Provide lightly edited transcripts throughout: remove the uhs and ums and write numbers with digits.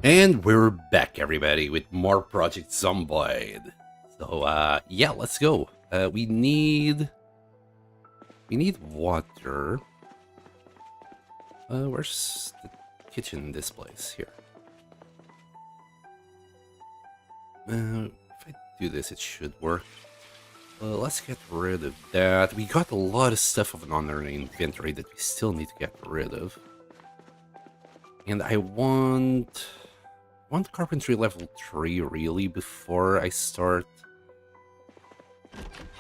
And we're back, everybody, with more Project Zomboid. So, yeah, let's go. We need water. Where's the kitchen in this place? Here. If I do this, it should work. Let's get rid of that. We got a lot of stuff on our inventory that we still need to get rid of. And I want carpentry level 3 really before I start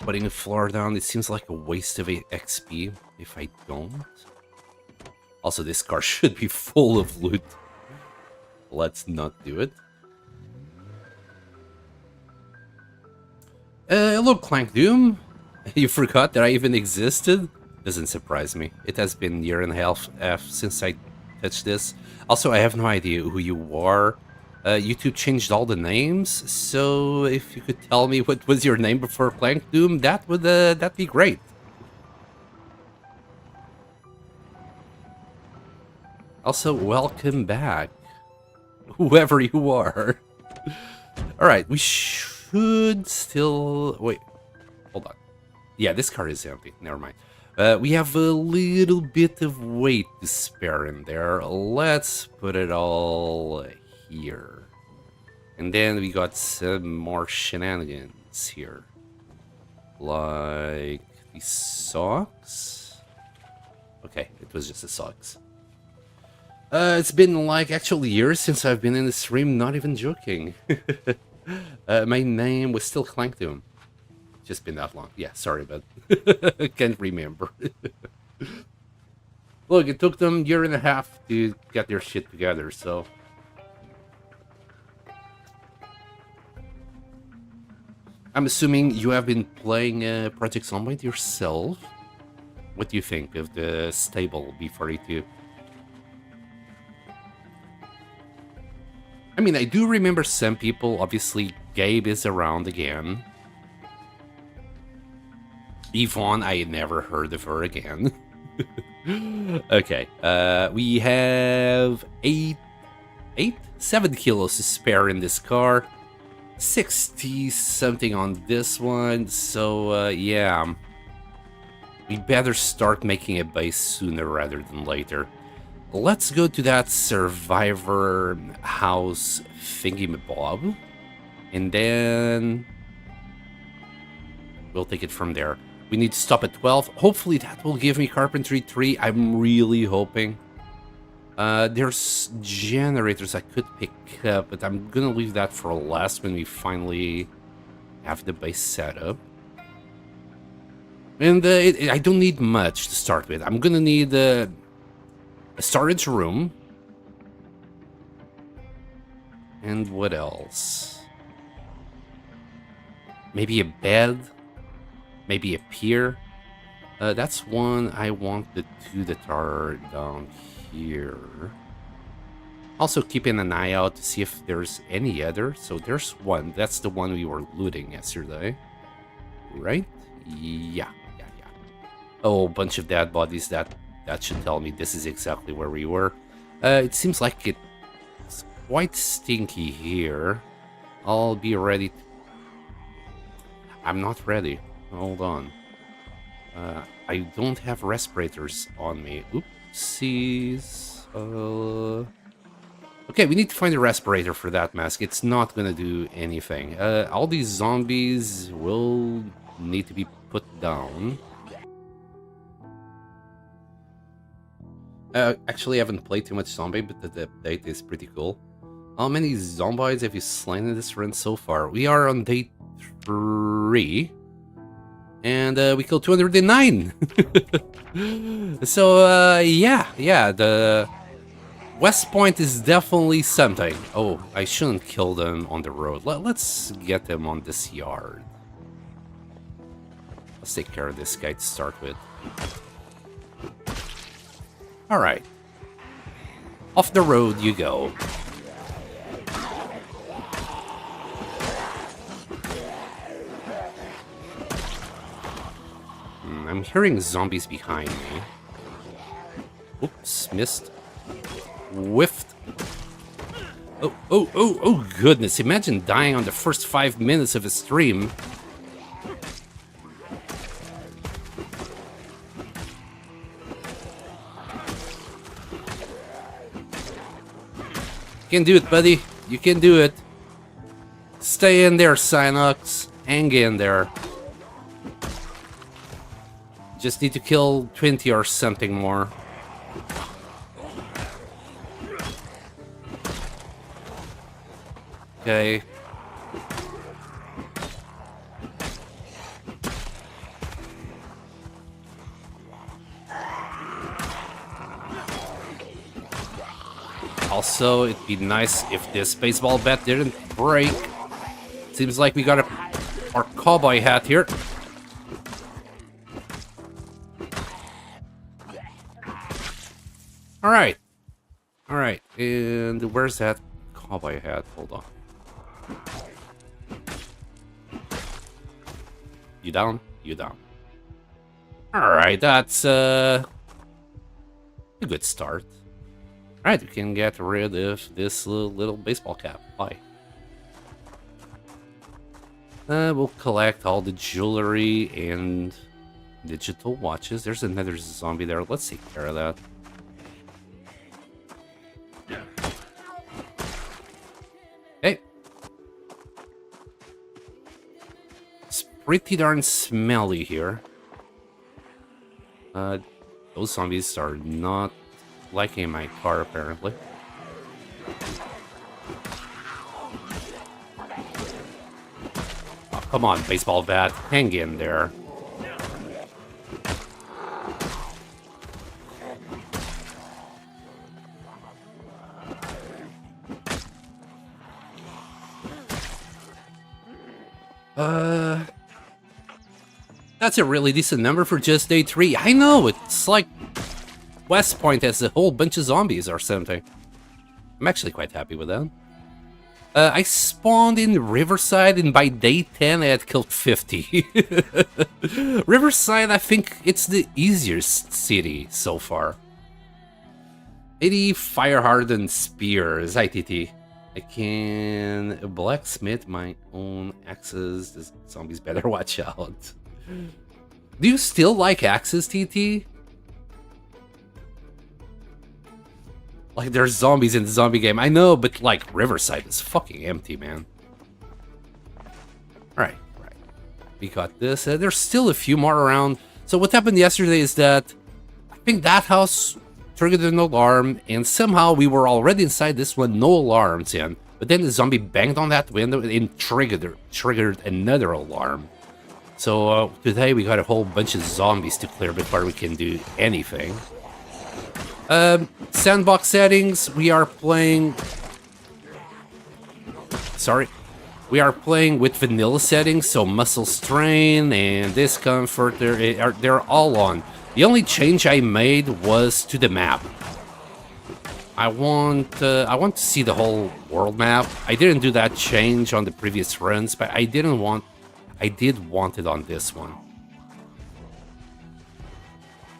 putting a floor down. It seems like a waste of XP if I don't. Also, this car should be full of loot. Let's not do it. Hello, Clank Doom. You forgot that I even existed? Doesn't surprise me. It has been a year and a half since I touched this. Also, I have no idea who you are. YouTube changed all the names, so if you could tell me what was your name before Clank Doom, that'd be great. Also, welcome back, whoever you are. Alright, we should still... Wait, hold on. Yeah, this car is empty, never mind. We have a little bit of weight to spare in there. Let's put it all here. And then we got some more shenanigans here. Like these socks. Okay, it was just the socks. It's been like actually years since I've been in the stream, not even joking. My name was still Clank Doom. Just been that long. Yeah, sorry, but I can't remember. Look, it took them a year and a half to get their shit together, so... I'm assuming you have been playing Project Zomboid yourself. What do you think of the stable B42? I mean, I do remember some people. Obviously, Gabe is around again. Yvonne, I never heard of her again. Okay, we have 7 kilos to spare in this car. 60 something on this one, so yeah, we better start making a base sooner rather than later. Let's go to that survivor house thingy-mabob, and then we'll take it from there. We need to stop at 12. Hopefully that will give me carpentry 3. I'm really hoping. There's generators I could pick up, but I'm gonna leave that for last when we finally have the base set up. And I don't need much to start with. I'm gonna need a storage room. And what else? Maybe a bed. Maybe a pier. That's one. I want the 2 that are down here. Also keeping an eye out to see if there's any other. So there's one. That's the one we were looting yesterday. Right? Yeah. Oh, a bunch of dead bodies. That should tell me this is exactly where we were. It seems like it's quite stinky here. I'll be ready. I'm not ready. Hold on. I don't have respirators on me. Oopsies. Okay, we need to find a respirator for that mask. It's not gonna do anything. All these zombies will need to be put down. Actually, I haven't played too much zombie, but the update is pretty cool. How many zombies have you slain in this run so far? We are on day 3. And we killed 209. So, yeah, the West Point is definitely something. Oh, I shouldn't kill them on the road. Let's get them on this yard. Let's take care of this guy to start with. Alright. Off the road you go. I'm hearing zombies behind me. Oops, missed. Whiffed. Oh, goodness. Imagine dying on the first 5 minutes of a stream. You can do it, buddy. You can do it. Stay in there, Synox. Hang in there. Just need to kill 20 or something more. Okay. Also, it'd be nice if this baseball bat didn't break. Seems like we got our cowboy hat here. Alright. Alright, and where's that cowboy hat? Hold on. You down? You down. Alright, that's a good start. Alright, we can get rid of this little baseball cap. Bye. We'll collect all the jewelry and digital watches. There's another zombie there. Let's take care of that. Hey. It's pretty darn smelly here. Those zombies are not liking my car, apparently. Oh, come on, baseball bat. Hang in there. That's a really decent number for just day 3. I know, it's like West Point has a whole bunch of zombies or something. I'm actually quite happy with that. I spawned in Riverside, and by day 10 I had killed 50. Riverside, I think it's the easiest city so far. 80 fire-hardened spears, ITT. I can blacksmith my own axes. The zombies better watch out. Do you still like axes, TT? Like, there's zombies in the zombie game. I know, but, like, Riverside is fucking empty, man. Alright, right. We got this. There's still a few more around. So what happened yesterday is that I think that house triggered an alarm, and somehow we were already inside this one, no alarms in. But then the zombie banged on that window and triggered another alarm. So today we got a whole bunch of zombies to clear before we can do anything. Sandbox settings, we are playing... Sorry. We are playing with vanilla settings, so muscle strain and discomfort, they're all on. The only change I made was to the map. I want to see the whole world map. I didn't do that change on the previous runs, but I did want it on this one.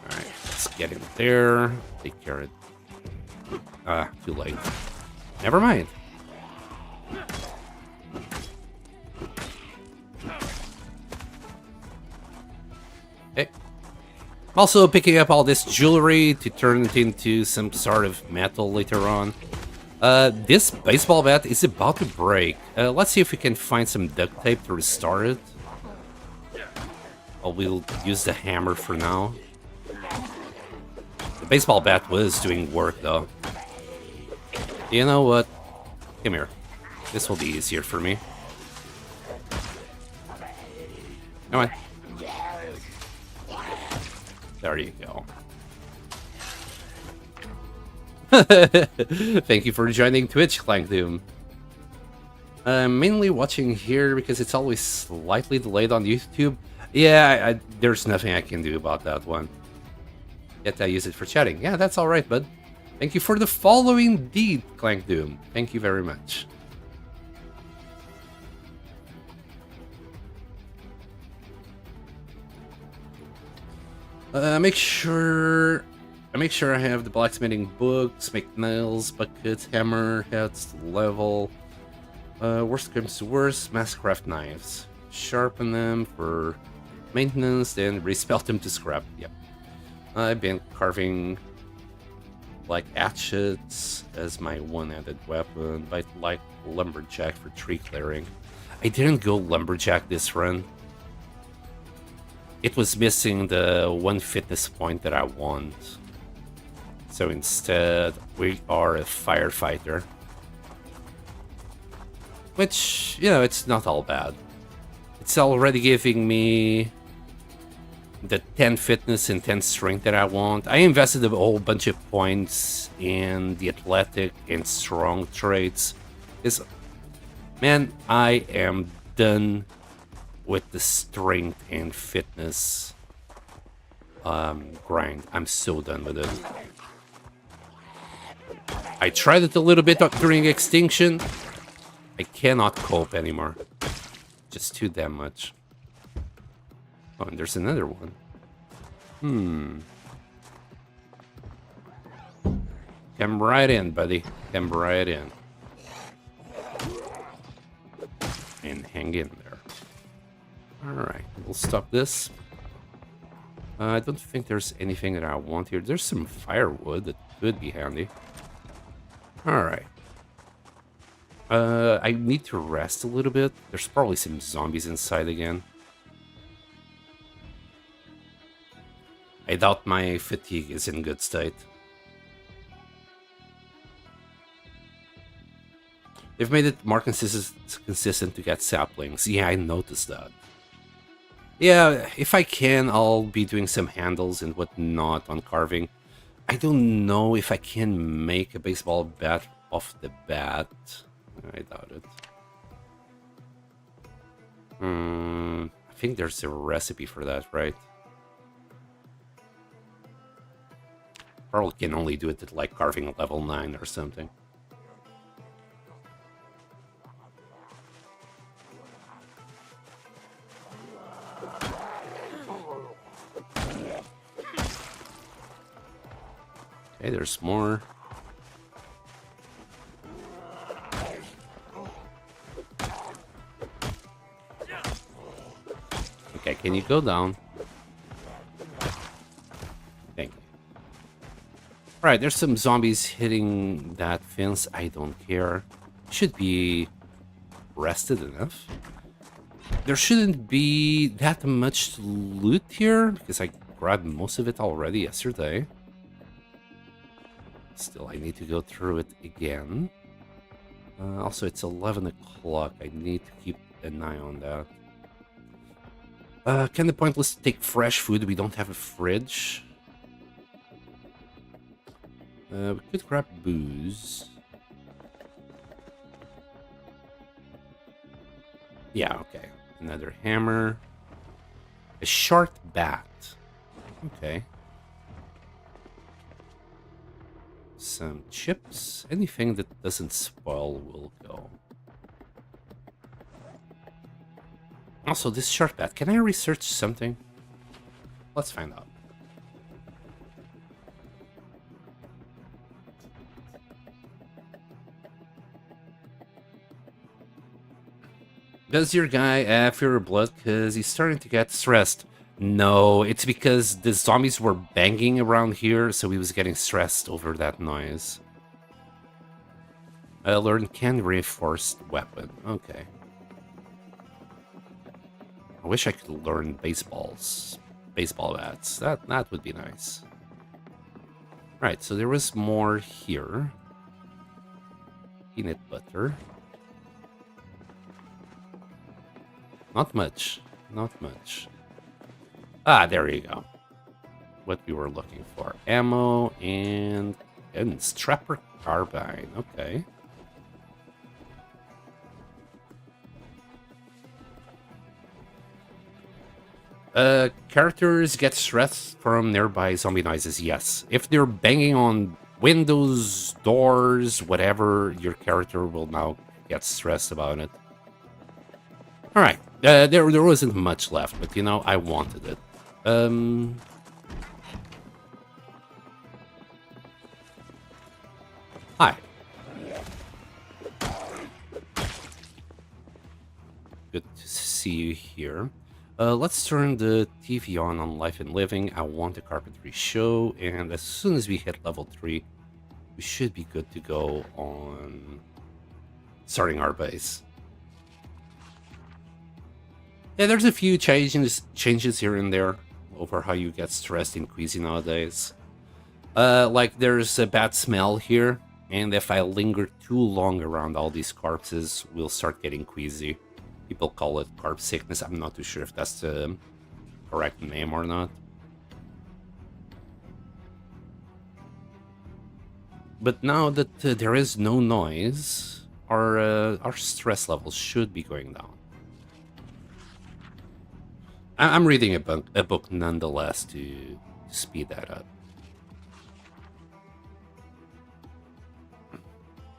Alright, let's get in there. Take care of it. Too late. Never mind. Okay. Also picking up all this jewelry to turn it into some sort of metal later on. This baseball bat is about to break. Let's see if we can find some duct tape to restart it. Oh, we'll use the hammer for now. The baseball bat was doing work, though. You know what? Come here. This will be easier for me. Come on. There you go. Thank you for joining Twitch, Clankdoom. I'm mainly watching here because it's always slightly delayed on YouTube. Yeah, there's nothing I can do about that one. Yet I use it for chatting. Yeah, that's alright, bud. Thank you for the follow indeed, Clankdoom. Thank you very much. Make sure I make sure I have the blacksmithing books, make nails, buckets, hammer, heads, level. Worst comes to worst, masscraft knives. Sharpen them for maintenance, then respelt them to scrap. Yep. I've been carving like hatchets as my one-handed weapon, but like lumberjack for tree clearing. I didn't go lumberjack this run. It was missing the one fitness point that I want. So instead, we are a firefighter. Which, you know, it's not all bad. It's already giving me the 10 fitness and 10 strength that I want. I invested a whole bunch of points in the athletic and strong traits. Man, I am done with the strength and fitness grind. I'm so done with it. I tried it a little bit during Extinction. I cannot cope anymore. Just too damn much. Oh, and there's another one. Come right in, buddy. Come right in. And hang in there. Alright, we'll stop this. I don't think there's anything that I want here. There's some firewood that could be handy. Alright. I need to rest a little bit. There's probably some zombies inside again. I doubt my fatigue is in good state. They've made it more consistent to get saplings. Yeah, I noticed that. Yeah, if I can, I'll be doing some handles and whatnot on carving. I don't know if I can make a baseball bat off the bat. I doubt it. I think there's a recipe for that, right? Probably can only do it at like carving level 9 or something. Okay, there's more. Okay, can you go down? Thank you. Alright, there's some zombies hitting that fence. I don't care. Should be rested enough. There shouldn't be that much loot here, because I grabbed most of it already yesterday. Still, I need to go through it again. Also, it's 11 o'clock. I need to keep an eye on that. Kinda pointless to take fresh food. We don't have a fridge. We could grab booze. Yeah, okay. Another hammer. A short bat. Okay. Some chips. Anything that doesn't spoil will go. Also, this short bat. Can I research something? Let's find out. Does your guy have fear blood because he's starting to get stressed? No, it's because the zombies were banging around here, so he was getting stressed over that noise. I learned can reinforced weapon. Okay. I wish I could learn baseball bats. That would be nice. Right, so there was more here. Peanut butter. Not much. Not much. Ah, there you go. What we were looking for. Ammo and strapper carbine. Okay. Characters get stressed from nearby zombie noises, yes. If they're banging on windows, doors, whatever, your character will now get stressed about it. Alright, there wasn't much left, but you know, I wanted it. see you here. Let's turn the TV on Life and Living. I want a carpentry show, and as soon as we hit level 3, we should be good to go on starting our base. Yeah, there's a few changes here and there over how you get stressed in queasy nowadays. Like there's a bad smell here, and if I linger too long around all these corpses, we'll start getting queasy. People call it carp sickness. I'm not too sure if that's the correct name or not. But now that there is no noise, our stress levels should be going down. I'm reading a book nonetheless to speed that up.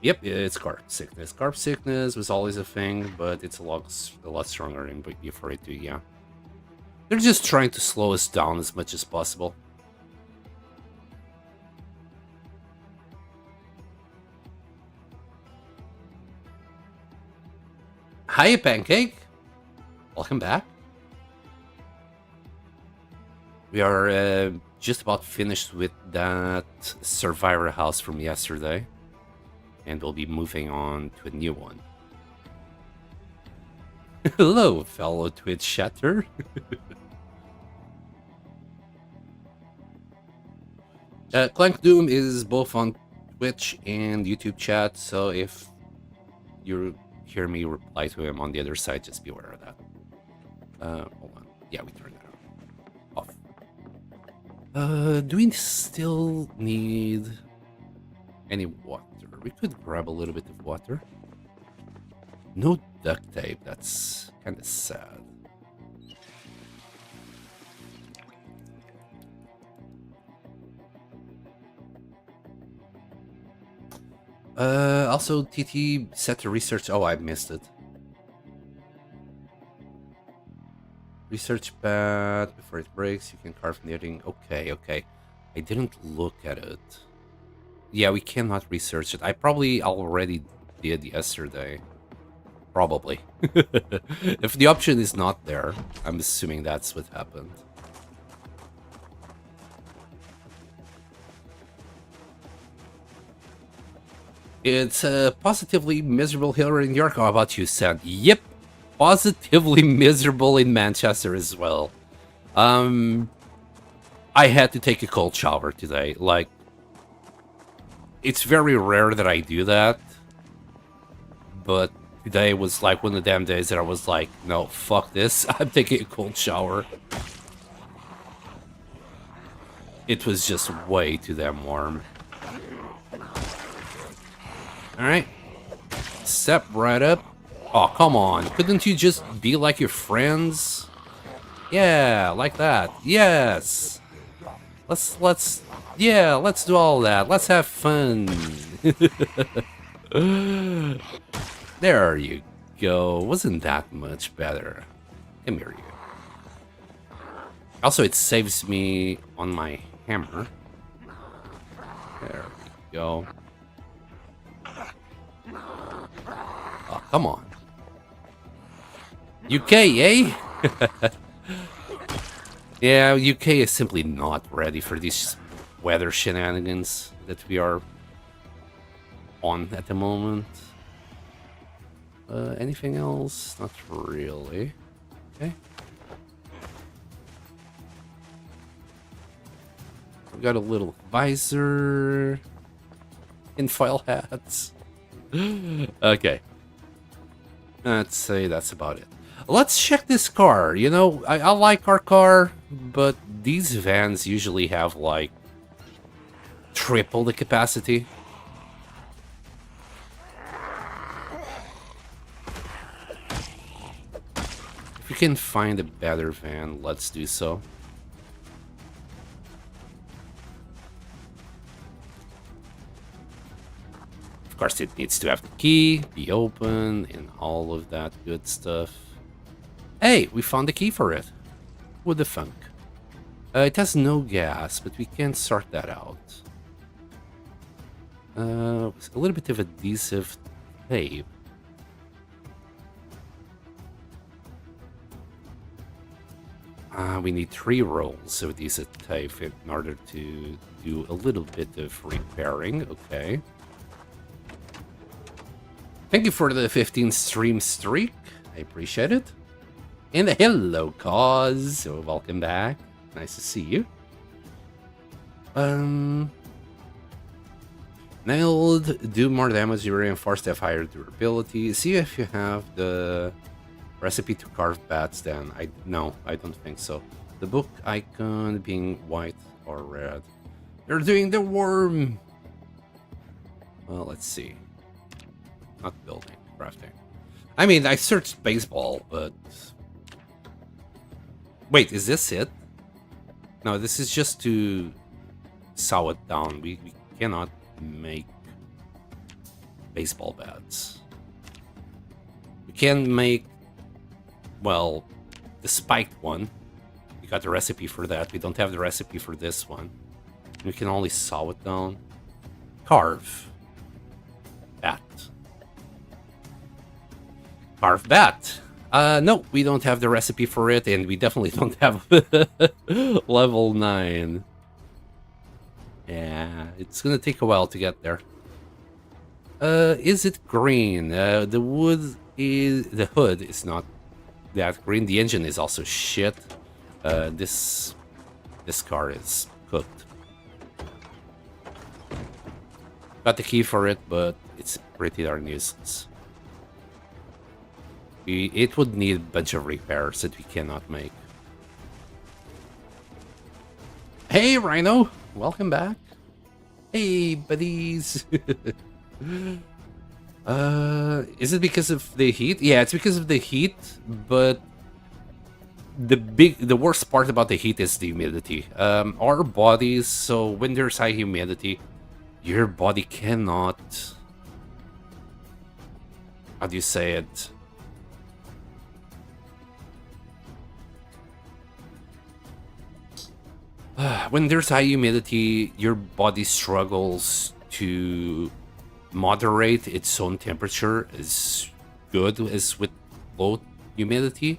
Yep, it's carp sickness. Carp sickness was always a thing, but it's a lot stronger in B42, yeah. They're just trying to slow us down as much as possible. Hi, Pancake! Welcome back. We are just about finished with that survivor house from yesterday. And we'll be moving on to a new one. Hello, fellow Twitch chatter. Clank Doom is both on Twitch and YouTube chat, so if you hear me reply to him on the other side, just be aware of that. Hold on. Yeah, we turned that off. Do we still need any water? We could grab a little bit of water. No duct tape, that's kind of sad. Also, TT set to research. Oh, I missed it. Research pad before it breaks. You can carve knitting. Okay, okay. I didn't look at it. Yeah, we cannot research it. I probably already did yesterday. Probably. If the option is not there, I'm assuming that's what happened. It's positively miserable here in New York. How about you, Sam? Yep. Positively miserable in Manchester as well. I had to take a cold shower today. Like, it's very rare that I do that. But today was like one of the damn days that I was like, no, fuck this. I'm taking a cold shower. It was just way too damn warm. Alright. Step right up. Oh, come on. Couldn't you just be like your friends? Yeah, like that. Yes. Let's do all that. Let's have fun. There you go. Wasn't that much better. Come here, you. Also, it saves me on my hammer. There we go. Oh, come on. UK, eh? Yeah, UK is simply not ready for these weather shenanigans that we are on at the moment. Anything else? Not really. Okay. We got a little visor. Tinfoil hats. Okay. Let's say that's about it. Let's check this car. You know, I like our car, but these vans usually have like triple the capacity. If we can find a better van, let's do so. Of course, it needs to have the key, be open, and all of that good stuff. Hey, we found the key for it. What the funk? It has no gas, but we can sort that out. A little bit of adhesive tape. We need 3 rolls of these type in order to do a little bit of repairing. Okay. Thank you for the 15 stream streak. I appreciate it. And hello, Cause. So welcome back. Nice to see you. Nailed. Do more damage. You're reinforced to have higher durability. See if you have the recipe to carve bats then. No, I don't think so. The book icon being white or red. You're doing the worm. Well, let's see. Not building, crafting. I mean, I searched baseball, but... Wait, is this it? No, this is just to saw it down. We cannot make baseball bats. We can make, well, the spiked one. We got the recipe for that. We don't have the recipe for this one. We can only saw it down. Carve. Bat. Carve bat. No, we don't have the recipe for it, and we definitely don't have level 9. Yeah, it's gonna take a while to get there. Is it green? The hood is not that green. The engine is also shit. This car is cooked. Got the key for it, but it's pretty darn useless. It would need a bunch of repairs that we cannot make. Hey, Rhino! Welcome back. Hey, buddies! Is it because of the heat? Yeah, it's because of the heat, but the worst part about the heat is the humidity. Our bodies, so when there's high humidity, your body cannot... How do you say it? When there's high humidity, your body struggles to moderate its own temperature as good as with low humidity.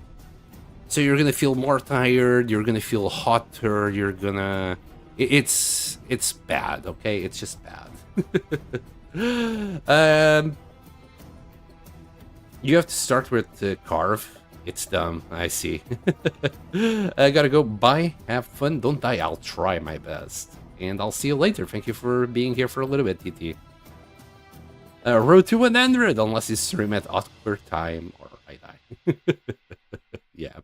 So you're gonna feel more tired, you're gonna feel hotter, you're gonna... It's bad, okay? It's just bad. You have to start with carve. It's dumb, I see. I gotta go. Bye, have fun, don't die. I'll try my best. And I'll see you later. Thank you for being here for a little bit, TT. Road to 100, unless you stream at awkward time or I die. Yep.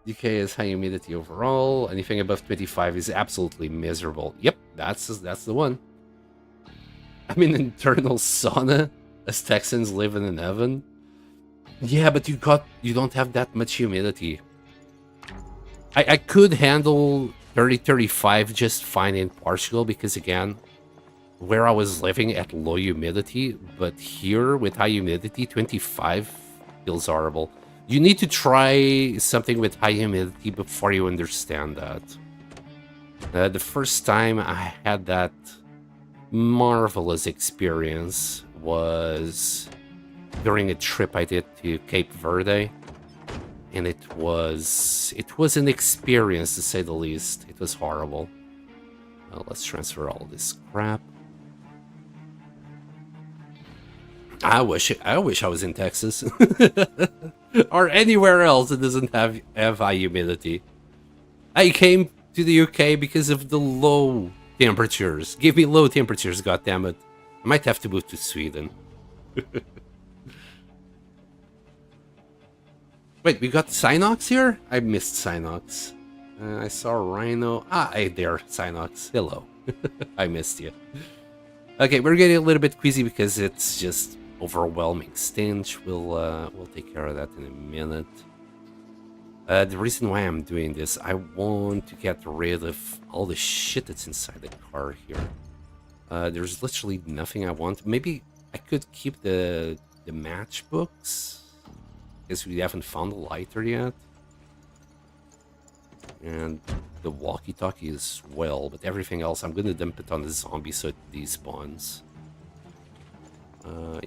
UK is high humidity overall. Anything above 25 is absolutely miserable. Yep, that's the one. I'm in internal sauna. As Texans live in heaven. Yeah, but you don't have that much humidity. I could handle 30-35 just fine in Portugal because again, where I was living at low humidity, but here with high humidity, 25 feels horrible. You need to try something with high humidity before you understand that. The first time I had that marvelous experience was during a trip I did to Cape Verde, and it was an experience to say the least. It was horrible. Let's transfer all this crap. I wish I was in Texas or anywhere else that doesn't have high humidity. I came to the UK because of the low temperatures. Give me low temperatures, goddammit. I might have to move to Sweden. Wait, we got Synox here? I missed Synox. I saw Rhino. Hey there, Synox. Hello. I missed you. Okay, we're getting a little bit queasy because it's just overwhelming stench. We'll take care of that in a minute. The reason why I'm doing this, I want to get rid of all the shit that's inside the car here. There's literally nothing I want. Maybe I could keep the matchbooks, because we haven't found a lighter yet. And the walkie-talkie as well, but everything else, I'm gonna dump it on the zombie so it despawns.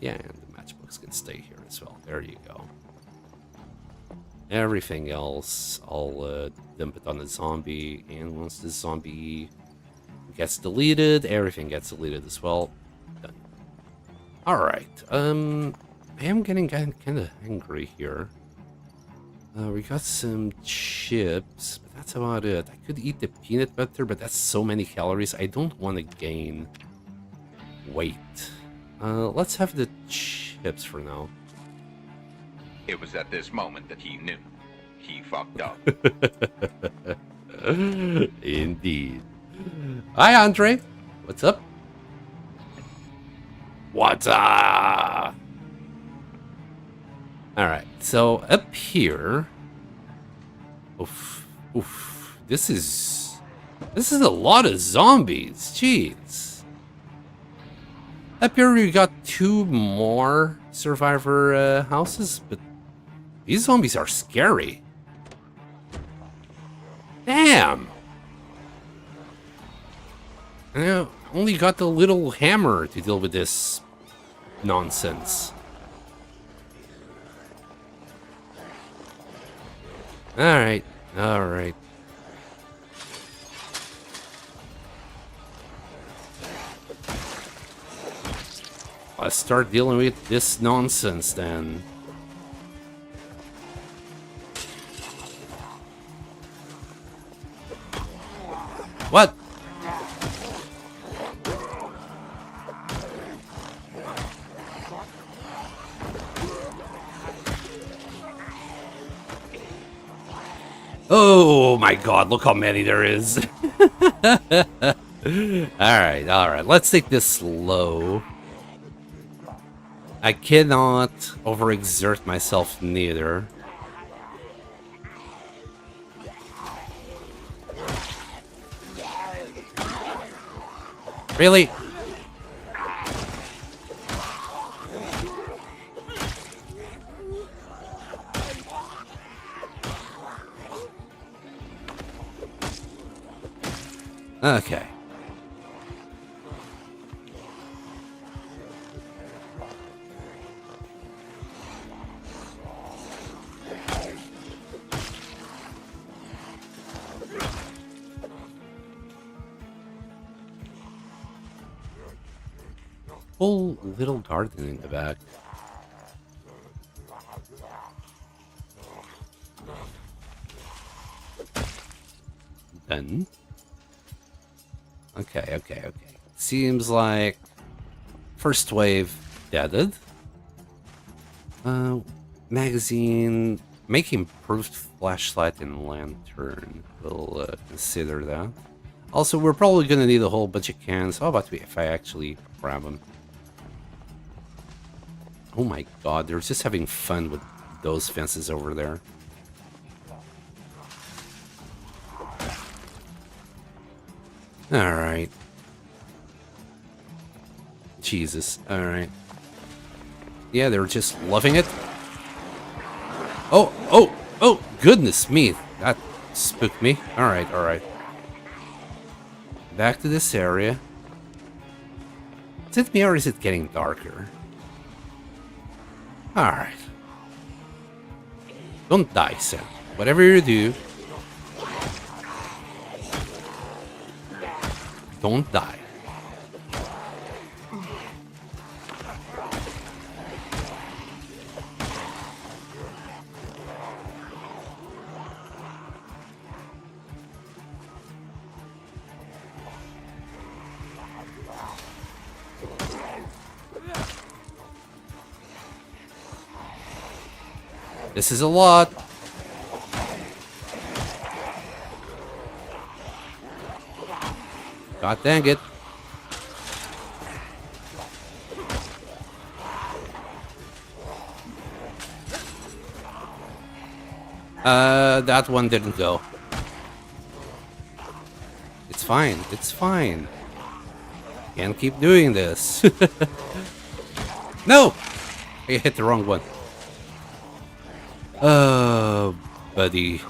Yeah, and the matchbooks can stay here as well. There you go. Everything else, I'll dump it on the zombie, and once the zombie gets deleted, everything gets deleted as well. Done. Alright, I am getting kind of angry here. We got some chips, but that's about it. I could eat the peanut butter, but that's so many calories. I don't want to gain weight. Let's have the chips for now. It was at this moment that he knew. He fucked up. Indeed. Hi, Andre. What's up? What's up? Alright, so up here... Oof. This is a lot of zombies. Jeez. Up here we got 2 more survivor houses, but these zombies are scary. Damn! And I only got the little hammer to deal with this nonsense. Alright. Let's start dealing with this nonsense then. What? Oh my god, look how many there is. Alright. Let's take this slow. I cannot overexert myself neither. Really? Okay. Whole little garden in the back. Done. Okay. Seems like first wave deaded. Magazine, make improved flashlight and lantern. We'll consider that. Also, we're probably gonna need a whole bunch of cans. How about if I actually grab them? Oh my god, they're just having fun with those fences over there. Alright. Jesus, alright. Yeah, they're just loving it. Oh, goodness me. That spooked me. Alright. Back to this area. Is it me or is it getting darker? Alright. Don't die, Sam. Whatever you do, don't die. This is a lot. God dang it. That one didn't go. It's fine. Can't keep doing this. No! I hit the wrong one. Oh, buddy.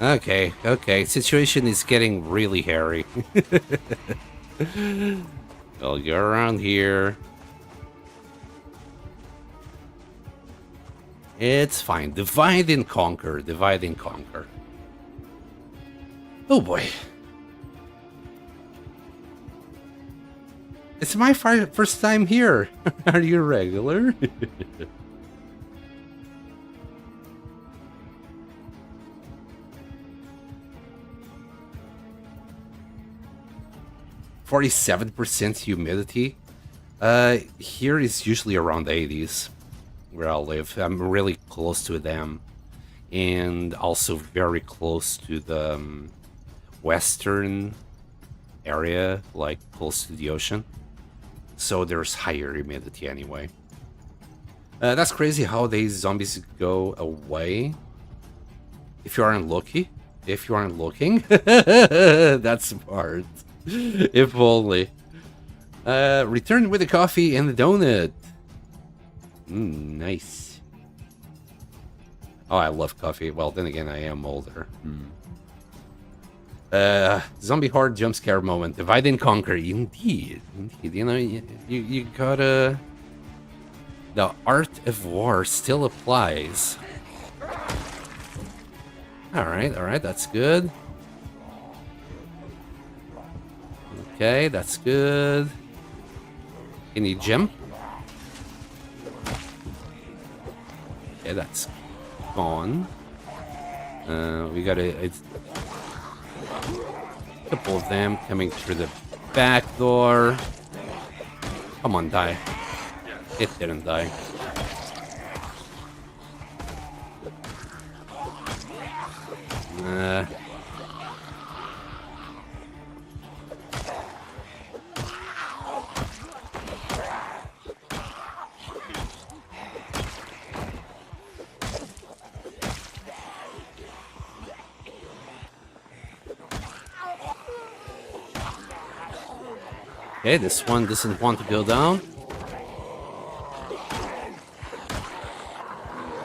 Okay, okay. Situation is getting really hairy. I'll go around here. It's fine. Divide and conquer. Divide and conquer. Oh boy. It's my first time here. Are you regular? 47% humidity. Here is usually around 80s where I live. I'm really close to them, and also very close to the western area, like close to the ocean. So there's higher humidity anyway. That's crazy how these zombies go away if you aren't lucky. If you aren't looking, that's smart. If only. Return with the coffee and the donut. Nice. Oh, I love coffee. Well, then again, I am older. Zombie horde jump scare moment. Divide and conquer. Indeed. Indeed. You know, you gotta... The art of war still applies. Alright, that's good. Okay, that's good. Can you jump? Okay, that's gone. We got a couple of them coming through the back door. Come on, die. It didn't die. Okay, this one doesn't want to go down.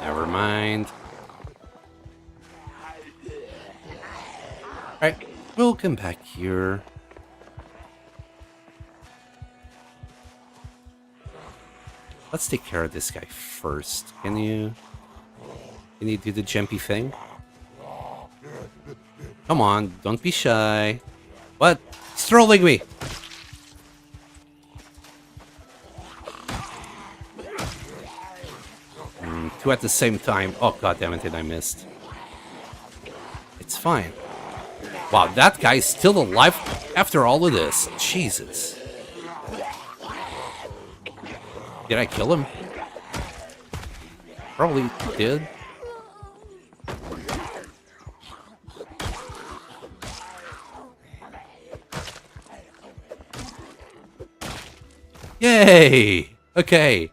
Never mind. Alright, we'll come back here. Let's take care of this guy first. Can you do the jumpy thing? Come on, don't be shy. What? He's trolling me! Two at the same time. Oh, god damn it, I missed. It's fine. Wow, that guy's still alive after all of this. Jesus. Did I kill him? Probably did. Yay! Okay.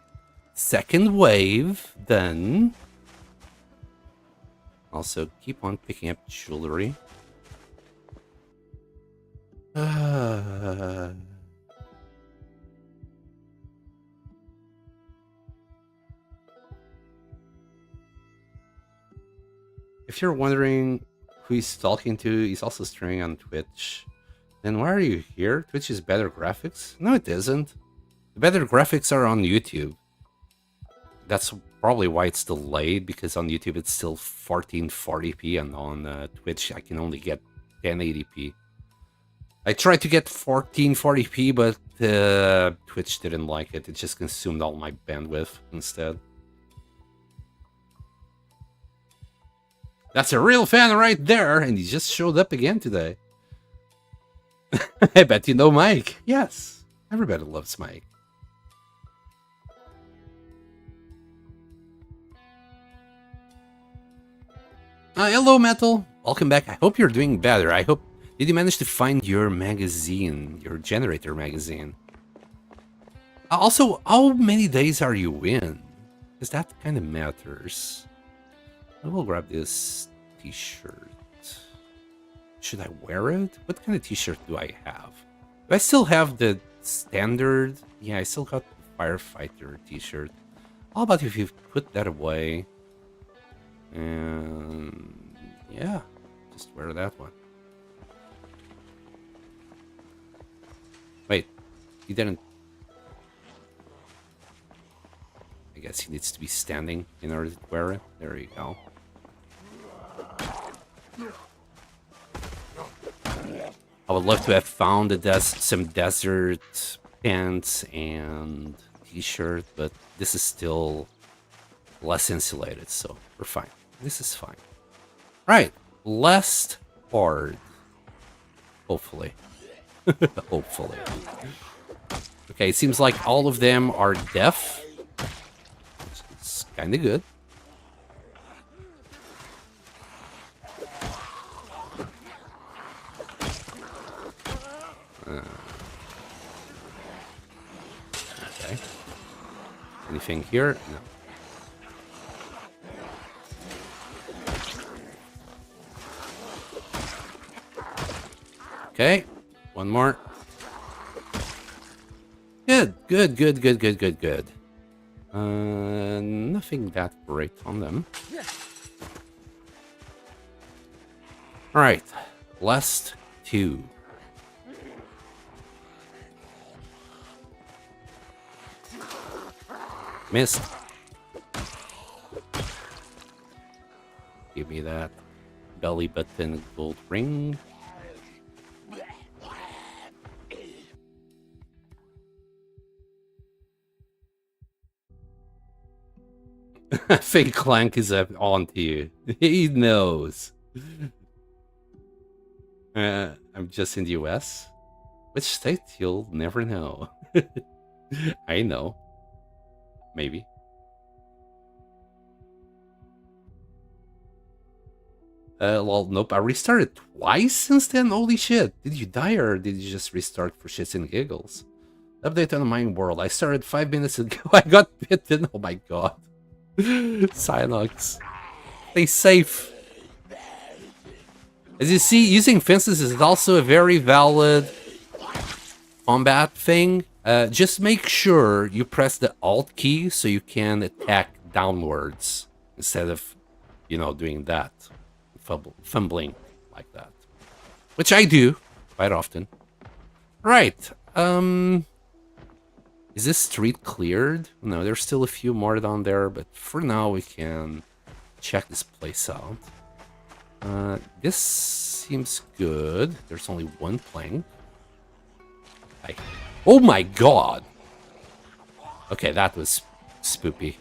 Second wave, then. Also, keep on picking up jewelry. If you're wondering who he's talking to, he's also streaming on Twitch. Then why are you here? Twitch is better graphics? No, it isn't. The better graphics are on YouTube. That's probably why it's delayed, because on YouTube it's still 1440p, and on Twitch I can only get 1080p. I tried to get 1440p, but Twitch didn't like it. It just consumed all my bandwidth instead. That's a real fan right there, and he just showed up again today. I bet you know Mike. Yes, everybody loves Mike. Hello, Metal. Welcome back. I hope you're doing better. I hope... Did you manage to find your magazine? Your generator magazine? Also, how many days are you in? Because that kind of matters. I will grab this t-shirt. Should I wear it? What kind of t-shirt do I have? Do I still have the standard? Yeah, I still got the firefighter t-shirt. How about if you put that away? And yeah, Just wear that one. Wait, he didn't. I guess he needs to be standing in order to wear it. There you go. I would love to have found some desert pants and t-shirt, but this is still less insulated, so we're fine. This is fine. Right, last part. Hopefully. Hopefully. Okay, it seems like all of them are deaf. It's kind of good. Okay. Anything here? No. Okay, one more. Good. Nothing that great on them. All right, last two. Missed. Give me that belly button gold ring. I think Clank is on to you. He knows. I'm just in the US. Which state? You'll never know. I know. Maybe. Well, nope. I restarted twice since then? Holy shit. Did you die or did you just restart for shits and giggles? Update on the mine world. I started 5 minutes ago. I got bitten. Oh my god. Cyanox. Stay safe. As you see, using fences is also a very valid combat thing. Just make sure you press the Alt key so you can attack downwards instead of, you know, doing that. Fumbling like that. Which I do quite often. Right. Is this street cleared? No, there's still a few more down there, but for now we can check this place out. This seems good. There's only one plank. Oh my god! Okay, that was spoopy.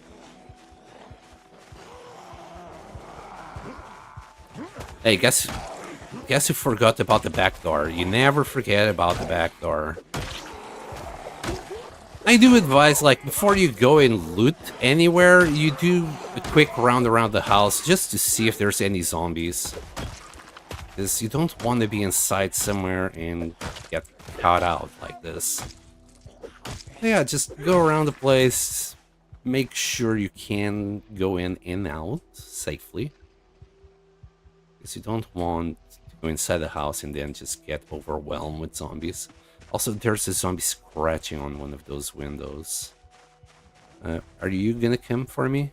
Hey, guess you forgot about the back door. You never forget about the back door. I do advise, like, before you go and loot anywhere, you do a quick round around the house just to see if there's any zombies. Because you don't want to be inside somewhere and get caught out like this. Yeah, just go around the place, make sure you can go in and out safely. Because you don't want to go inside the house and then just get overwhelmed with zombies. Also, there's a zombie scratching on one of those windows. Are you gonna come for me?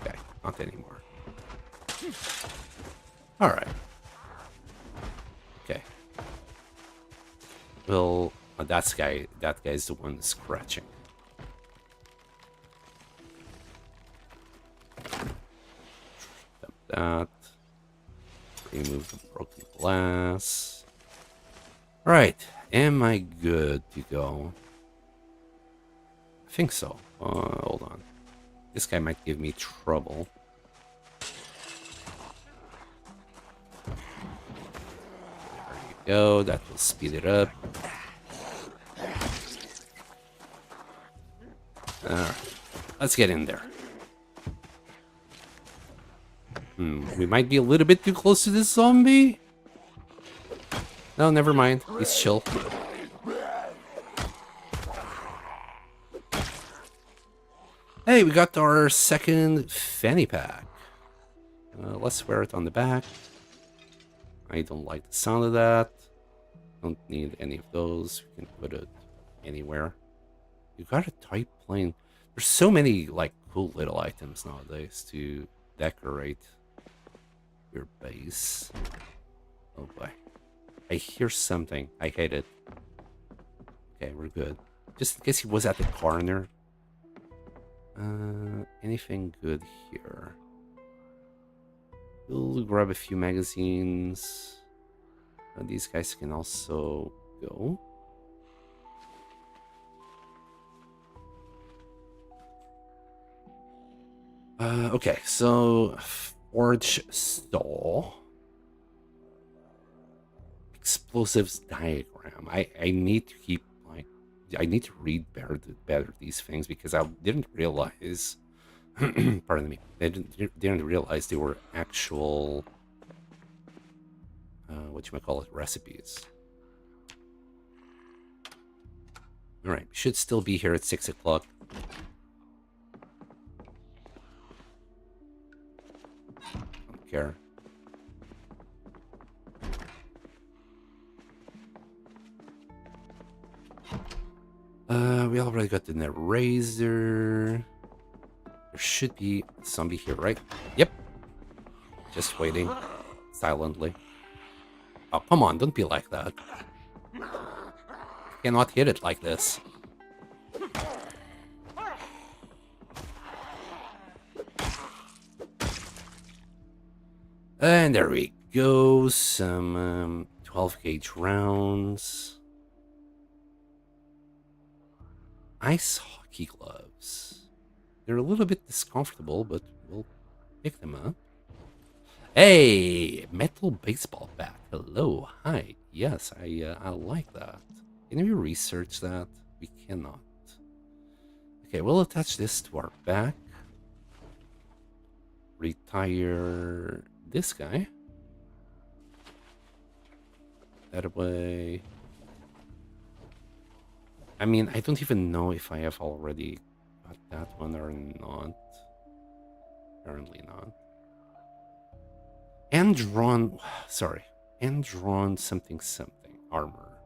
Okay, not anymore. Alright. Okay. Well, that guy's the one scratching. Dump that. Remove the broken glass. Alright, am I good to go? I think so. Hold on. This guy might give me trouble. There you go, that will speed it up. Alright, let's get in there. We might be a little bit too close to this zombie. No, never mind. He's chill. Hey, we got our second fanny pack. Let's wear it on the back. I don't like the sound of that. Don't need any of those. We can put it anywhere. You got a tight plane. There's so many, like, cool little items nowadays to decorate your base. Oh boy. I hear something. I hate it. Okay, we're good. Just in case he was at the corner. Anything good here? We'll grab a few magazines. These guys can also go. Okay, so forge saw. Explosives diagram. I need to keep like I need to read better these things because I didn't realize pardon me. I didn't realize they were actual what you might call it recipes. All right, we should still be here at 6 o'clock. Don't care. We already got the razor. There should be a zombie here, right? Yep. Just waiting silently. Oh, come on, don't be like that. You cannot hit it like this. And there we go. Some 12 gauge rounds. Ice hockey gloves. They're a little bit discomfortable, but we'll pick them up. Hey, metal baseball bat. Hello, hi. Yes, I like that. Can we research that? We cannot. Okay, we'll attach this to our back. Retire this guy. That way. I mean, I don't even know if I have already got that one or not. Apparently not. Andron, sorry. Andron something something. Armor.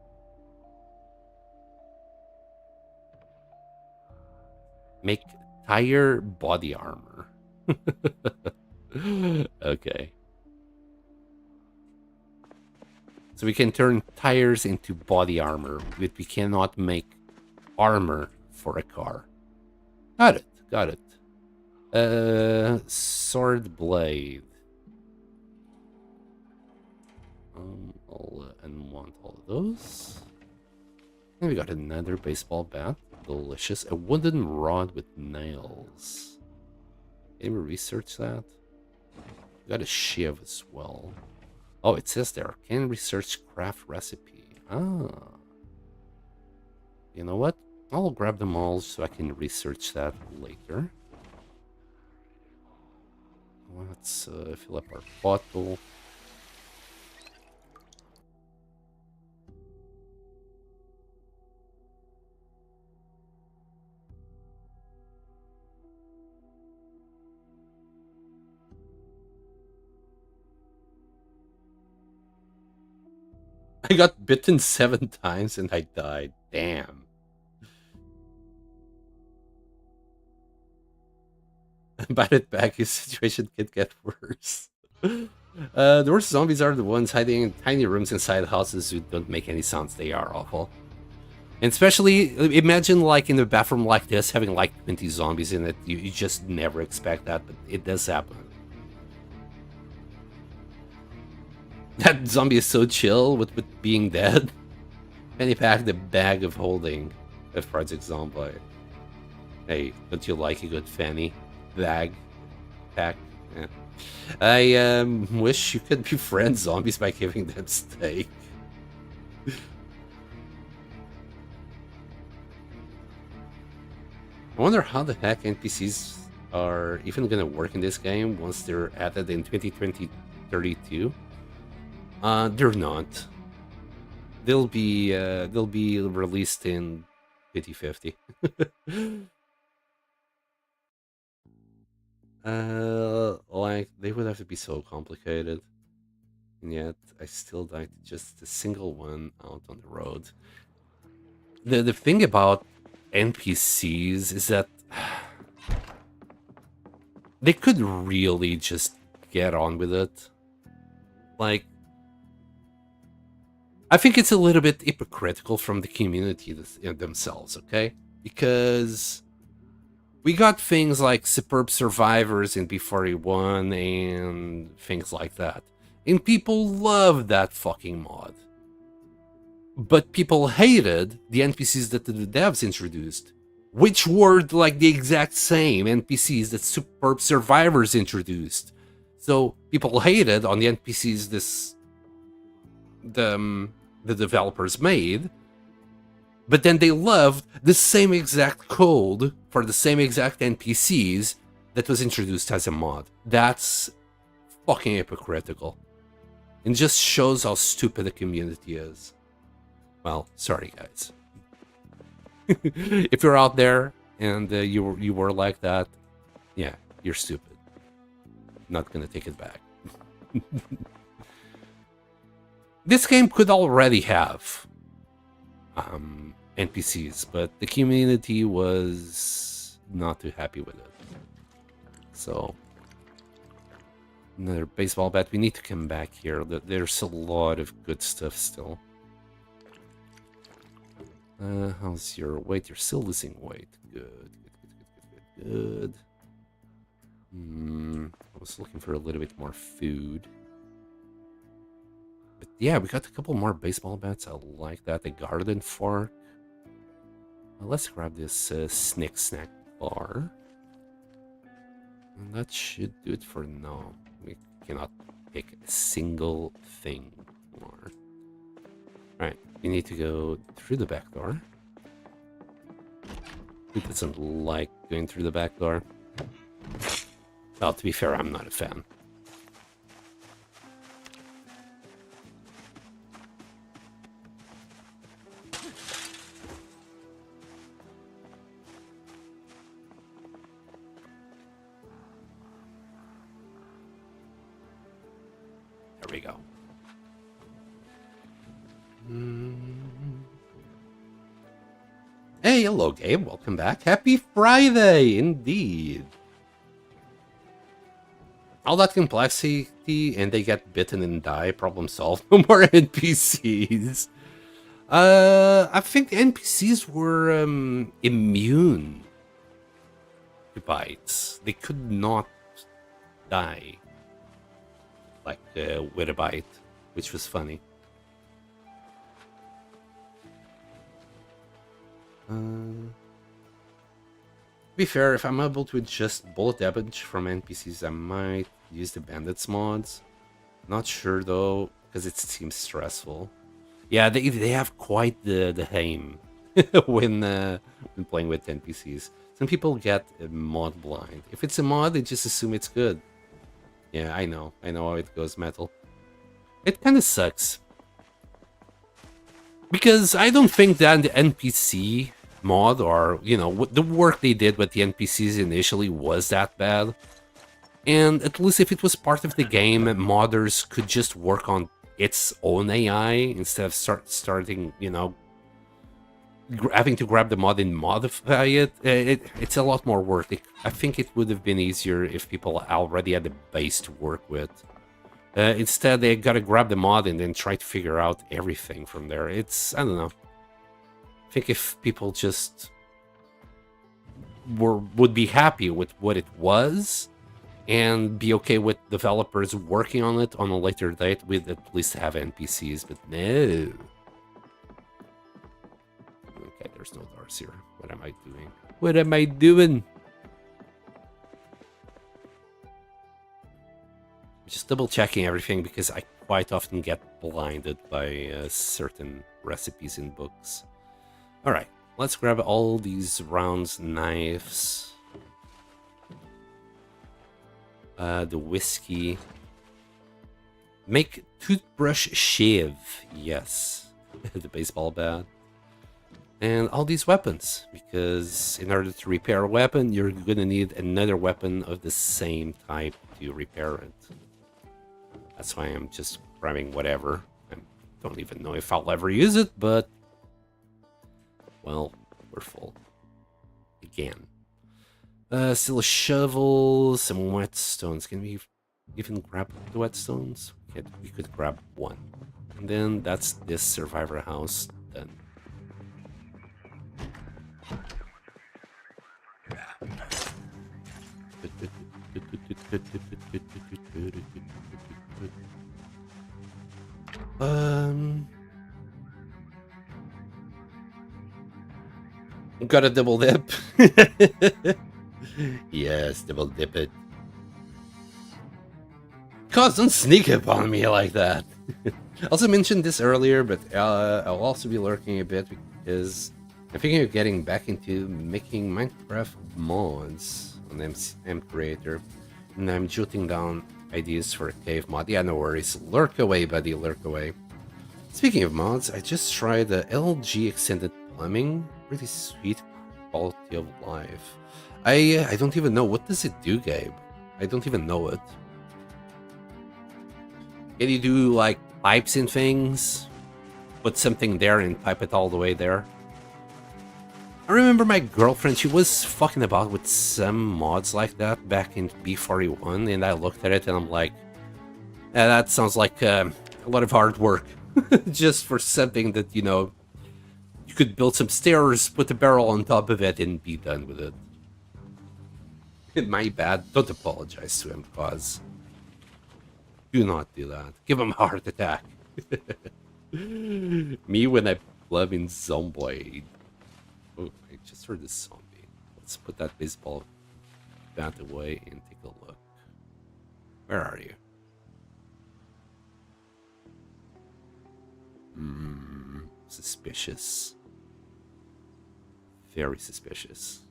Make tire body armor. Okay. So we can turn tires into body armor, but we cannot make armor for a car. Got it, got it. Sword blade. I'll unwant all of those. And we got another baseball bat. Delicious. A wooden rod with nails. Can we research that? We got a shiv as well. Oh, it says there. Can research craft recipe. Ah. You know what? I'll grab them all so I can research that later. Let's fill up our bottle. I got bitten 7 times and I died. Damn. Bite it back, your situation could get worse. The worst zombies are the ones hiding in tiny rooms inside houses who don't make any sounds. They are awful. And especially, imagine like in a bathroom like this, having like 20 zombies in it. You just never expect that, but it does happen. That zombie is so chill with being dead. Penny pack the bag of holding a Project Zombie. Hey, don't you like a good fanny bag pack? Yeah. I wish you could befriend zombies by giving them steak. I wonder how the heck NPCs are even gonna work in this game once they're added in 2032. They're not. They'll be released in 2050. Like they would have to be so complicated, and yet I still like just a single one out on the road. The thing about NPCs is that They could really just get on with it. Like, I think it's a little bit hypocritical from the community themselves, okay? Because we got things like Superb Survivors in B41 and things like that. And people love that fucking mod. But people hated the NPCs that the devs introduced, which were like the exact same NPCs that Superb Survivors introduced. So people hated on the NPCs the developers made, but then they loved the same exact code for the same exact NPCs that was introduced as a mod. That's fucking hypocritical. And just shows how stupid the community is. Well, sorry guys. If you're out there and you were like that, yeah, you're stupid. Not gonna take it back. This game could already have NPCs, but the community was not too happy with it. So, another baseball bat. We need to come back here. There's a lot of good stuff still. How's your weight? You're still losing weight. Good. I was looking for a little bit more food. But yeah, we got a couple more baseball bats. I like that. The garden fork. Let's grab this Snick Snack bar. And that should do it for now. We cannot pick a single thing more. Alright, we need to go through the back door. Who doesn't like going through the back door? Well, to be fair, I'm not a fan. There we go. Hey, hello, Gabe. Welcome back. Happy Friday, indeed. All that complexity and they get bitten and die. Problem solved. No more NPCs. I think NPCs were immune to bites. They could not die. Like with a bite, which was funny. To be fair, if I'm able to adjust bullet damage from NPCs, I might use the bandits mods. Not sure though, because it seems stressful. Yeah, they have quite the aim when playing with NPCs. Some people get mod blind. If it's a mod, they just assume it's good. Yeah, I know how it goes, Metal. It kind of sucks. Because I don't think that the NPC mod, or, you know, the work they did with the NPCs initially was that bad. And at least if it was part of the game, modders could just work on its own AI instead of starting, you know, having to grab the mod and modify it. It's a lot more work. I think it would have been easier if people already had a base to work with. Instead, they gotta grab the mod and then try to figure out everything from there. It's, I don't know. I think if people just would be happy with what it was and be okay with developers working on it on a later date, we'd at least have NPCs, but no. Okay, there's no doors here. What am I doing? What am I doing? Just double checking everything because I quite often get blinded by certain recipes in books. All right, let's grab all these rounds, knives, the whiskey. Make toothbrush shave. Yes, the baseball bat. And all these weapons, because in order to repair a weapon, you're gonna need another weapon of the same type to repair it. That's why I'm just grabbing whatever. I don't even know if I'll ever use it, but... well, we're full. Again. Still a shovel, some whetstones. Can we even grab the whetstones? Okay, we could grab one. And then that's this survivor house done. Got a double dip. Yes, double dip it. God, don't sneak up on me like that. Also mentioned this earlier, but I'll also be lurking a bit because I'm thinking of getting back into making Minecraft mods on M Creator, and I'm jotting down ideas for a cave mod. Yeah, no worries. Lurk away, buddy, lurk away. Speaking of mods, I just tried the LG Extended Plumbing. Really sweet quality of life. I don't even know. What does it do, Gabe? I don't even know it. Can you do, like, pipes and things? Put something there and pipe it all the way there? I remember my girlfriend, she was fucking about with some mods like that back in B41, and I looked at it and I'm like, that sounds like a lot of hard work. Just for something that, you know, you could build some stairs, put a barrel on top of it, and be done with it. My bad. Don't apologize to him, cause do not do that. Give him a heart attack. Me when I love in Zomboid. Oh, I just heard a zombie. Let's put that baseball bat away and take a look. Where are you? Suspicious. Very suspicious.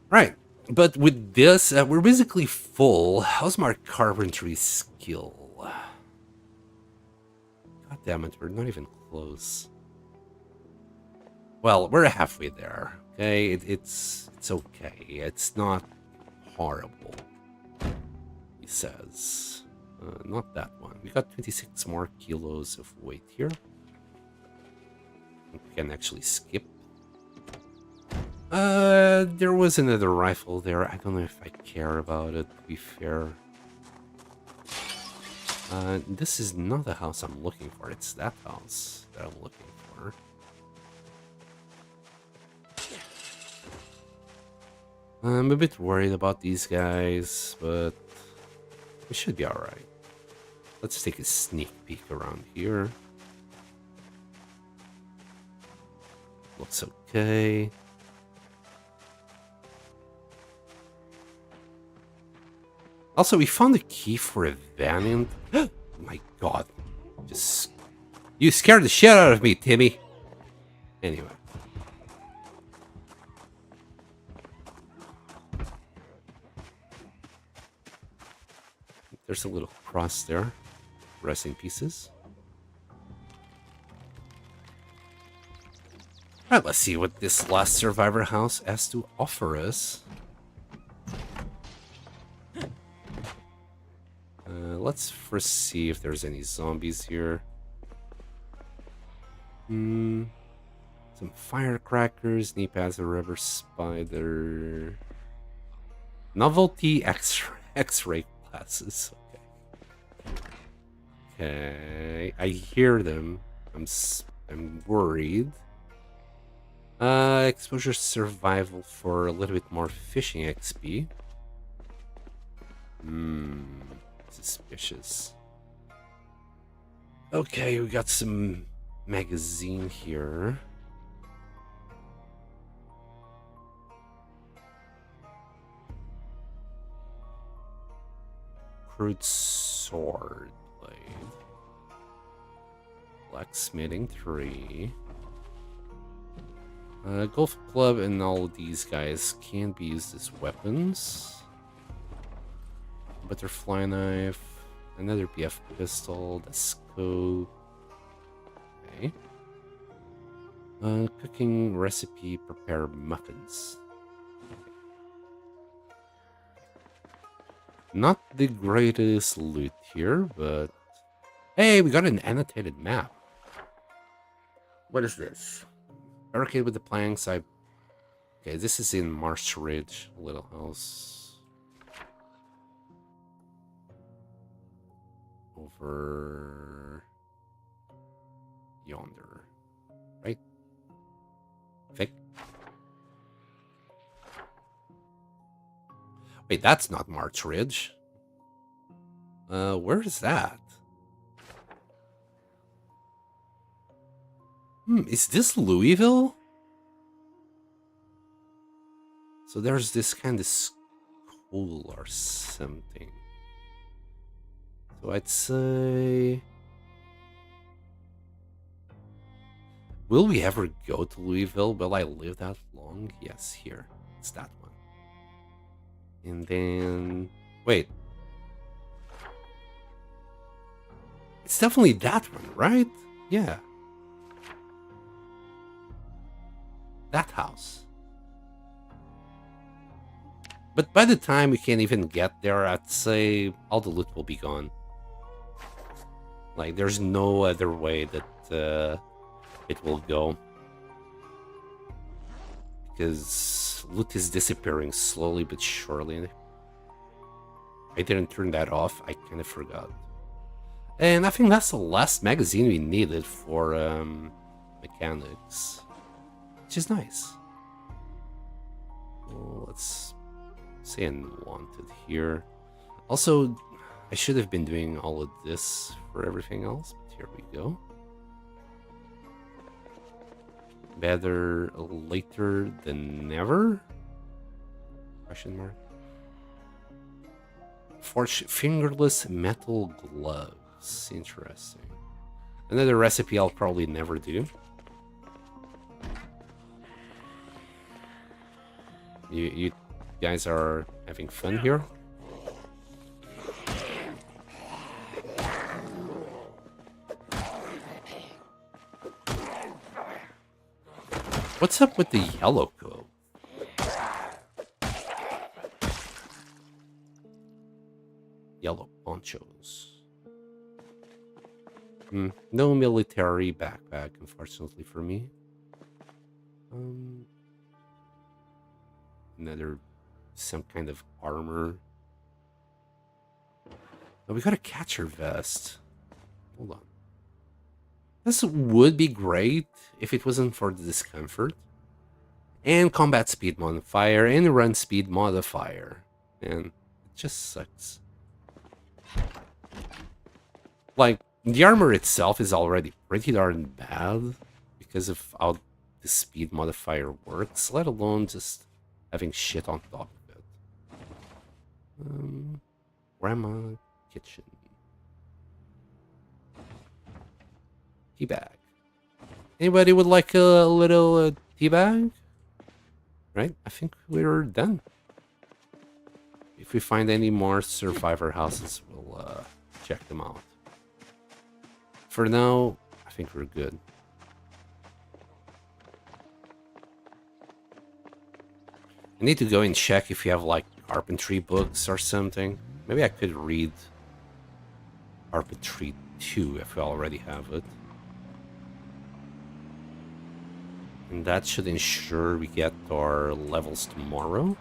Right. But with this, we're basically full. How's my carpentry skill? God damn it, we're not even close. Well, we're halfway there. Okay, it's okay. It's not horrible. He says. Not that one. We got 26 more kilos of weight here. We can actually skip. There was another rifle there. I don't know if I care about it, to be fair. This is not the house I'm looking for. It's that house that I'm looking for. I'm a bit worried about these guys, but we should be alright. Let's take a sneak peek around here. Looks okay. Also, we found a key for a van. Oh my god. Just... You scared the shit out of me, Timmy. Anyway. There's a little cross there. Rest in pieces. Alright, let's see what this last survivor house has to offer us. Let's first see if there's any zombies here. Some firecrackers, knee pads, a rubber spider. Novelty X-ray glasses. Okay, I hear them. I'm worried. Exposure survival for a little bit more fishing XP. Suspicious. Okay, we got some magazine here. Crude sword blade. Blacksmithing 3. Golf club and all of these guys can be used as weapons. Butterfly knife, another BF pistol, the scope. Okay. Cooking recipe, prepare muffins. Okay. Not the greatest loot here, but hey, we got an annotated map. What is this? Barricade with the planks. I Okay, this is in Marsh Ridge, little house. Over yonder, right? Think. Wait, that's not Marsh Ridge. Where is that? Is this Louisville? So there's this kind of school or something. So I'd say... Will we ever go to Louisville? Will I live that long? Yes, here. It's that one. And then... Wait. It's definitely that one, right? Yeah. That house. But by the time we can even get there, I'd say all the loot will be gone. Like, there's no other way that it will go. Because loot is disappearing slowly but surely. I didn't turn that off, I kind of forgot. And I think that's the last magazine we needed for mechanics. Which is nice. Well, let's say unwanted here. Also, I should have been doing all of this for everything else, but here we go. Better later than never? Question mark. Forge fingerless metal gloves. Interesting. Another recipe I'll probably never do. You guys are having fun here? What's up with the yellow coat? Yellow ponchos. No military backpack, unfortunately for me. Another, some kind of armor. Oh, we got a catcher vest. Hold on. This would be great if it wasn't for the discomfort. And combat speed modifier and run speed modifier. And it just sucks. Like, the armor itself is already pretty darn bad because of how the speed modifier works, let alone just having shit on top of it. Grandma kitchen. Tea bag. Anybody would like a little tea bag? Right? I think we're done. If we find any more survivor houses, we'll check them out. For now, I think we're good. I need to go and check if you have like carpentry books or something. Maybe I could read Carpentry 2 if we already have it. And that should ensure we get our levels tomorrow.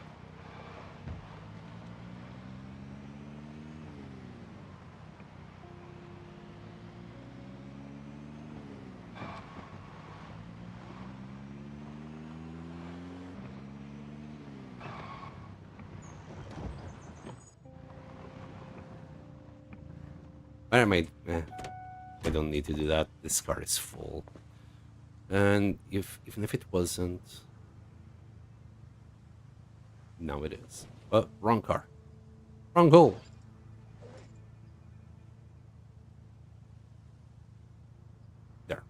I don't need to do that. This car is full. And even if it wasn't... Now it is. Oh, wrong car. Wrong goal. There.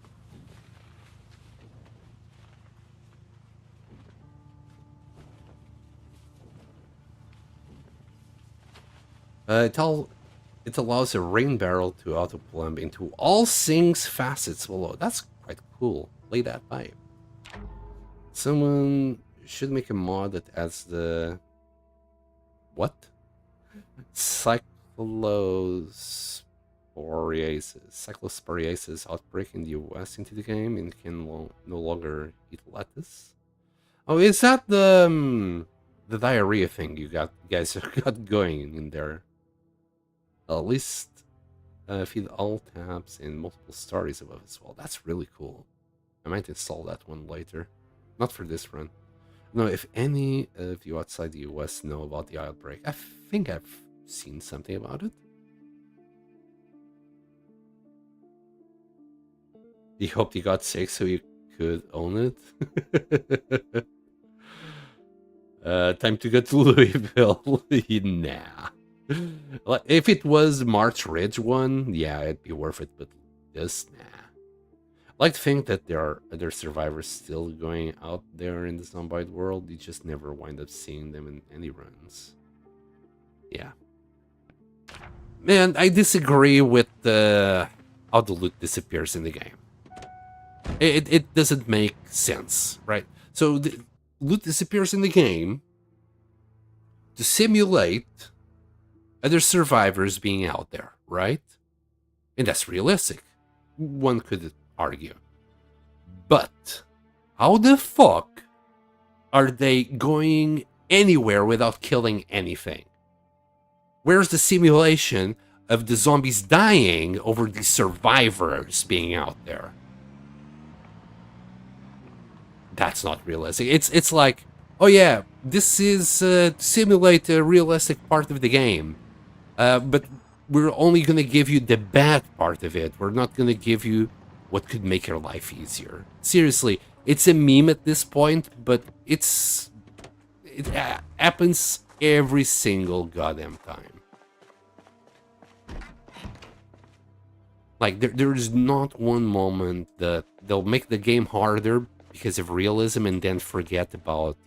It allows a rain barrel to auto-plumb into all things facets below. That's quite cool. Play that pipe. Someone should make a mod that adds the... What? Cyclosporiasis outbreak in the US into the game and can no longer eat lettuce. Oh, is that the diarrhea thing you guys got going in there? At least feed all tabs and multiple stories above as well. That's really cool. I might install that one later. Not for this run. No, if any of you outside the US know about the outbreak, I think I've seen something about it. You hoped you got sick so you could own it. Time to go to Louisville. Nah. Like, if it was March Ridge one, yeah, it'd be worth it, but just nah. I like to think that there are other survivors still going out there in the zombie world. You just never wind up seeing them in any runs. Yeah. Man, I disagree with how the loot disappears in the game. It doesn't make sense, right? So the loot disappears in the game to simulate other survivors being out there, right? And that's realistic. One could argue. But how the fuck are they going anywhere without killing anything? Where's the simulation of the zombies dying over the survivors being out there? That's not realistic. It's like, oh yeah, this is to simulate a realistic part of the game. But we're only going to give you the bad part of it. We're not going to give you what could make your life easier. Seriously, it's a meme at this point, but it happens every single goddamn time. Like, there is not one moment that they'll make the game harder because of realism and then forget about,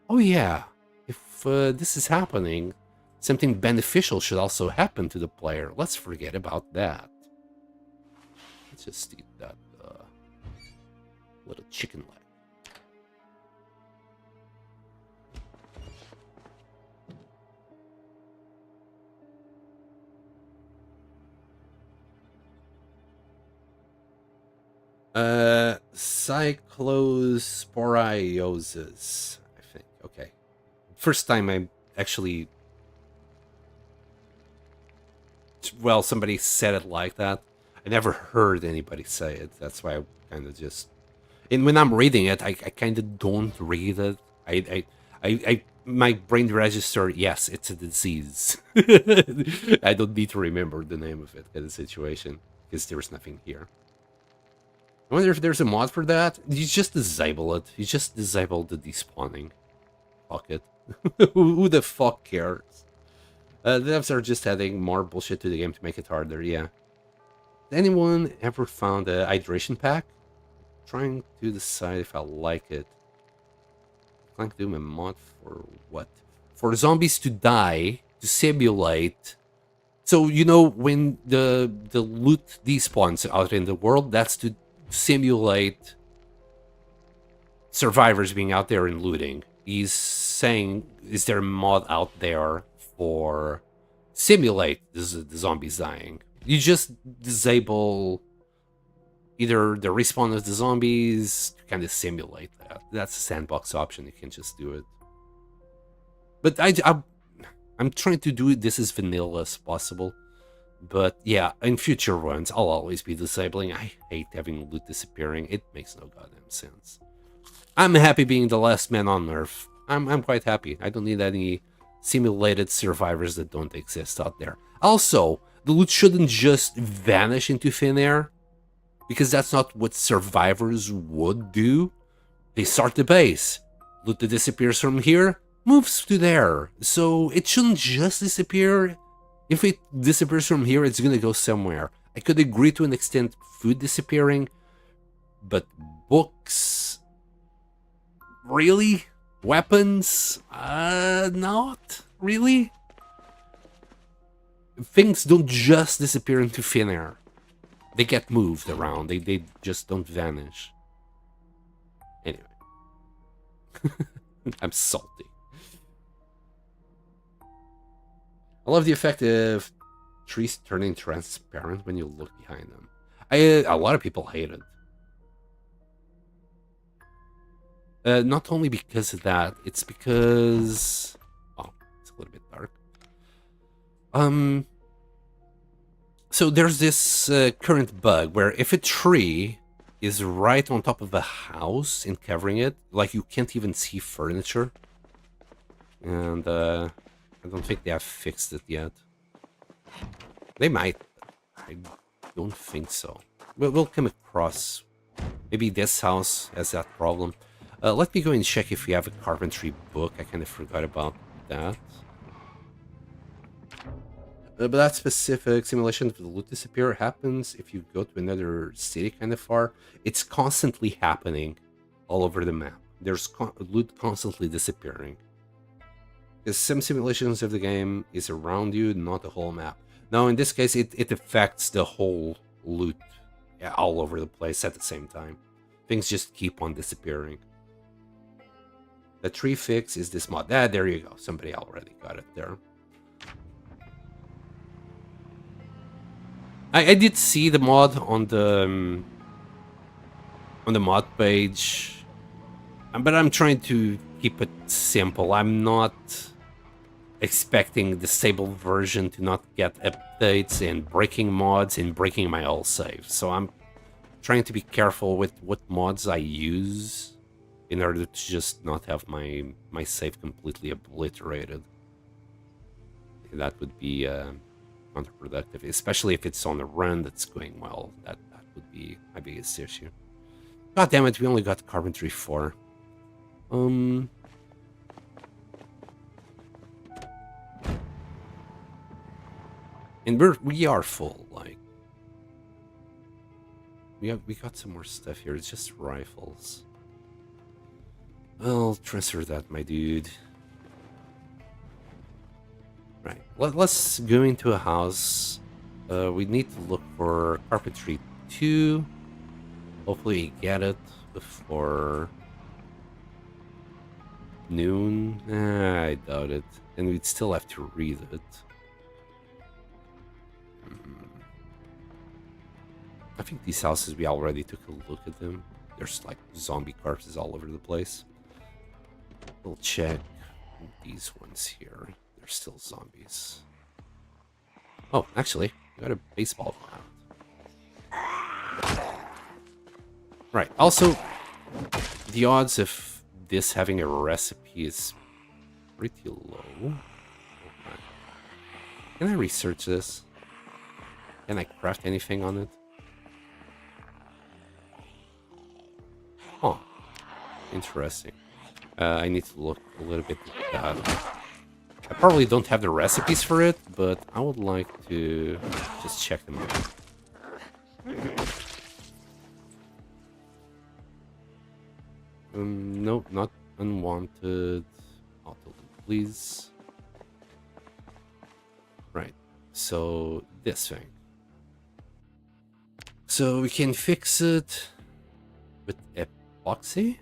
oh yeah, if this is happening, something beneficial should also happen to the player. Let's forget about that. Let's just eat that little chicken leg. Cyclosporiosis, I think. Okay. First time I actually... Well, somebody said it like that. I never heard anybody say it. That's why I kind of just... And when I'm reading it, I kind of don't read it. My brain register, yes, it's a disease. I don't need to remember the name of it kind of situation, because there's nothing here. I wonder if there's a mod for that. You just disable it. You just disable the despawning. Fuck it. Who the fuck cares? The devs are just adding more bullshit to the game to make it harder, yeah. Has anyone ever found a hydration pack? I'm trying to decide if I like it. Clank Doom a mod for what? For zombies to die, to simulate. So, when the loot despawns out in the world, that's to simulate survivors being out there and looting. He's saying, is there a mod out there for simulate the zombies dying? You just disable either the respawn of the zombies to kind of simulate that. That's a sandbox option. You can just do it. But I'm trying to do this as vanilla as possible. But yeah, in future runs, I'll always be disabling. I hate having loot disappearing. It makes no goddamn sense. I'm happy being the last man on Earth. I'm quite happy. I don't need any simulated survivors that don't exist out there. Also, the loot shouldn't just vanish into thin air, because that's not what survivors would do. They start the base. Loot that disappears from here moves to there. So it shouldn't just disappear. If it disappears from here, it's gonna go somewhere. I could agree to an extent food disappearing, but books? Really? Weapons? Not really. Things don't just disappear into thin air. They get moved around. They just don't vanish. Anyway. I'm salty. I love the effect of trees turning transparent when you look behind them. A lot of people hate it. Not only because of that, it's because... Oh, it's a little bit dark. So there's this current bug where if a tree is right on top of a house and covering it, like you can't even see furniture. And I don't think they have fixed it yet. They might. I don't think so. We'll come across. Maybe this house has that problem. Let me go and check if we have a carpentry book. I kind of forgot about that. But that specific simulation of the loot disappear happens if you go to another city kind of far. It's constantly happening all over the map. There's loot constantly disappearing. Because some simulations of the game is around you, not the whole map. Now, in this case, it affects the whole loot all over the place at the same time. Things just keep on disappearing. The tree fix is this mod. Ah, there you go. Somebody already got it there. I did see the mod on the mod page, but I'm trying to keep it simple. I'm not expecting the stable version to not get updates and breaking mods and breaking my all save. So I'm trying to be careful with what mods I use in order to just not have my save completely obliterated. That would be counterproductive, especially if it's on a run that's going well. That would be my biggest issue. God damn it, we only got carpentry 4. And we are full, like we got some more stuff here. It's just rifles. I'll transfer that, my dude. Right, let's go into a house. We need to look for carpentry 2. Hopefully we get it before noon. I doubt it. And we'd still have to read it. I think these houses, we already took a look at them. There's like zombie corpses all over the place. We'll check these ones here. They're still zombies. Oh, actually, we got a baseball bat. Right, also, the odds of this having a recipe is pretty low. Okay. Can I research this? Can I craft anything on it? Oh, interesting. I need to look a little bit at that. I probably don't have the recipes for it, but I would like to just check them out. Nope, not unwanted. Auto, please. Right, so this thing. So we can fix it with epoxy.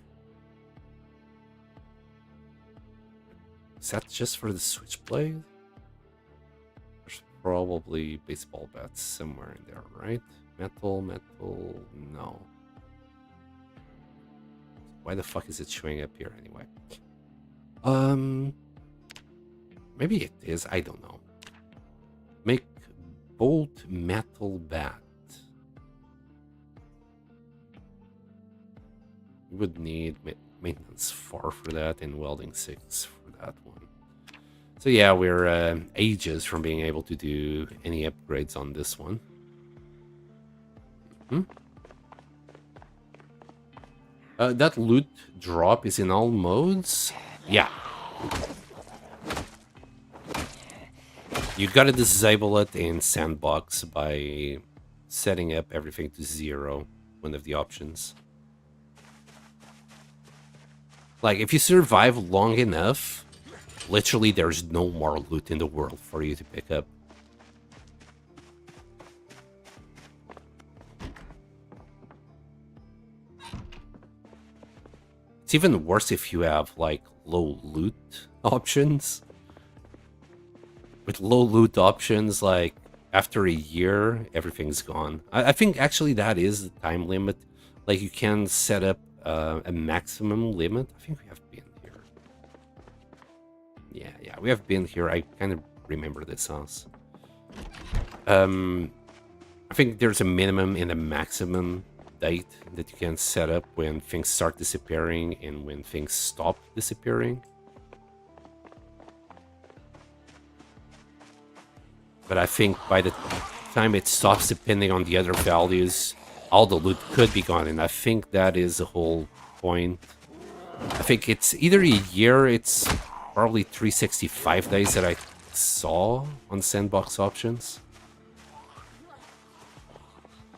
Is that just for the switchblade? There's probably baseball bats somewhere in there, right? Metal, no. Why the fuck is it showing up here anyway? Maybe it is, I don't know. Make bolt metal bat. We would need maintenance 4 for that and welding 6 for that one. So yeah, we're ages from being able to do any upgrades on this one. That loot drop is in all modes? Yeah. You gotta disable it in Sandbox by setting up everything to 0, one of the options. Like, if you survive long enough, literally there's no more loot in the world for you to pick up. It's even worse if you have, like, low loot options. With low loot options, like, after a year, everything's gone. I think, actually, that is the time limit. Like, you can set up a maximum limit. I think we have been here. Yeah, we have been here. I kind of remember this house. I think there's a minimum and a maximum date that you can set up when things start disappearing and when things stop disappearing. But I think by the time it stops depending on the other values, all the loot could be gone, and I think that is the whole point. I think it's either a year, it's probably 365 days that I saw on sandbox options.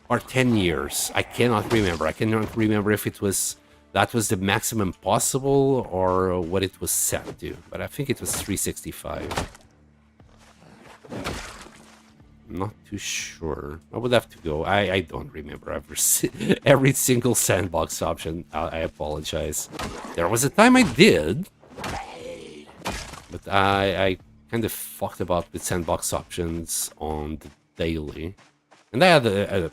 Or 10 years. I cannot remember. I cannot remember if it was that was the maximum possible or what it was set to. But I think it was 365. I'm not too sure. I would have to go. I don't remember every single sandbox option. I apologize. There was a time I did. But I kind of fucked about with sandbox options on the daily. And I had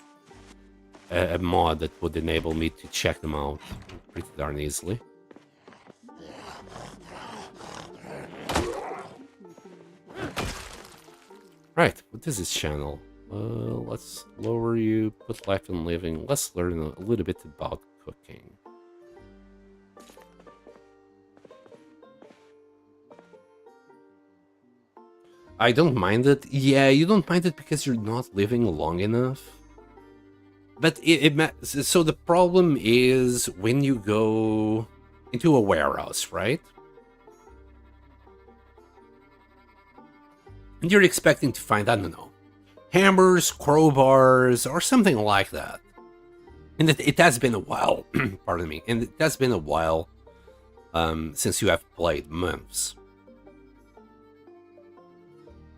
a mod that would enable me to check them out pretty darn easily. Right, what is this channel? Let's lower you, put life and living. Let's learn a little bit about cooking. I don't mind it. Yeah, you don't mind it because you're not living long enough. But so the problem is when you go into a warehouse, right? And you're expecting to find, I don't know, hammers, crowbars, or something like that. And it has been a while, pardon me, and it has been a while since you have played, months.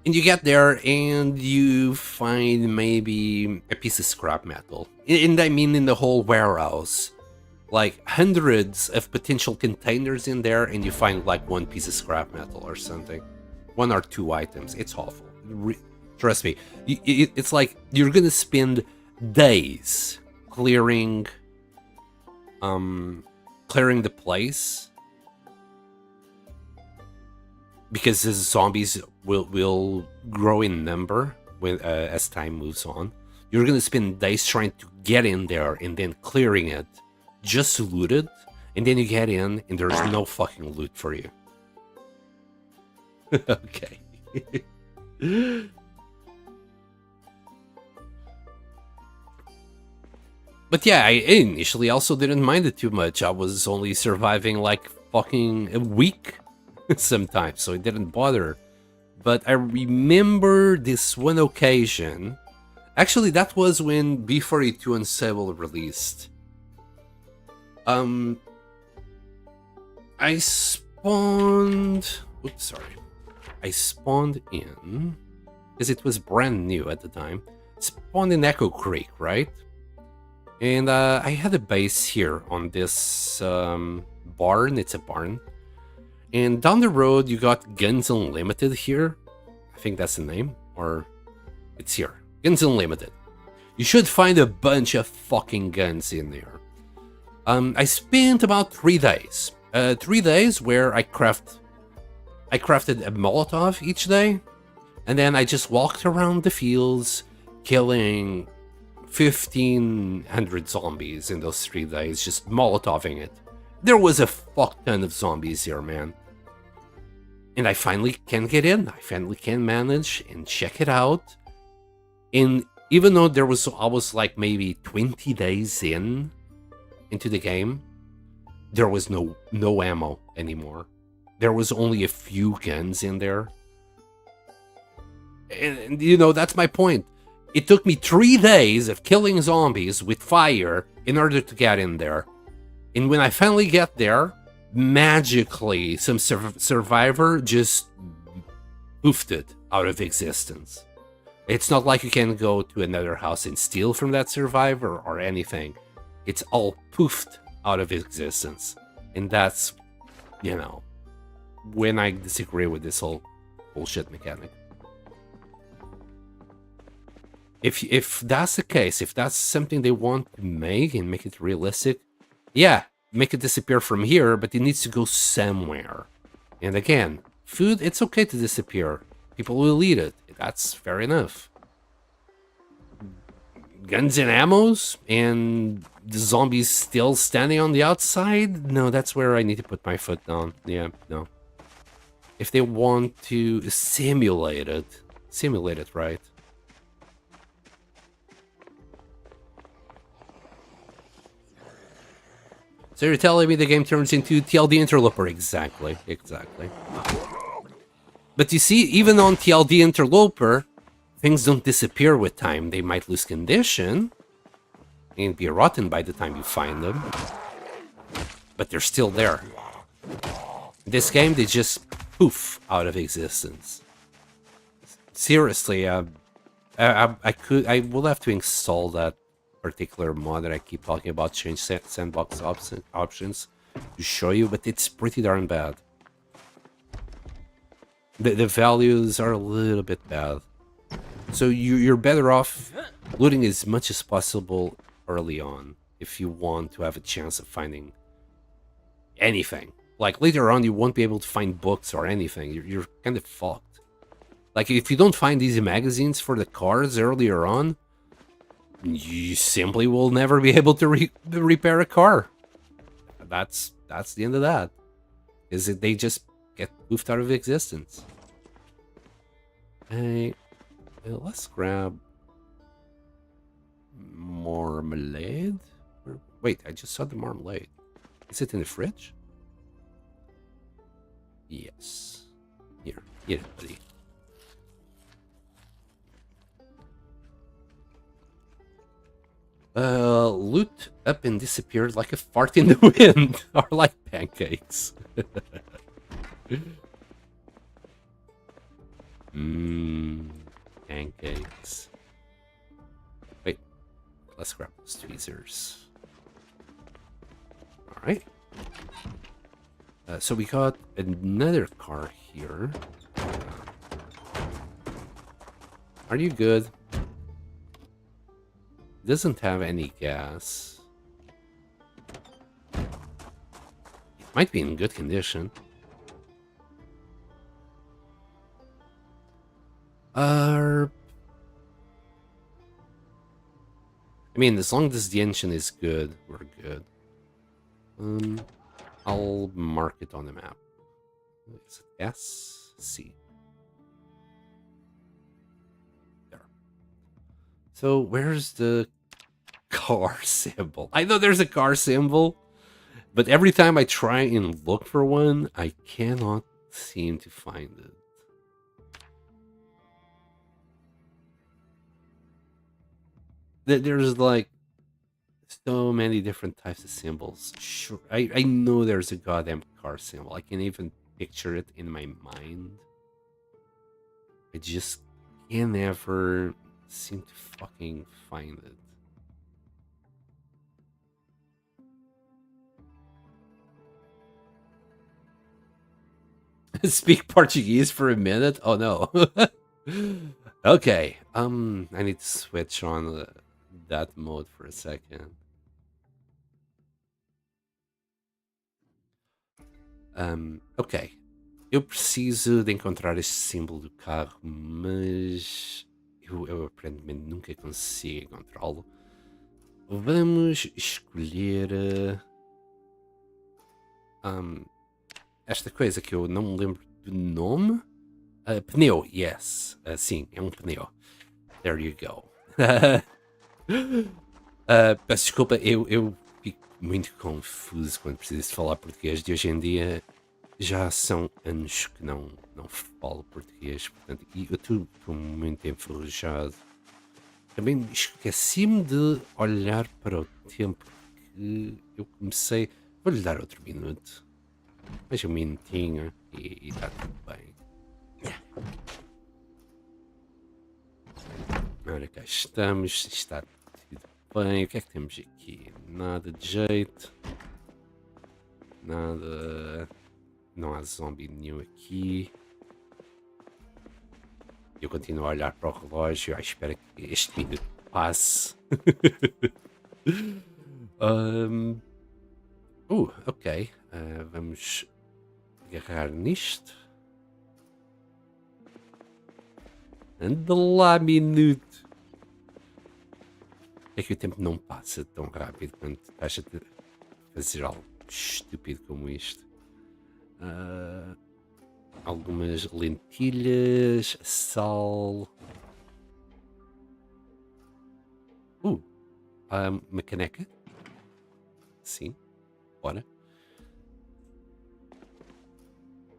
And you get there and you find maybe a piece of scrap metal. And I mean in the whole warehouse. Like hundreds of potential containers in there and you find like one piece of scrap metal or something. One or two items. It's awful. Trust me. It's like you're gonna spend days clearing the place. Because the zombies will grow in number when as time moves on. You're gonna spend days trying to get in there and then clearing it just to loot it, and then you get in and there's no fucking loot for you. Okay. But yeah, I initially also didn't mind it too much. I was only surviving like fucking a week sometimes, so it didn't bother. But I remember this one occasion. Actually, that was when B42 and Sable released. I spawned... Oops, sorry. I spawned in... Because it was brand new at the time. Spawned in Echo Creek, right? And I had a base here on this barn. It's a barn. And down the road, you got Guns Unlimited here. I think that's the name. Or it's here. Guns Unlimited. You should find a bunch of fucking guns in there. I spent about 3 days. 3 days where I crafted a Molotov each day. And then I just walked around the fields, killing 1,500 zombies in those 3 days, just Molotoving it. There was a fuck ton of zombies here, man. And I finally can get in. I finally can manage and check it out. And even though I was like maybe 20 days into the game, there was no ammo anymore. There was only a few guns in there. And you know, that's my point. It took me 3 days of killing zombies with fire in order to get in there. And when I finally get there, magically some survivor just poofed it out of existence. It's not like you can go to another house and steal from that survivor or anything. It's all poofed out of existence. And that's, you know, when I disagree with this whole bullshit mechanic. If that's the case, if that's something they want to make and make it realistic, yeah, make it disappear from here, but it needs to go somewhere. And again, food, it's okay to disappear. People will eat it. That's fair enough. Guns and ammos and the zombies still standing on the outside? No, that's where I need to put my foot down. Yeah, no. If they want to simulate it, right? So you're telling me the game turns into TLD Interloper? Exactly. But you see, even on TLD Interloper, things don't disappear with time. They might lose condition and be rotten by the time you find them. But they're still there. In this game, they just poof out of existence. Seriously, I will have to install that particular mod that I keep talking about, change sandbox options to show you, but it's pretty darn bad. The values are a little bit bad. So you're better off looting as much as possible early on if you want to have a chance of finding anything. Like later on, you won't be able to find books or anything. You're kind of fucked. Like if you don't find these magazines for the cars earlier on, you simply will never be able to repair a car. That's the end of that. Is it they just get poofed out of existence. Hey, let's grab marmalade. Wait, I just saw the marmalade. Is it in the fridge? Yes. Here, buddy. Loot up and disappeared like a fart in the wind, or like pancakes. Pancakes. Wait, let's grab those tweezers. All right. So we got another car here. Are you good? Doesn't have any gas. It might be in good condition. I mean, as long as the engine is good, we're good. I'll mark it on the map. Is it S? C. There. So where's the car symbol? I know there's a car symbol, but every time I try and look for one, I cannot seem to find it. There's like so many different types of symbols. Sure, I know there's a goddamn car symbol. I can even picture it in my mind. I just can never seem to fucking find it. Speak Portuguese for a minute? Oh no. Okay. I need to switch on that mode for a second. Ok. Eu preciso de encontrar este símbolo do carro, mas eu aparentemente nunca consigo encontrá-lo. Vamos escolher esta coisa que eu não me lembro do nome. Pneu, yes. Sim, é um pneu. There you go. Peço desculpa, eu fico muito confuso quando preciso falar português. De hoje em dia já são anos que não falo português, portanto, e eu estou muito enferrujado. Também esqueci-me de olhar para o tempo que eu comecei. Vou-lhe dar outro minuto. Mais um minutinho e está tudo bem. Ora, cá estamos, está tudo bem. O que é que temos aqui? Nada de jeito. Nada. Não há zombie nenhum aqui. Eu continuo a olhar para o relógio à espera que este minuto passe. Ok. Vamos agarrar nisto. Anda lá, minuto. É que o tempo não passa tão rápido quando estás a fazer algo estúpido como isto. Algumas lentilhas, sal. Uma caneca. Sim, bora.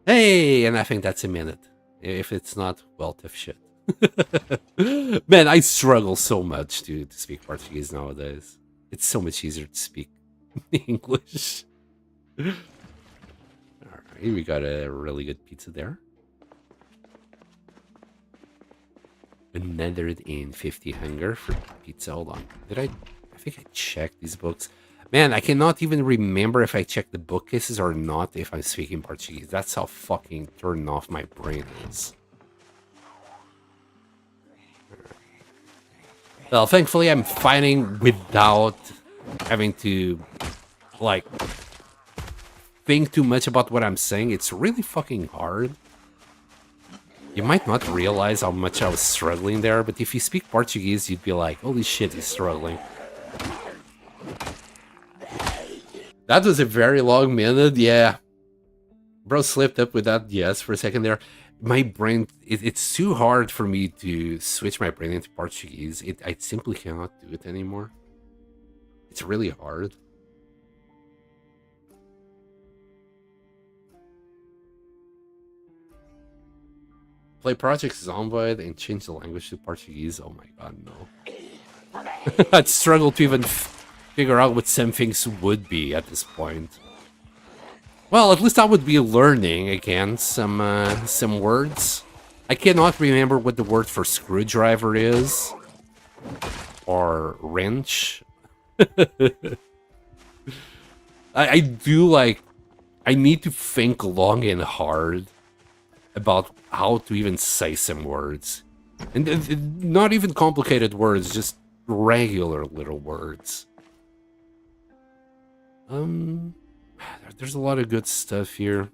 Hey, and I think that's a minute. If it's not, well, tough shit. Man, I struggle so much to speak Portuguese nowadays. It's so much easier to speak English. Alright, we got a really good pizza there. 150 hunger for pizza. Hold on. I think I checked these books. Man, I cannot even remember if I checked the bookcases or not if I'm speaking Portuguese. That's how fucking turned off my brain is. Well, thankfully I'm fighting without having to, like, think too much about what I'm saying. It's really fucking hard. You might not realize how much I was struggling there, but if you speak Portuguese, you'd be like, holy shit, he's struggling. That was a very long minute, yeah. Bro slipped up with that yes for a second there. My brain, it's too hard for me to switch my brain into Portuguese. I simply cannot do it anymore. It's really hard. Play Project Zomboid and change the language to Portuguese. Oh my god, no. I'd struggle to even figure out what some things would be at this point. Well, at least I would be learning again some words. I cannot remember what the word for screwdriver is. Or wrench. I do like... I need to think long and hard about how to even say some words. And not even complicated words, just regular little words. There's a lot of good stuff here.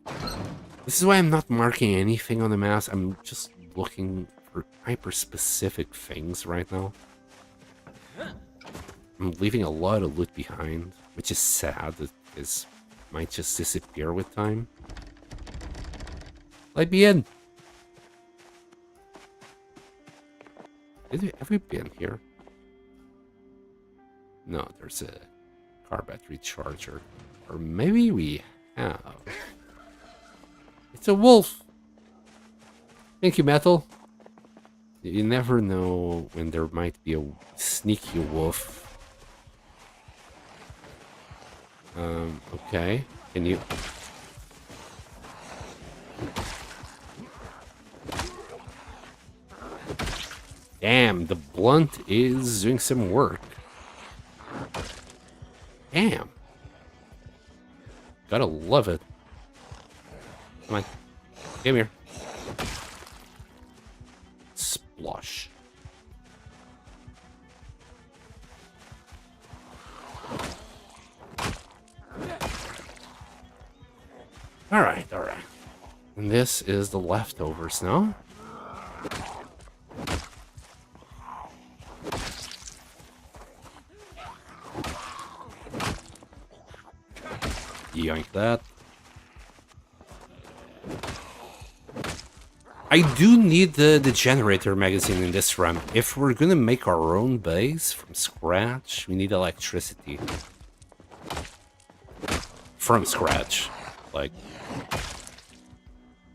This is why I'm not marking anything on the maps. I'm just looking for hyper-specific things right now. I'm leaving a lot of loot behind, which is sad because it might just disappear with time. Let me in! Have we been here? No, there's a car battery charger. Or maybe we have. It's a wolf! Thank you, Metal. You never know when there might be a sneaky wolf. Okay. Can you... Damn, the blunt is doing some work. Damn. Gotta love it. Come on. Come here. Splosh. Alright, alright. And this is the leftovers now. Yoink that. I do need the generator magazine in this run. If we're gonna make our own base from scratch, we need electricity. From scratch. Like,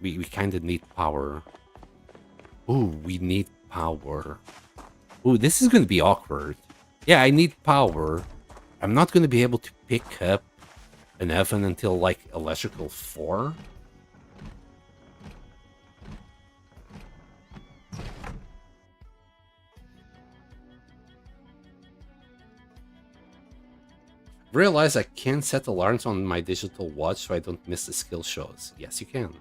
we kind of need power. Ooh, we need power. Ooh, this is gonna be awkward. Yeah, I need power. I'm not gonna be able to pick up an oven until like electrical 4. Realize I can set alarms on my digital watch so I don't miss the skill shows. Yes, you can.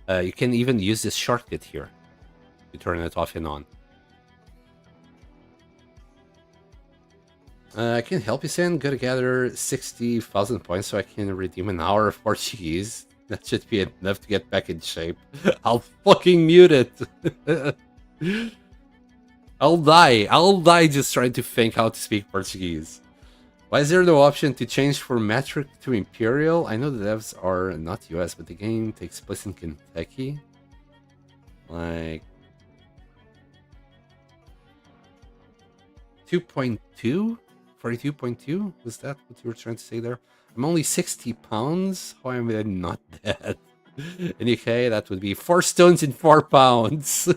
You can even use this shortcut here to turn it off and on. I can help you, Sen. Gotta gather 60,000 points so I can redeem an hour of Portuguese. That should be enough to get back in shape. I'll fucking mute it. I'll die. I'll die just trying to think how to speak Portuguese. Why is there no option to change from metric to imperial? I know the devs are not US, but the game takes place in Kentucky. Like 2.2? 42.2? Was that what you were trying to say there? I'm only 60 pounds? How am I not dead? In UK, that would be 4 stones and 4 pounds.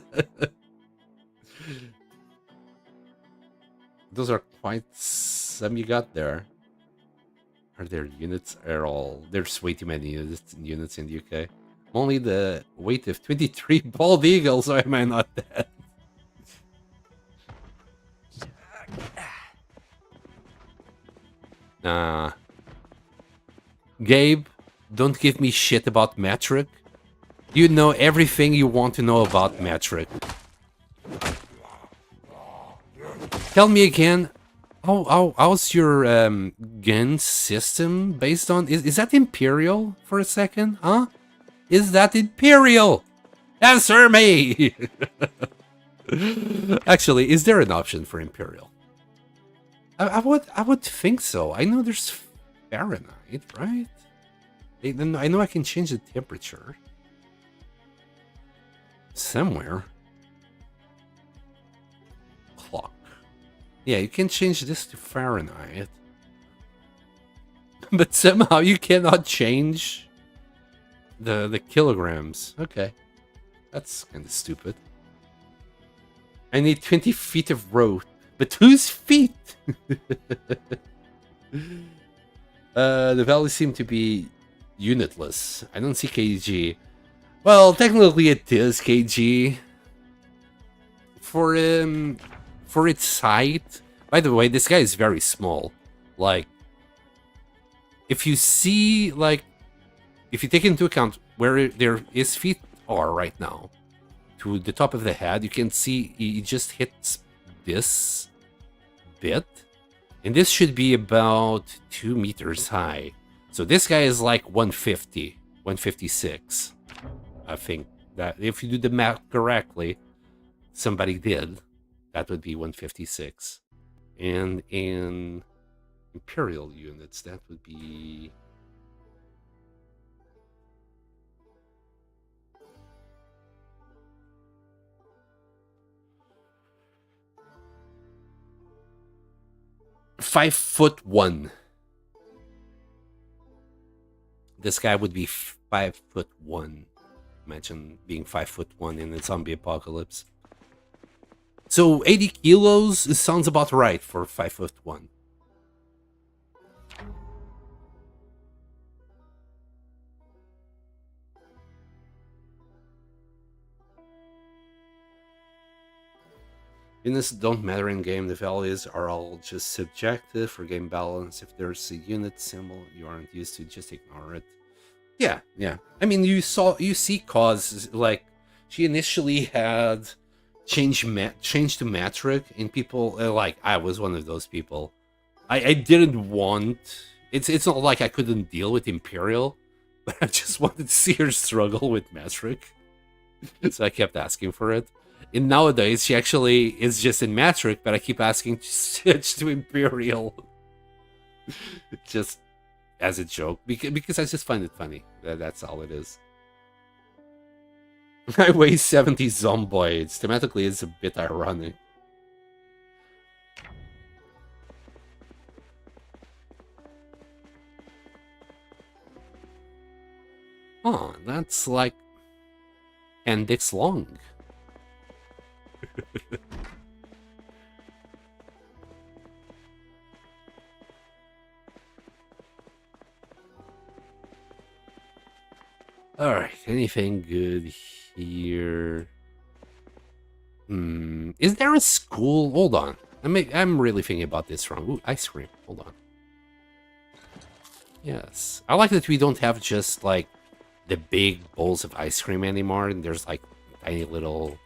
Those are quite some you got there. Are there units at all? There's way too many units in the UK. I'm only the weight of 23 bald eagles, so am I not dead? Nah. Gabe, don't give me shit about metric. You know everything you want to know about metric. Tell me again, how's your gun system based on? Is that Imperial for a second? Huh? Is that Imperial? Answer me! Actually, is there an option for Imperial? I would think so. I know there's Fahrenheit, right? I know I can change the temperature somewhere. Clock. Yeah, you can change this to Fahrenheit, but somehow you cannot change the kilograms. Okay, that's kind of stupid. I need 20 feet of road. But whose feet? The values seem to be unitless. I don't see kg. Well, technically it is kg. For its height. By the way, this guy is very small. Like, if you see, like, if you take into account where his feet are right now, to the top of the head, you can see he just hits this bit, and this should be about 2 meters high. So this guy is like 150, 156. I think that if you do the math correctly, somebody did, that would be 156. And in Imperial units, that would be... "5'1". This guy would be 5'1". Imagine being 5'1" in a zombie apocalypse. So 80 kilos sounds about right for 5'1". Units don't matter in game. The values are all just subjective for game balance. If there's a unit symbol you aren't used to, just ignore it. Yeah. I mean, you see cause, like, she initially had change to metric, and people, like, I was one of those people. I didn't want... It's not like I couldn't deal with Imperial, but I just wanted to see her struggle with metric. So I kept asking for it. And nowadays, she actually is just in metric, but I keep asking to switch to Imperial. Just as a joke, because I just find it funny. That's all it is. I weigh 70 zomboids. Thematically, it's a bit ironic. Oh, that's like 10 dicks long. Alright, anything good here? Is there a school? Hold on. I'm really thinking about this wrong. Ooh, ice cream. Hold on. Yes. I like that we don't have just, like, the big bowls of ice cream anymore. And there's, like, tiny little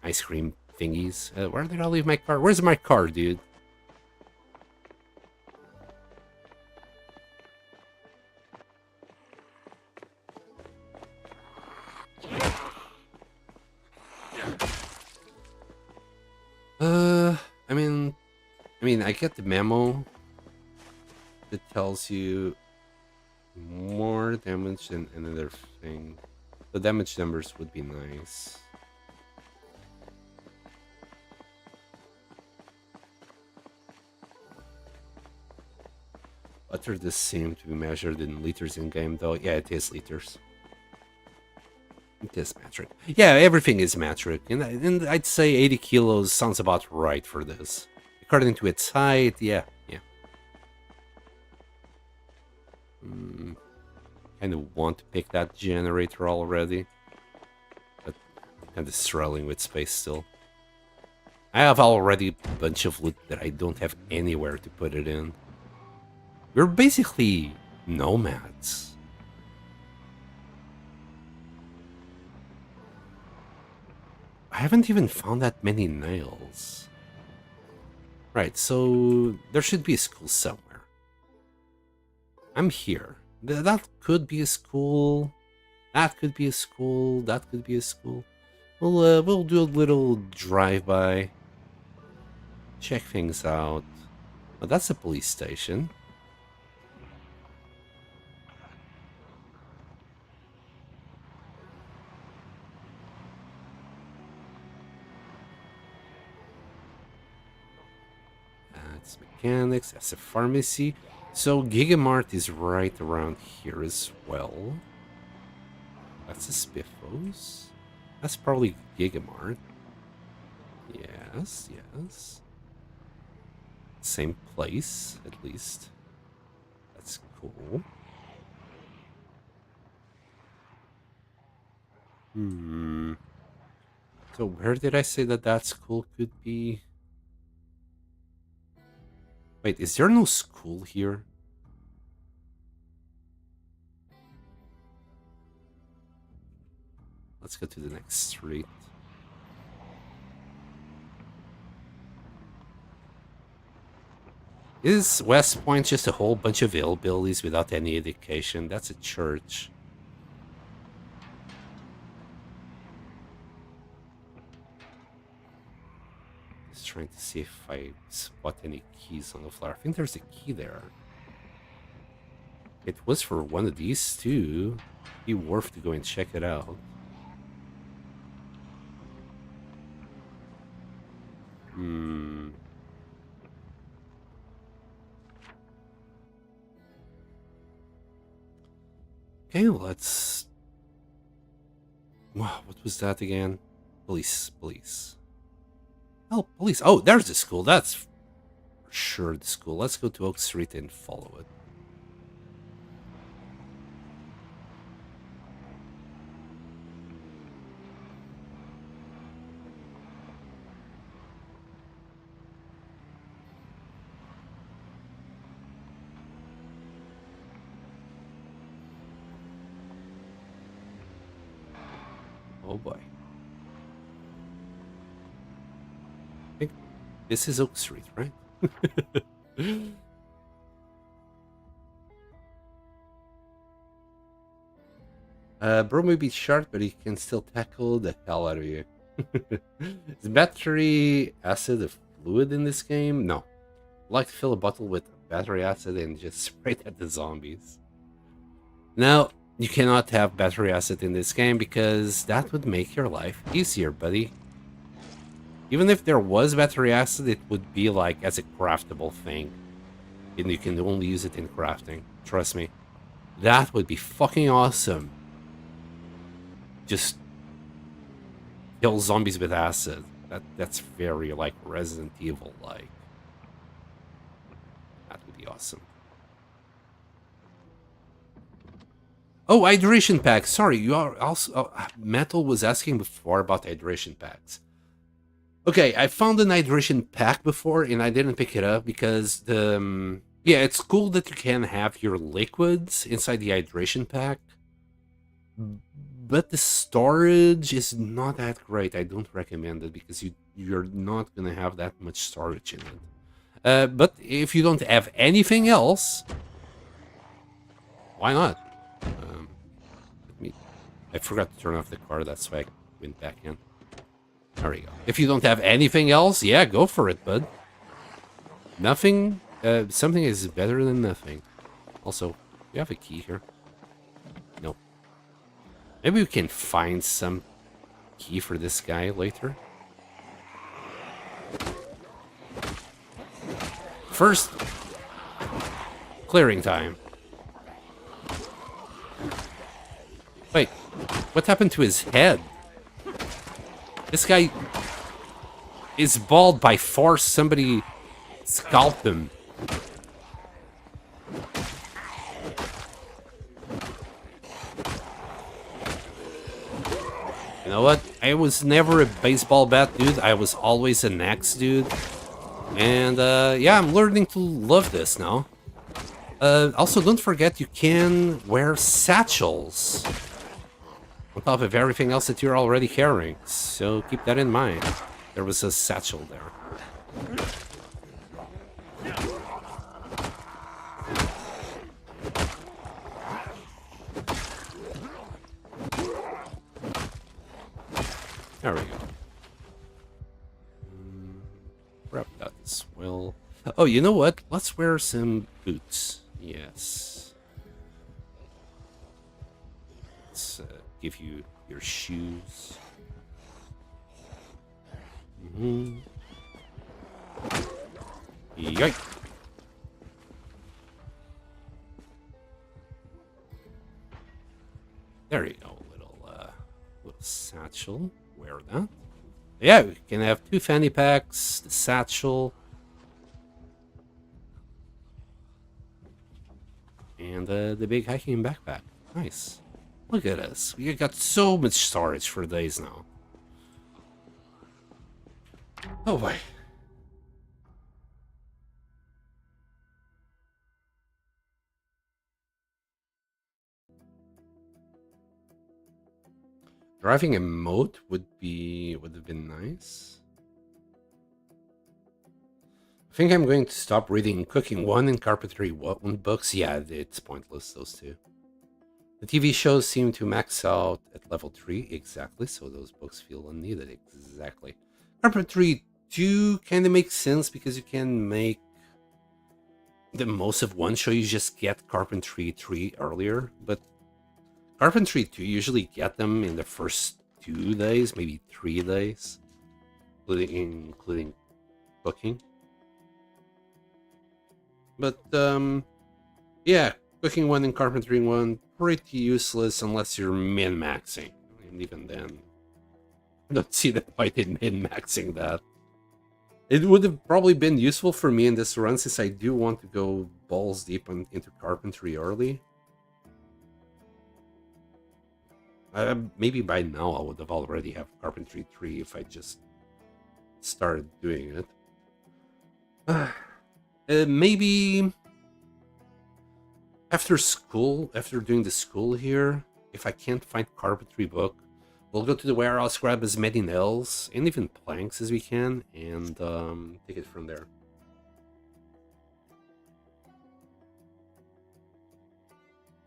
ice cream thingies. Where did I leave my car? Where's my car, dude? I mean, I get the memo that tells you more damage than another thing. The damage numbers would be nice. Utter this seem to be measured in liters in game, though. Yeah, it is liters. It is metric. Yeah, everything is metric, and I'd say 80 kilos sounds about right for this. According to its height, yeah. Kind of want to pick that generator already, but kind of struggling with space still. I have already a bunch of loot that I don't have anywhere to put it in. We're basically nomads. I haven't even found that many nails. Right, so there should be a school somewhere. I'm here. That could be a school. That could be a school. That could be a school. We'll do a little drive-by. Check things out. Oh, that's a police station. That's mechanics. That's a pharmacy. So Gigamart is right around here as well. That's a Spiffos. That's probably Gigamart. Yes. Same place, at least. That's cool. So where did I say that school could be? Wait, is there no school here? Let's go to the next street. Is West Point just a whole bunch of hillbillies without any education? That's a church. Just trying to see if I spot any keys on the floor. I think there's a key there. It was for one of these too. Be worth to go and check it out. Okay, let's... Wow, what was that again? Police. Oh, police. Oh, there's the school. That's for sure the school. Let's go to Oak Street and follow it. Oh boy. I think this is Oak Street, right? Bro may be short, but he can still tackle the hell out of you. Is battery acid a fluid in this game? No. I like to fill a bottle with battery acid and just spray it at the zombies. Now, you cannot have battery acid in this game because that would make your life easier, buddy. Even if there was battery acid, it would be like as a craftable thing. And you can only use it in crafting. Trust me. That would be fucking awesome. Just kill zombies with acid. That's very like Resident Evil like. That would be awesome. Oh, hydration packs. Sorry, you are also... Metal was asking before about hydration packs. Okay, I found an hydration pack before, and I didn't pick it up because the... yeah, it's cool that you can have your liquids inside the hydration pack. But the storage is not that great. I don't recommend it because you're not going to have that much storage in it. But if you don't have anything else, why not? I forgot to turn off the car, that's why I went back in. There we go. If you don't have anything else, yeah, go for it, bud. Nothing, something is better than nothing. Also, we have a key here. Nope. Maybe we can find some key for this guy later. First, clearing time. Wait, what happened to his head? This guy is bald by force. Somebody scalped him. You know what? I was never a baseball bat dude. I was always an axe dude. And yeah, I'm learning to love this now. Also, don't forget you can wear satchels on top of everything else that you're already carrying. So keep that in mind. There was a satchel there. There we go. Grab that as well. Oh, you know what? Let's wear some boots. Yes. Let's give you your shoes. Yoink. There you go, little satchel. Wear that. Yeah, we can have 2 fanny packs, the satchel, and the big hiking backpack. Nice. Look at us. We got so much storage for days now. Oh boy. Driving a moat would have been nice. I think I'm going to stop reading Cooking 1 and Carpentry 1 books. Yeah, it's pointless, those two. The TV shows seem to max out at level 3, exactly, so those books feel unneeded, exactly. Carpentry 2 kind of makes sense because you can make the most of one show. You just get Carpentry 3 earlier, but Carpentry 2 usually get them in the first 2 days, maybe 3 days, including cooking. But, yeah, Cooking 1 and Carpentry 1, pretty useless unless you're min-maxing. And even then, I don't see the point in min-maxing that. It would have probably been useful for me in this run since I do want to go balls deep into Carpentry early. Maybe by now I would have already have Carpentry 3 if I just started doing it. Maybe after school, after doing the school here, if I can't find Carpentry book, we'll go to the warehouse, grab as many nails and even planks as we can, and take it from there.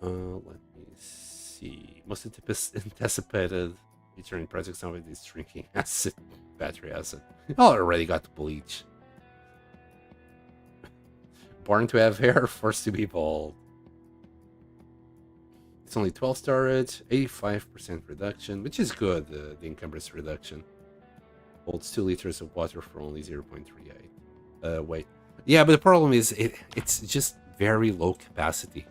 Let me see. Most anticipated feature in Project Zombie is drinking acid, battery acid. I already got bleach. Born to have hair, forced to be bald. It's only 12 storage, 85% reduction, which is good, the encumbrance reduction. Holds 2 liters of water for only 0.38. Wait. Yeah, but the problem is it's just very low capacity.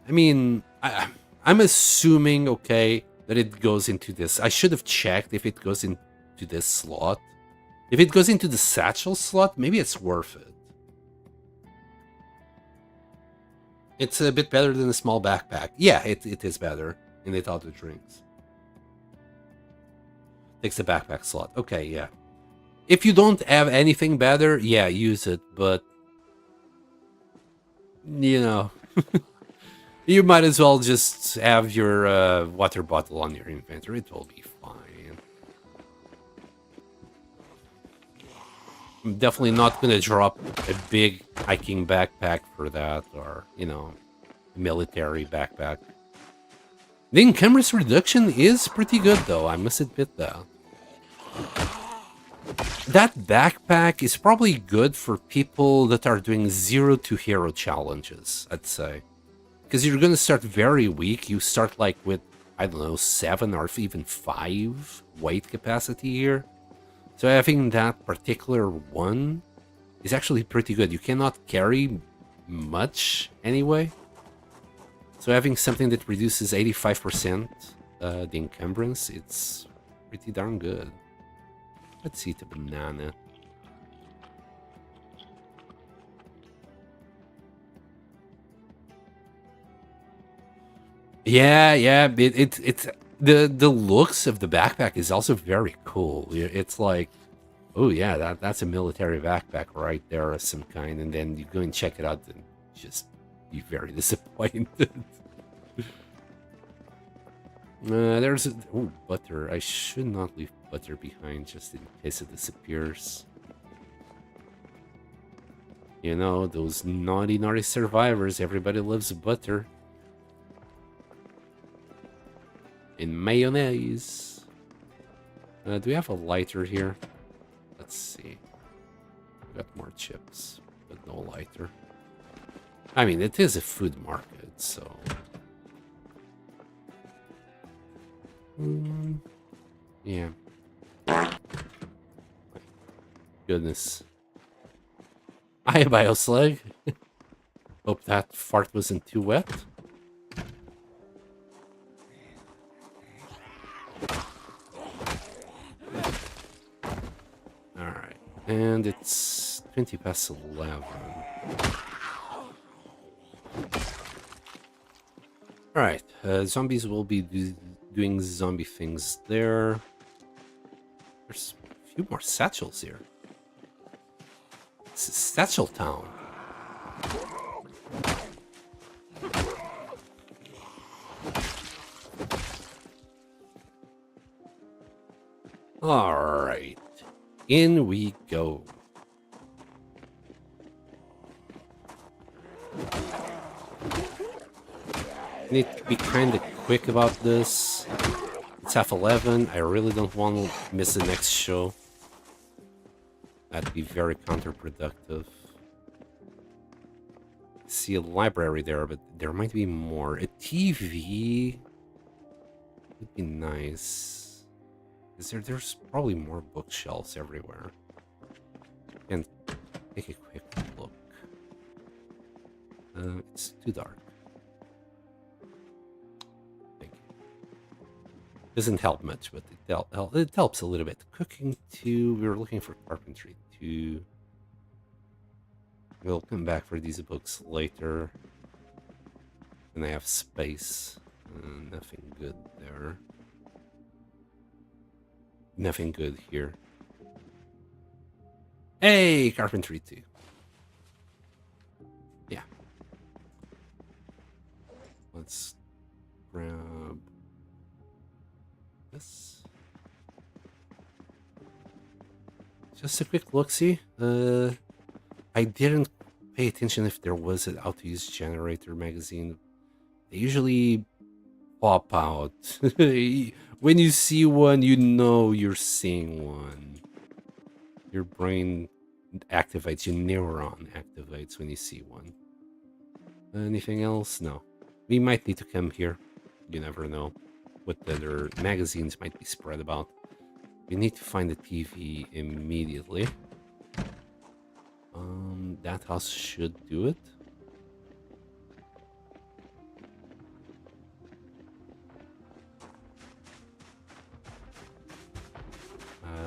I mean, I'm assuming, okay, that it goes into this. I should have checked if it goes into this slot. If it goes into the satchel slot, maybe it's worth it. It's a bit better than a small backpack. Yeah, it is better. And it auto drinks. Takes the backpack slot. Okay, yeah. If you don't have anything better, yeah, use it. But, you know, you might as well just have your water bottle on your inventory. It will be fine. I'm definitely not going to drop a big hiking backpack for that, or, you know, military backpack. The encumbrance reduction is pretty good, though. I must admit that. that backpack is probably good for people that are doing 0 to hero challenges, I'd say. Because you're going to start very weak. You start like with, I don't know, 7 or even 5 weight capacity here. So having that particular one is actually pretty good. You cannot carry much anyway. So having something that reduces 85% the encumbrance, it's pretty darn good. Let's eat a banana. Yeah. It's the looks of the backpack is also very cool. It's like, oh yeah, that's a military backpack right there of some kind, and then you go and check it out and just be very disappointed. There's butter. I should not leave butter behind just in case it disappears. You know, those naughty survivors, everybody loves butter. And mayonnaise. Do we have a lighter here? Let's see. We got more chips, but no lighter. I mean, it is a food market, so... yeah. Goodness. Hi, Bioslug. Hope that fart wasn't too wet. Alright. And it's 20 past 11. Alright. Zombies will be doing zombie things there. There's a few more satchels here. This is Satchel Town. Alright. In we go. Need to be kind of quick about this. It's half 11. I really don't want to miss the next show. That'd be very counterproductive. See a library there, but there might be more. A TV would be nice. There's probably more bookshelves everywhere. And take a quick look. It's too dark. Thank you. Doesn't help much, but it helps a little bit. Cooking 2. We were looking for carpentry 2. We'll come back for these books later. And I have space. Nothing good there. Nothing good here. Hey, carpentry 2. Yeah. Let's grab this. Just a quick look-see. I didn't pay attention if there was an auto-use generator magazine. They usually pop out. When you see one, you know you're seeing one. Your brain activates, your neuron activates when you see one. Anything else? No. We might need to come here. You never know what other magazines might be spread about. We need to find the TV immediately. That house should do it.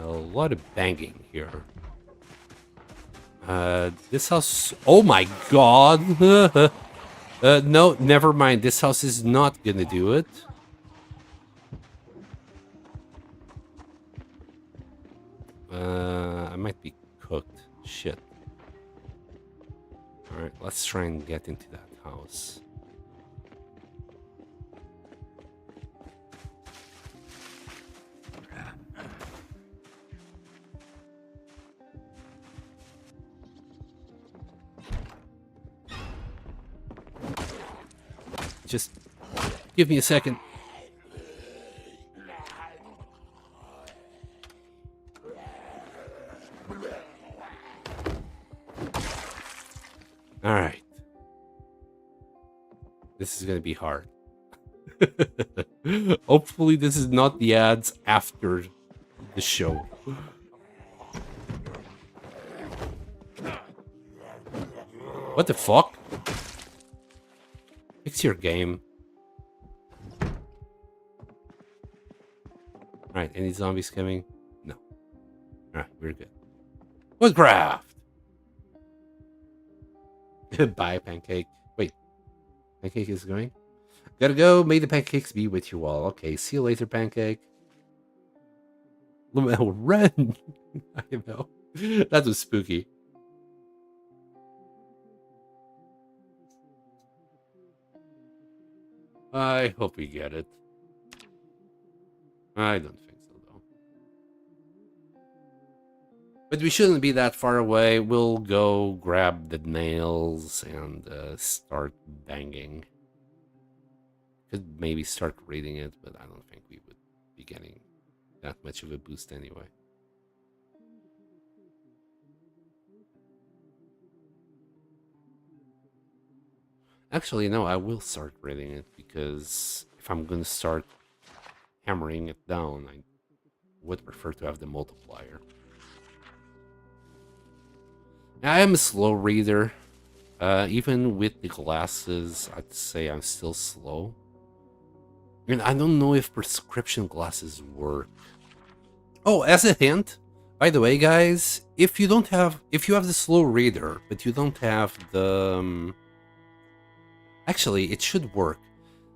A lot of banging here. This house... Oh my god! No, never mind. This house is not gonna do it. I might be cooked. Shit. Alright, let's try and get into that house. Just give me a second. this is gonna be hard. Hopefully this is not the ads after the show. What the fuck? Fix your game. Alright, any zombies coming? No. Alright, we're good. Woodcraft! Bye, Pancake. Wait. Pancake is going? Gotta go. May the pancakes be with you all. Okay, see you later, Pancake. Lumel, run! I know. That was spooky. I hope we get it. I don't think so, though. But we shouldn't be that far away. We'll go grab the nails and start banging. Could maybe start reading it, but I don't think we would be getting that much of a boost anyway. Actually, no, I will start reading it, because if I'm going to start hammering it down, I would prefer to have the multiplier. I am a slow reader. Even with the glasses, I'd say I'm still slow. And I don't know if prescription glasses work. Oh, as a hint, by the way, guys, if you have the slow reader, but you don't have the... actually, it should work.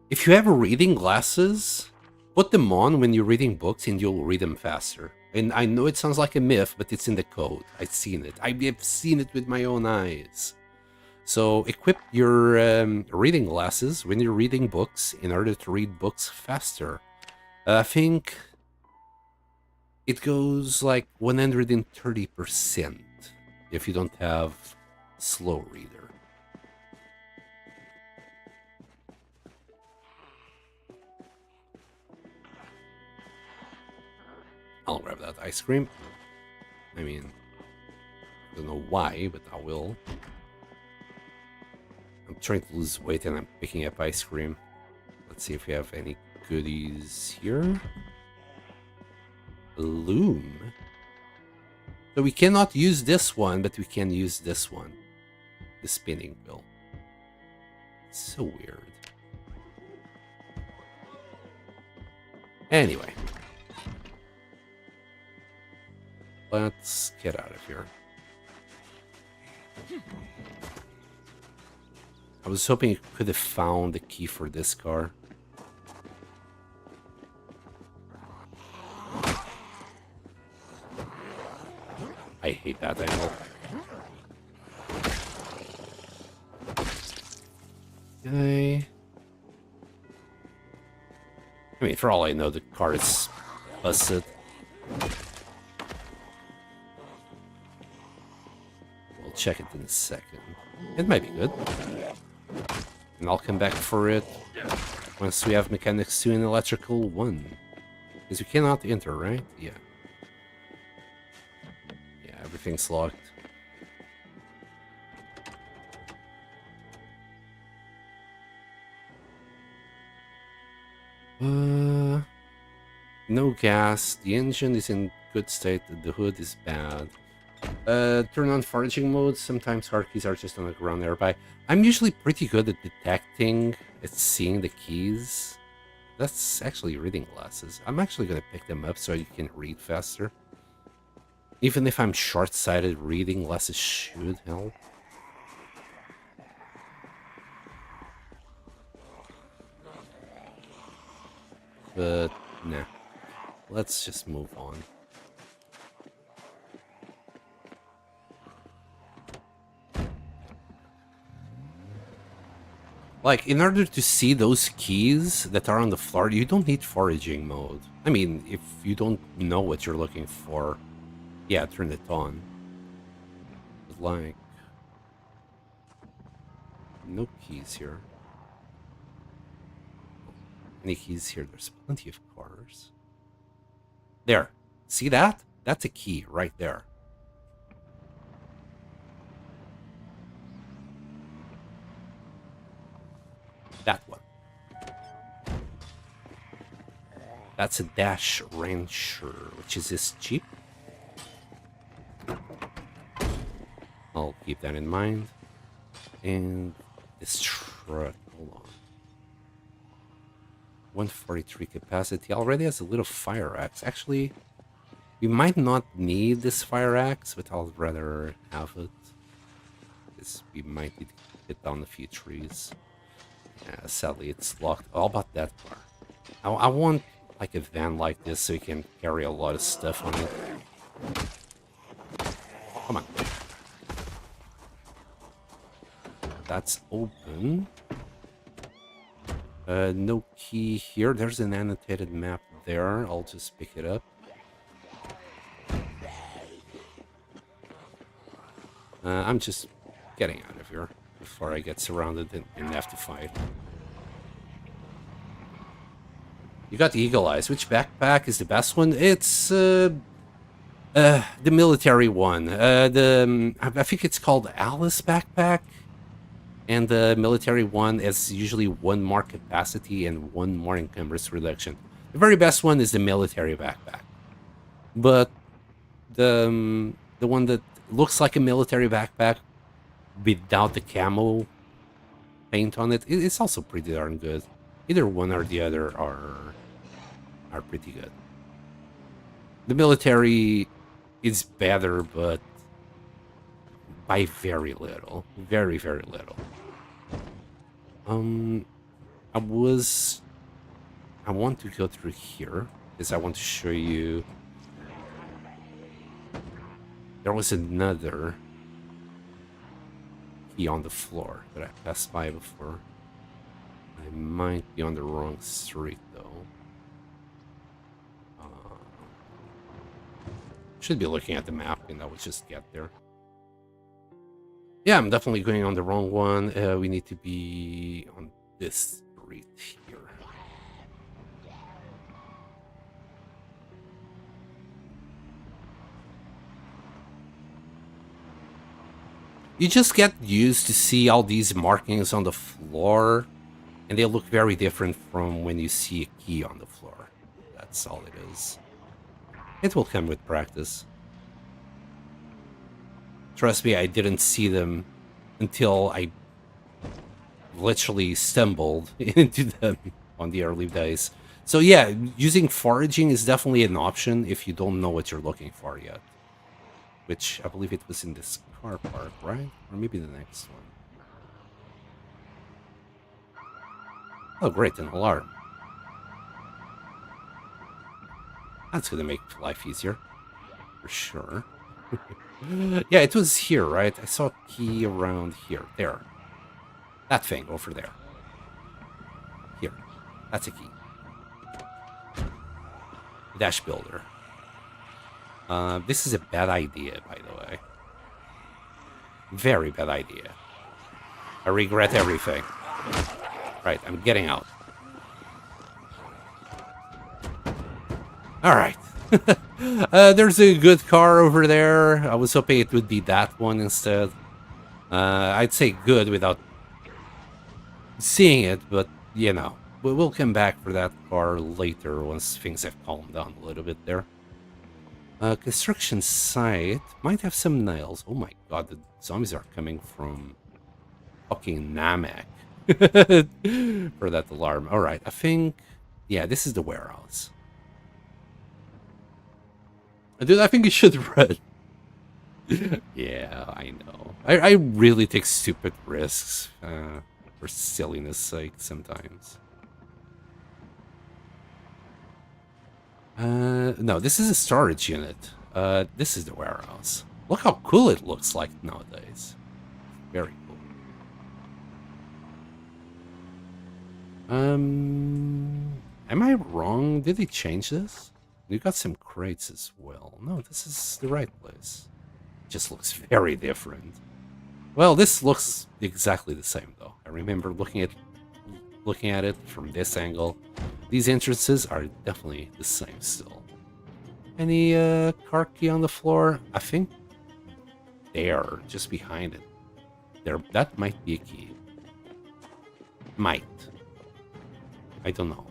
If you have reading glasses, put them on when you're reading books and you'll read them faster. And I know it sounds like a myth, but it's in the code. I've seen it. I've seen it with my own eyes. So equip your reading glasses when you're reading books in order to read books faster. I think it goes like 130% if you don't have slow reader. I'll grab that ice cream. I mean, I don't know why, but I will. I'm trying to lose weight and I'm picking up ice cream. Let's see if we have any goodies here. Loom. So we cannot use this one, but we can use this one. The spinning wheel. It's so weird. Anyway. Let's get out of here. I was hoping you could have found the key for this car. I hate that angle. Okay. I mean, for all I know, the car is busted. We'll check it in a second. It might be good. And I'll come back for it once we have mechanics 2 and electrical 1. Because we cannot enter, right? Yeah. Yeah, everything's locked. No gas. The engine is in good state. The hood is bad. Turn on foraging mode. Sometimes car keys are just on the ground nearby. I'm usually pretty good at detecting, at seeing the keys. That's actually reading glasses. I'm actually going to pick them up so you can read faster. Even if I'm short-sighted, reading glasses should help. But, nah. Let's just move on. Like, in order to see those keys that are on the floor, you don't need foraging mode. I mean, if you don't know what you're looking for, yeah, turn it on. But, like, no keys here. Any keys here? There's plenty of cars. There. See that? That's a key right there. That one. That's a Dash Rancher, which is this cheap. I'll keep that in mind. And this truck, hold on. 143 capacity. Already has a little fire axe. Actually, we might not need this fire axe, but I'll rather have it. Because we might need to hit down a few trees. Yeah, sadly, it's locked. How about that car? I want like a van like this so you can carry a lot of stuff on it. Come on. That's open. No key here. There's an annotated map there. I'll just pick it up. I'm just getting out of here before I get surrounded and have to fight. You got the Eagle Eyes. Which backpack is the best one? It's the military one. I think it's called Alice backpack. And the military one is usually 1 more capacity and 1 more encumbrance reduction. The very best one is the military backpack. But the one that looks like a military backpack without the camo paint on it, it's also pretty darn good. Either one or the other are pretty good. The military is better, but by very little. Very, very little. I want to go through here because I want to show you. There was another key on the floor that I passed by before. I might be on the wrong street though. Should be looking at the map and I would just get there. Yeah, I'm definitely going on the wrong one. We need to be on this street here. You just get used to see all these markings on the floor, and they look very different from when you see a key on the floor. That's all it is. It will come with practice. Trust me, I didn't see them until I literally stumbled into them on the early days. So yeah, using foraging is definitely an option if you don't know what you're looking for yet. Which I believe it was in this car park, right? Or maybe the next one. Oh great, an alarm. That's gonna make life easier. For sure. Yeah, it was here, right? I saw a key around here. There. That thing over there. Here. That's a key. Dash builder. This is a bad idea, by the way. Very bad idea. I regret everything. Right, I'm getting out. Alright. There's a good car over there. I was hoping it would be that one instead. I'd say good without seeing it, but you know, we'll come back for that car later once things have calmed down a little bit there. Construction site might have some nails. Oh my god, the zombies are coming from fucking Namek for that alarm. Alright, I think, yeah, this is the warehouse. Dude, I think you should run. Yeah, I know. I really take stupid risks for silliness sake sometimes. No, this is a storage unit. This is the warehouse. Look how cool it looks like nowadays. Very cool. Am I wrong? Did they change this? You got some crates as well. No, this is the right place. It just looks very different. Well, this looks exactly the same though. I remember looking at it from this angle. These entrances are definitely the same still. Any car key on the floor? I think there, just behind it. There, that might be a key. Might. I don't know.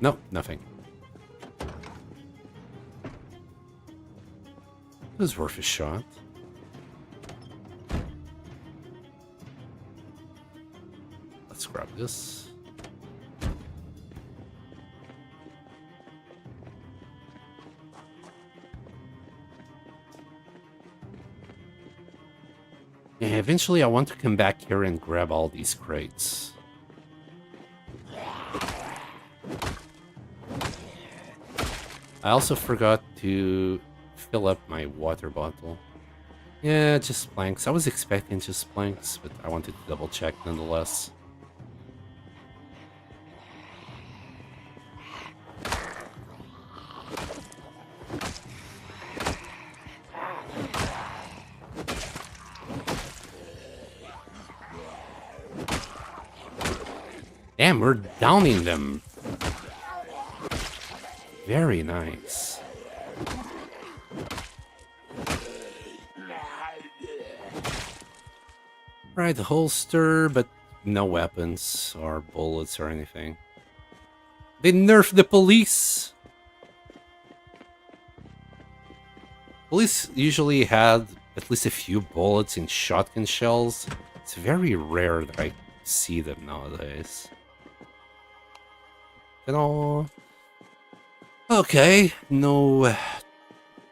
Nope, nothing. It was worth a shot. Let's grab this. Yeah, eventually I want to come back here and grab all these crates. I also forgot to fill up my water bottle. Yeah, just planks. I was expecting just planks, but I wanted to double check nonetheless. Damn, we're downing them. Very nice. Right, holster, but no weapons or bullets or anything. They nerfed the police! Police usually had at least a few bullets in shotgun shells. It's very rare that I see them nowadays. You know... Okay, no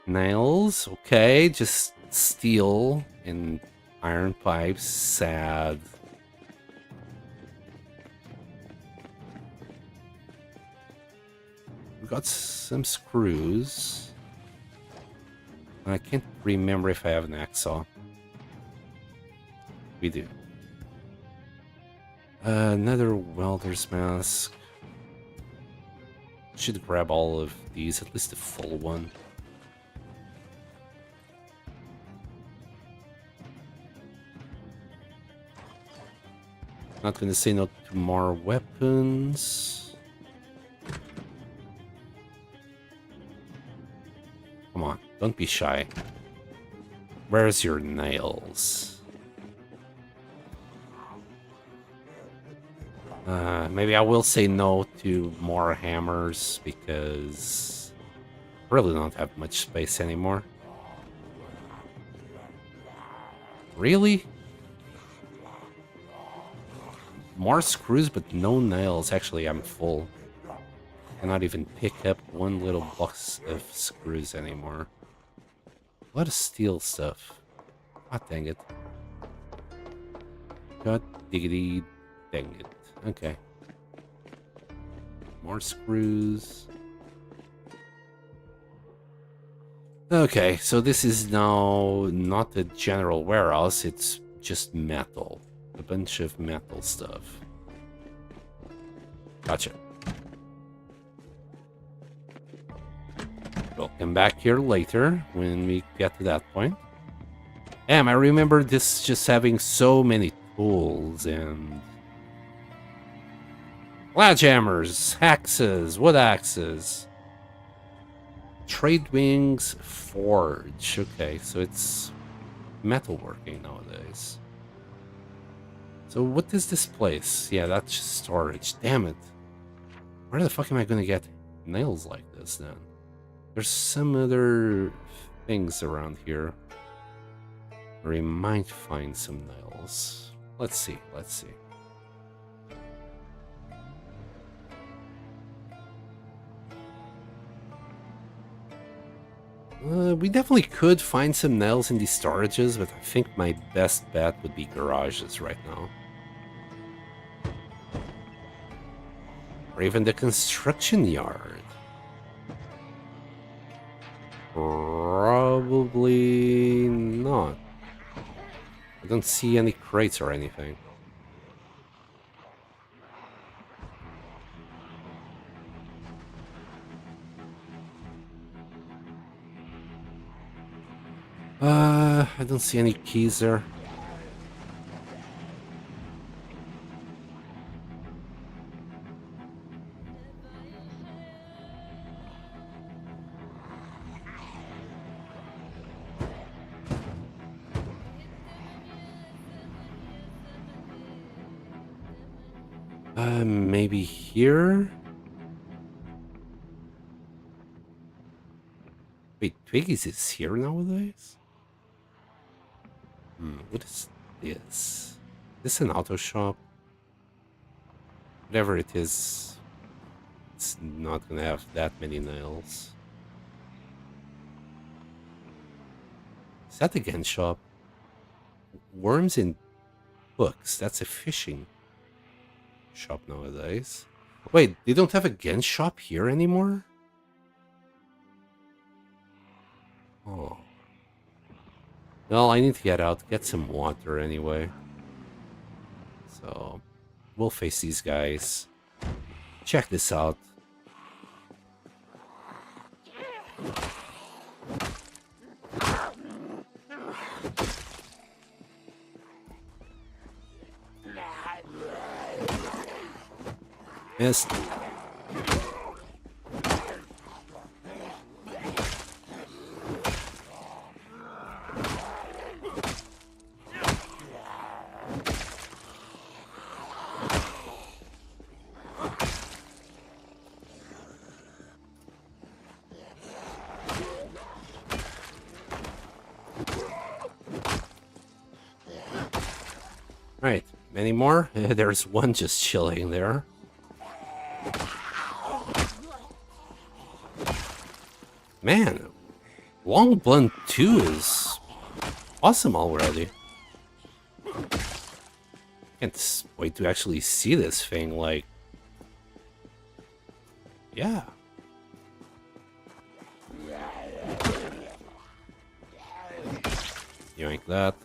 nails. Okay, just steel and iron pipes. Sad. We got some screws. I can't remember if I have an hacksaw. We do. Another welder's mask. Should grab all of these, at least the full one. Not gonna say no to more weapons. Come on, don't be shy. Where's your nails? Maybe I will say no to more hammers because I really don't have much space anymore. Really? More screws but no nails. Actually, I'm full. Cannot even pick up one little box of screws anymore. A lot of steel stuff. God dang it. God diggity dang it. Okay. More screws. Okay, so this is now not a general warehouse, it's just metal. A bunch of metal stuff. Gotcha. We'll come back here later when we get to that point. Damn, I remember this just having so many tools and... sledgehammers, axes, wood axes. Trade Wings Forge. Okay, so it's metalworking nowadays. So what is this place? Yeah, that's just storage. Damn it. Where the fuck am I gonna get nails like this then? There's some other things around here where we might find some nails. Let's see, let's see. We definitely could find some nails in these storages, but I think my best bet would be garages right now. Or even the construction yard. Probably not. I don't see any crates or anything. I don't see any keys there. Maybe here? Twiggies is here nowadays? What is this? Is this an auto shop? Whatever it is, it's not gonna have that many nails. Is that the gun shop? Worms in books. That's a fishing shop nowadays. Wait, they don't have a gun shop here anymore? Oh. Well, I need to get out, get some water anyway. So, we'll face these guys. Check this out. Missed. Right, any more? There's one just chilling there. Man, Long Blunt 2 is awesome already. Can't wait to actually see this thing, like... Yeah. Yoink that.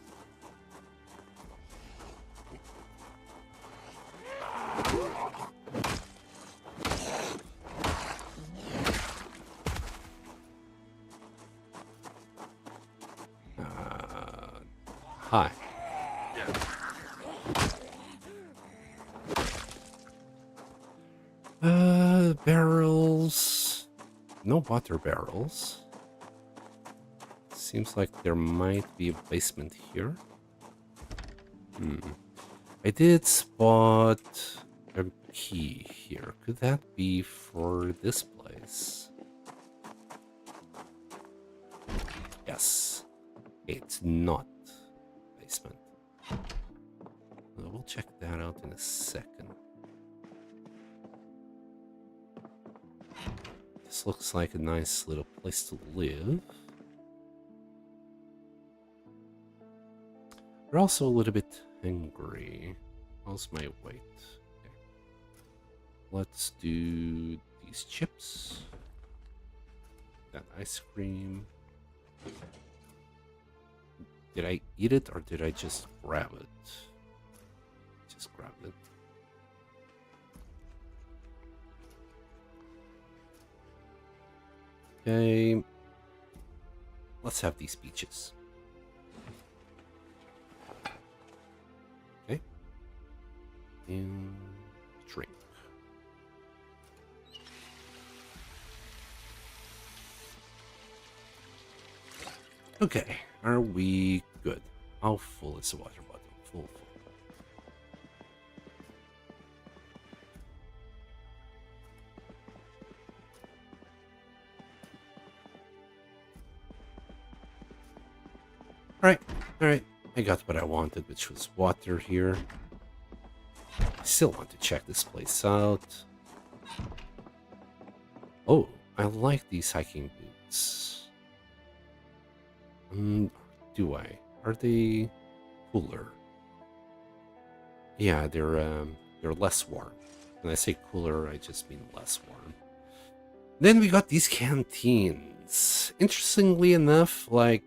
Hi. Barrels. No water barrels. Seems like there might be a basement here. I did spot a key here. Could that be for this place? Yes. It's not basement. We'll check that out in a second. This looks like a nice little place to live. We're also a little bit hungry. How's my weight? Okay. Let's do these chips. That ice cream. Did I eat it or did I just grab it? Just grab it. Okay. Let's have these peaches. Okay. And drink. Okay, are we good? How full is the water bottle? Full. Alright. I got what I wanted, which was water here. I still want to check this place out. Oh, I like these hiking boots. Do I? Are they cooler? Yeah, they're less warm. When I say cooler, I just mean less warm. Then we got these canteens. Interestingly enough, like,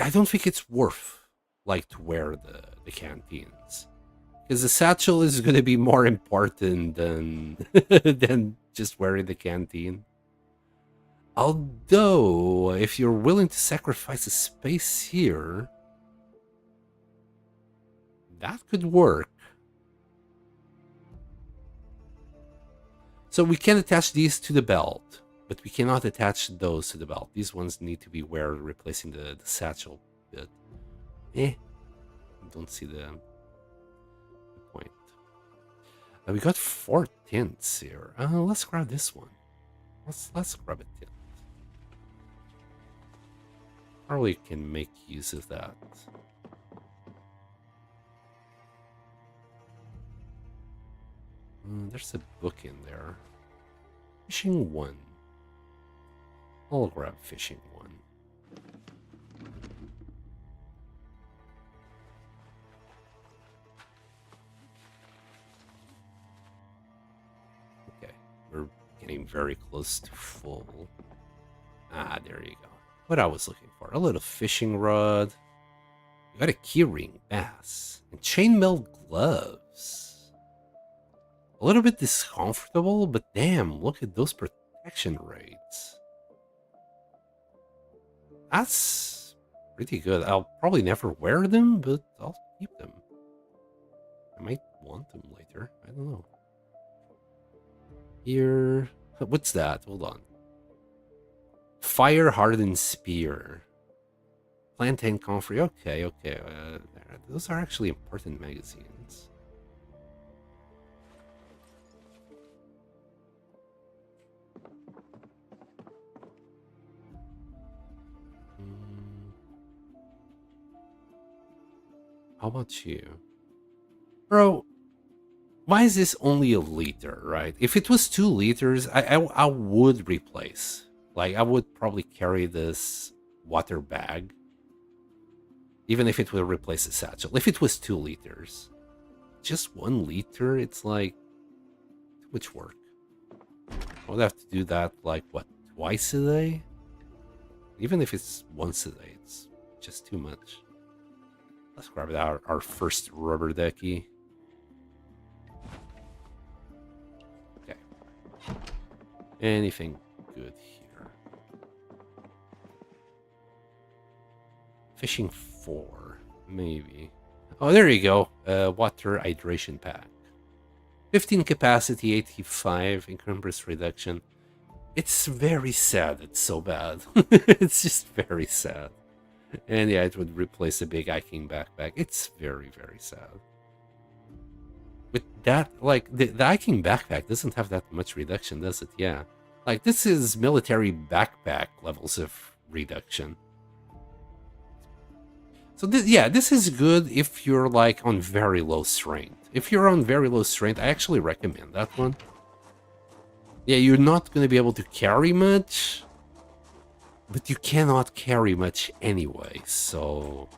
I don't think it's worth like to wear the canteens, because the satchel is going to be more important than than just wearing the canteen. Although, if you're willing to sacrifice the space here, that could work. So we can attach these to the belt, but we cannot attach those to the belt. These ones need to be where replacing the satchel bit. I don't see the point. We got 4 tints here. Let's grab this one. Let's grab a tint. Probably can make use of that. There's a book in there. Fishing 1. I'll grab fishing 1. Okay, we're getting very close to full. Ah, there you go. What I was looking for. A little fishing rod. You got a keyring bass. And chainmail gloves. A little bit discomfortable, but damn, look at those protection rates. That's pretty good. I'll probably never wear them, but I'll keep them. I might want them later. I don't know. Here. What's that? Hold on. Fire hardened spear. Plantain comfrey. Okay, okay. Those are actually important magazines. How about you? Bro, why is this only a liter, right? If it was 2 liters, I would replace. Like, I would probably carry this water bag. Even if it would replace the satchel. If it was 2 liters. Just 1 liter, it's like too much work. I would have to do that, like, what, twice a day? Even if it's once a day, it's just too much. Let's grab our first rubber ducky. Okay. Anything good here? Fishing 4, maybe. Oh, there you go. Water hydration pack. 15 capacity, 85 encumbrance reduction. It's very sad. It's so bad. It's just very sad. And yeah, it would replace a big hiking backpack. It's very, very sad. With that, like, the hiking backpack doesn't have that much reduction, does it? Yeah. Like, this is military backpack levels of reduction. So, yeah, this is good if you're, like, on very low strength. If you're on very low strength, I actually recommend that one. Yeah, you're not going to be able to carry much. But you cannot carry much anyway, so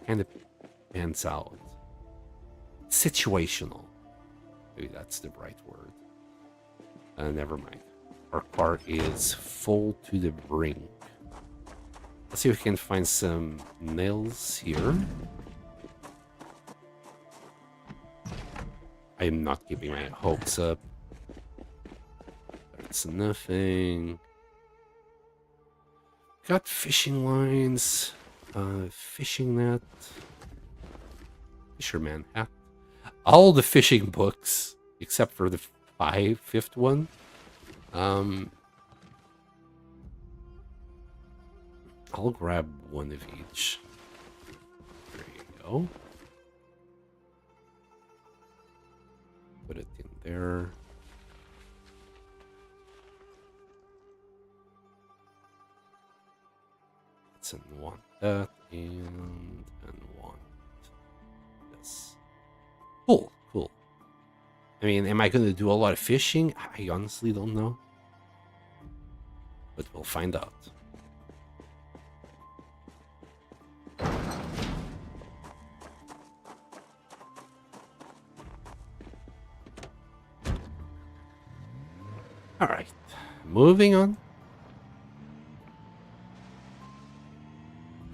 kind of pans out. Situational. Maybe that's the right word. Never mind. Our car is full to the brink. Let's see if we can find some nails here. I am not keeping my hopes up. That's nothing. Got fishing lines, fishing net, fisherman hat, all the fishing books except for the fifth one. I'll grab one of each. There you go. Put it in there. And want that and want this. Cool, cool. I mean, am I going to do a lot of fishing? I honestly don't know. But we'll find out. All right, moving on.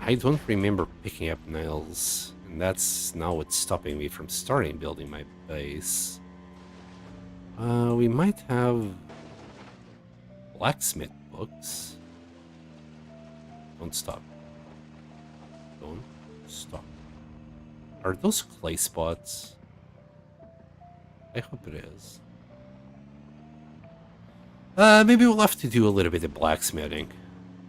I don't remember picking up nails, and that's now what's stopping me from starting building my base. We might have blacksmith books. Don't stop. Don't stop. Are those clay spots? I hope it is. Maybe we'll have to do a little bit of blacksmithing.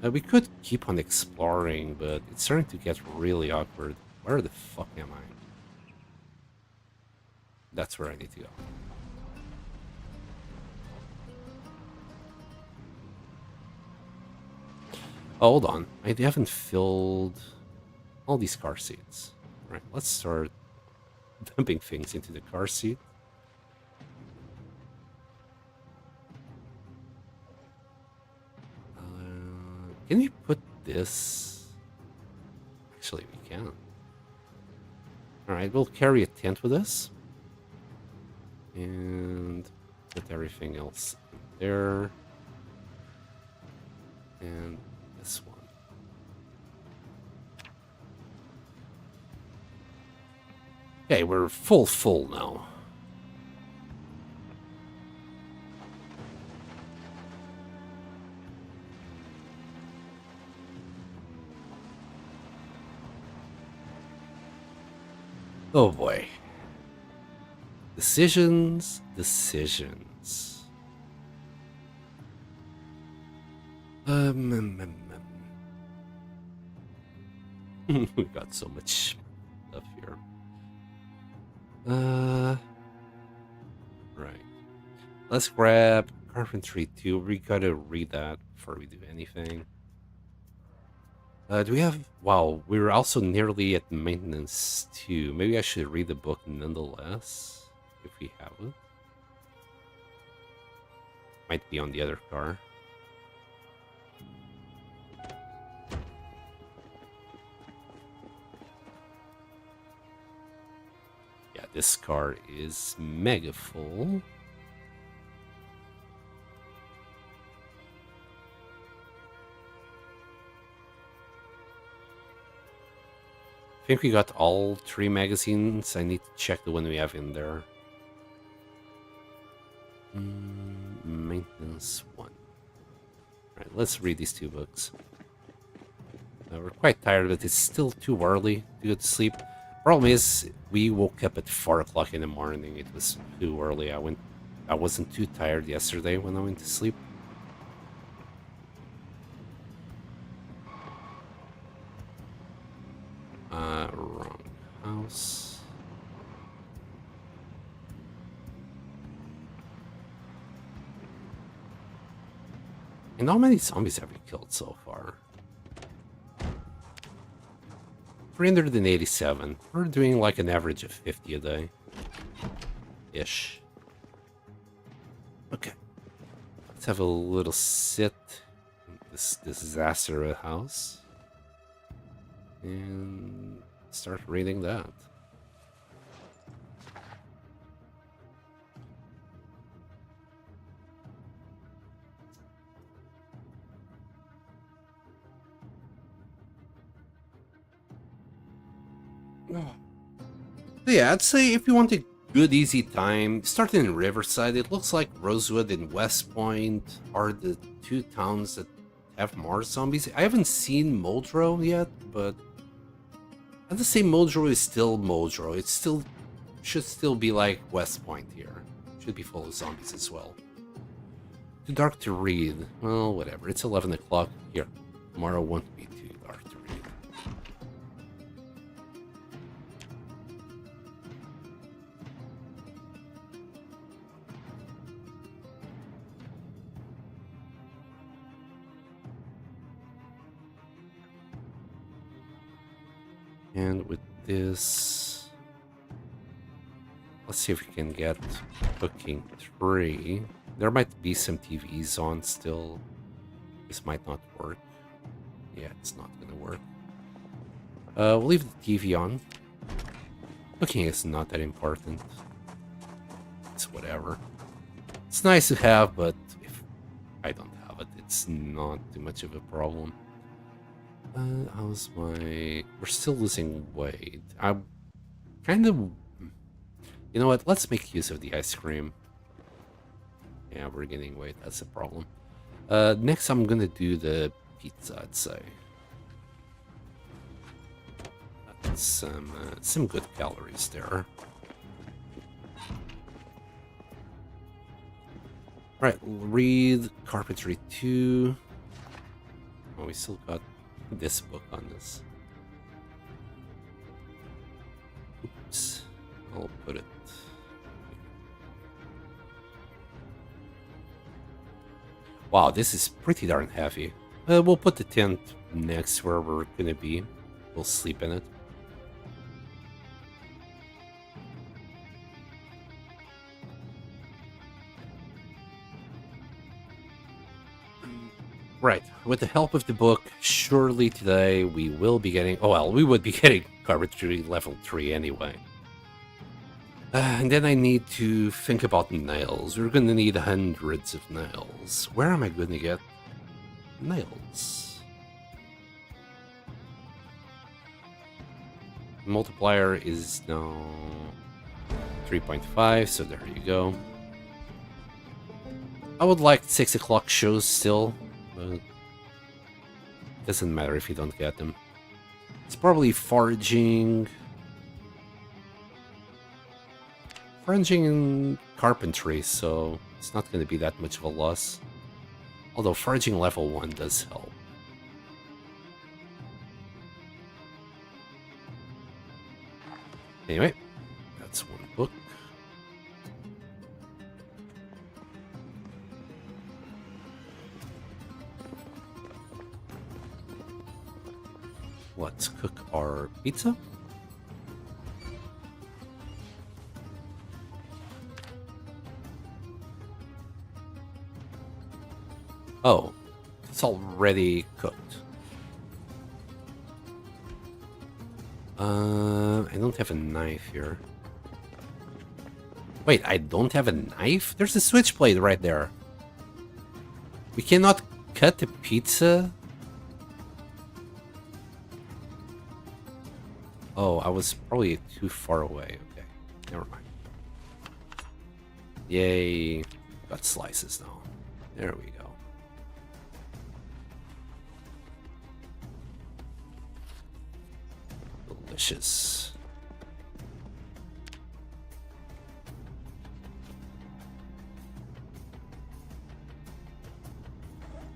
We could keep on exploring, but it's starting to get really awkward. Where the fuck am I? That's where I need to go. Oh, hold on. I haven't filled all these car seats. All right, let's start dumping things into the car seat. Can we put this? Actually, we can. All right, we'll carry a tent with us. And put everything else in there. And this one. Okay, we're full now. Oh boy. Decisions. We got so much stuff here. Right. Let's grab Carpentry 2. We gotta read that before we do anything. Do we have... Wow, we're also nearly at maintenance 2. Maybe I should read the book nonetheless, if we have it. Might be on the other car. Yeah, this car is mega full. I think we got all 3 magazines. I need to check the one we have in there. Maintenance 1. Alright, let's read these 2 books. We're quite tired, but it's still too early to go to sleep. Problem is, we woke up at 4 o'clock in the morning. It was too early. I wasn't too tired yesterday when I went to sleep. Wrong house. And how many zombies have we killed so far? 387. We're doing like an average of 50 a day. Ish. Okay. Let's have a little sit in this disaster house. And start reading that. Yeah, I'd say if you want a good easy time, start in Riverside. It looks like Rosewood and West Point are the 2 towns that have more zombies. I haven't seen Muldrow yet, but I'd say Muldrow is still Muldrow. It should still be like West Point here. Should be full of zombies as well. Too dark to read. Well, whatever. It's 11 o'clock here. Tomorrow won't be too dark to read. And with this, let's see if we can get cooking 3. There might be some TVs on still. This might not work. Yeah, it's not gonna work. We'll leave the TV on. Cooking is not that important. It's whatever. It's nice to have, but if I don't have it, it's not too much of a problem. How's my... We're still losing weight. I'm kind of... You know what? Let's make use of the ice cream. Yeah, we're gaining weight. That's the problem. Next, I'm gonna do the pizza, I'd say. That's some good calories there. Alright, read Carpentry 2. Oh, we still got this book on this. Oops. I'll put it. Wow, this is pretty darn heavy. We'll put the tent next where we're gonna be. We'll sleep in it. Right. With the help of the book, surely today we will be getting... Oh, well, we would be getting carpentry level 3 anyway. And then I need to think about nails. We're gonna need hundreds of nails. Where am I gonna get nails? Multiplier is now 3.5, so there you go. I would like 6 o'clock shows still, but it doesn't matter if you don't get them. It's probably foraging and carpentry, so it's not going to be that much of a loss. Although foraging level 1 does help. Anyway, that's one book. Let's cook our pizza. Oh, it's already cooked. I don't have a knife here. Wait, I don't have a knife? There's a switchblade right there. We cannot cut the pizza? Oh, I was probably too far away. Okay, never mind. Yay, got slices now. There we go. Delicious.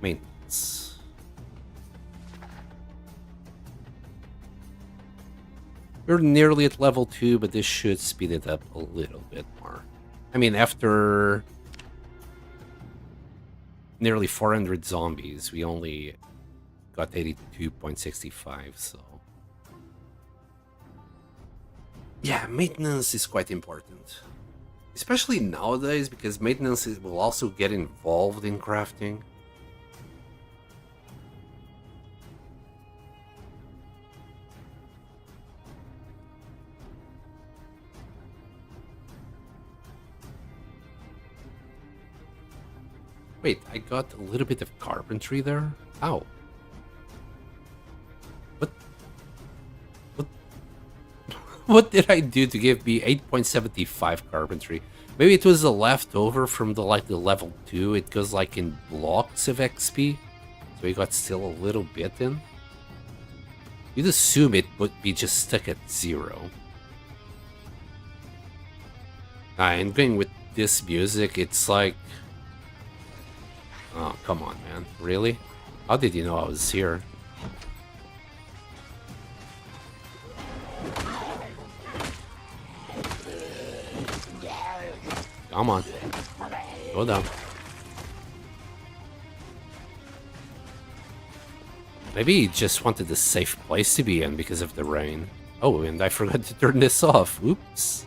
Maintenance. We're nearly at level 2, but this should speed it up a little bit more. I mean, after nearly 400 zombies, we only got 82.65, so... Yeah, maintenance is quite important. Especially nowadays, because maintenance will also get involved in crafting. Wait, I got a little bit of carpentry there? Ow. What? What did I do to give me 8.75 carpentry? Maybe it was a leftover from the level 2. It goes like in blocks of XP. So we got still a little bit in. You'd assume it would be just stuck at 0. And going with this music, it's like... Oh, come on, man. Really? How did you know I was here? Come on. Go down. Maybe he just wanted a safe place to be in because of the rain. Oh, and I forgot to turn this off. Oops.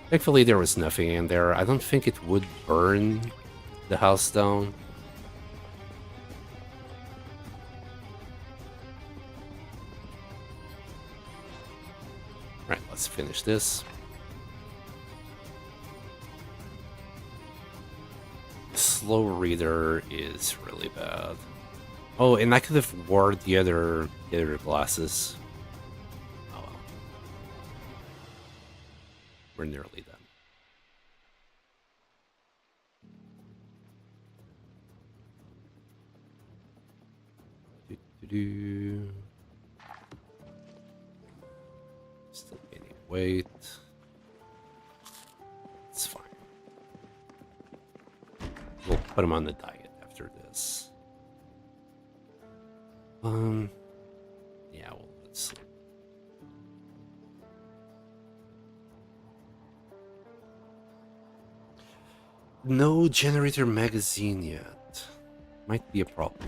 Thankfully, there was nothing in there. I don't think it would burn the house down. Alright, let's finish this. Slow reader is really bad. Oh, and I could have worn the other glasses. Oh well. We're nearly done. Still gaining weight. It's fine. We'll put him on the diet after this. Yeah, well, let's see. No generator magazine yet. might be a problem.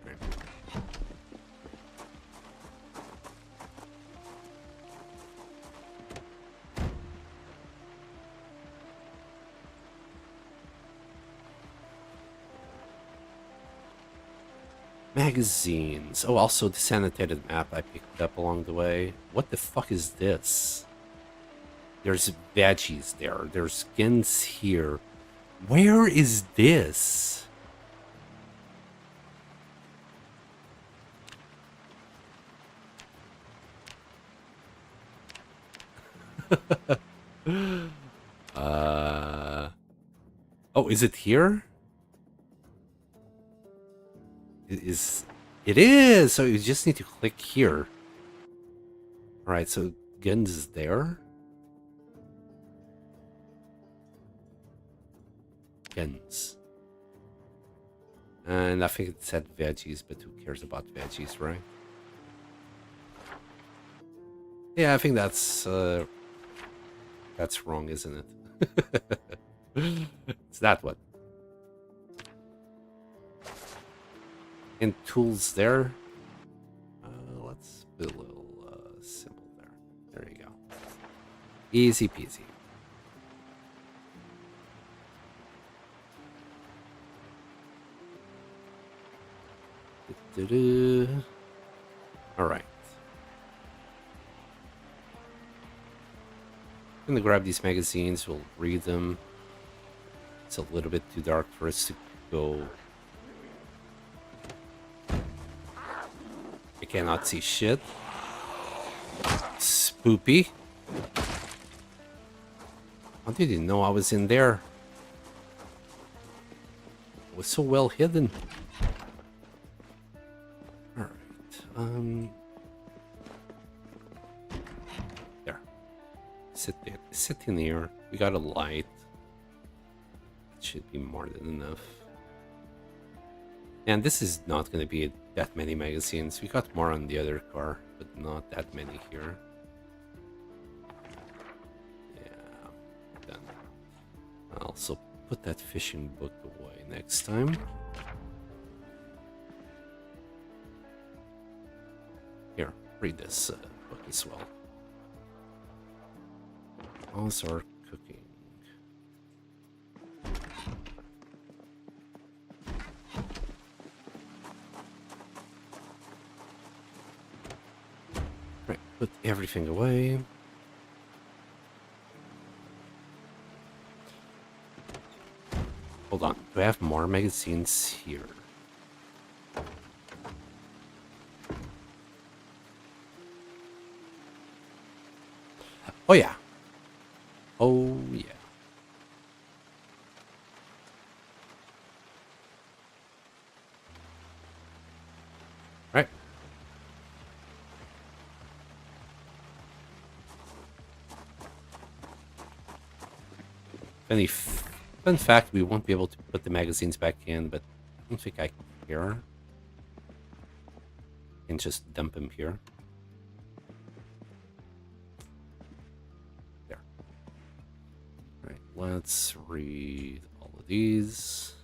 Right. Magazines. Oh, also the annotated map I picked up along the way. What the fuck is this? There's veggies there. There's skins here. Where is this? Oh, is it here? It is. So you just need to click here. All right, so guns is there. Guns. And I think it said veggies, but who cares about veggies, right? Yeah, I think that's wrong, isn't it? It's that one. And tools there. Let's put a little symbol there. There you go. Easy peasy. All right. I'm gonna grab these magazines. We'll read them. It's a little bit too dark for us to go. I cannot see shit. Spoopy. How did you know I was in there? It was so well hidden. Alright. There. Sit in here. We got a light. It should be more than enough. And this is not going to be that many magazines. We got more on the other car, but not that many here. Yeah, done. I'll also put that fishing book away next time. Here, read this book as well. How's our cooking? Right, put everything away. Hold on, do I have more magazines here? Oh yeah. Oh yeah. Right. Fun fact, we won't be able to put the magazines back in, but I don't think I care. I can just dump them here. There. Right, let's read all of these.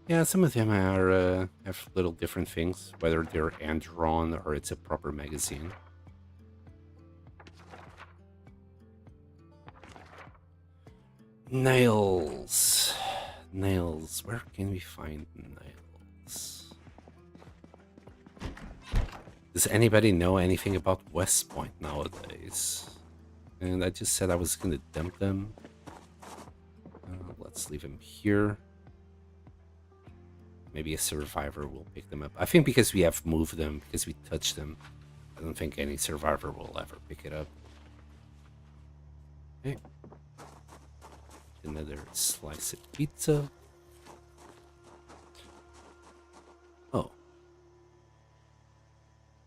Yeah, some of them are have little different things, whether they're hand-drawn or it's a proper magazine. Nails. Nails. Where can we find nails? Does anybody know anything about West Point nowadays? And I just said I was going to dump them. Let's leave them here. Maybe a survivor will pick them up. I think because we have moved them, because we touched them, I don't think any survivor will ever pick it up. Okay. Another slice of pizza. Oh.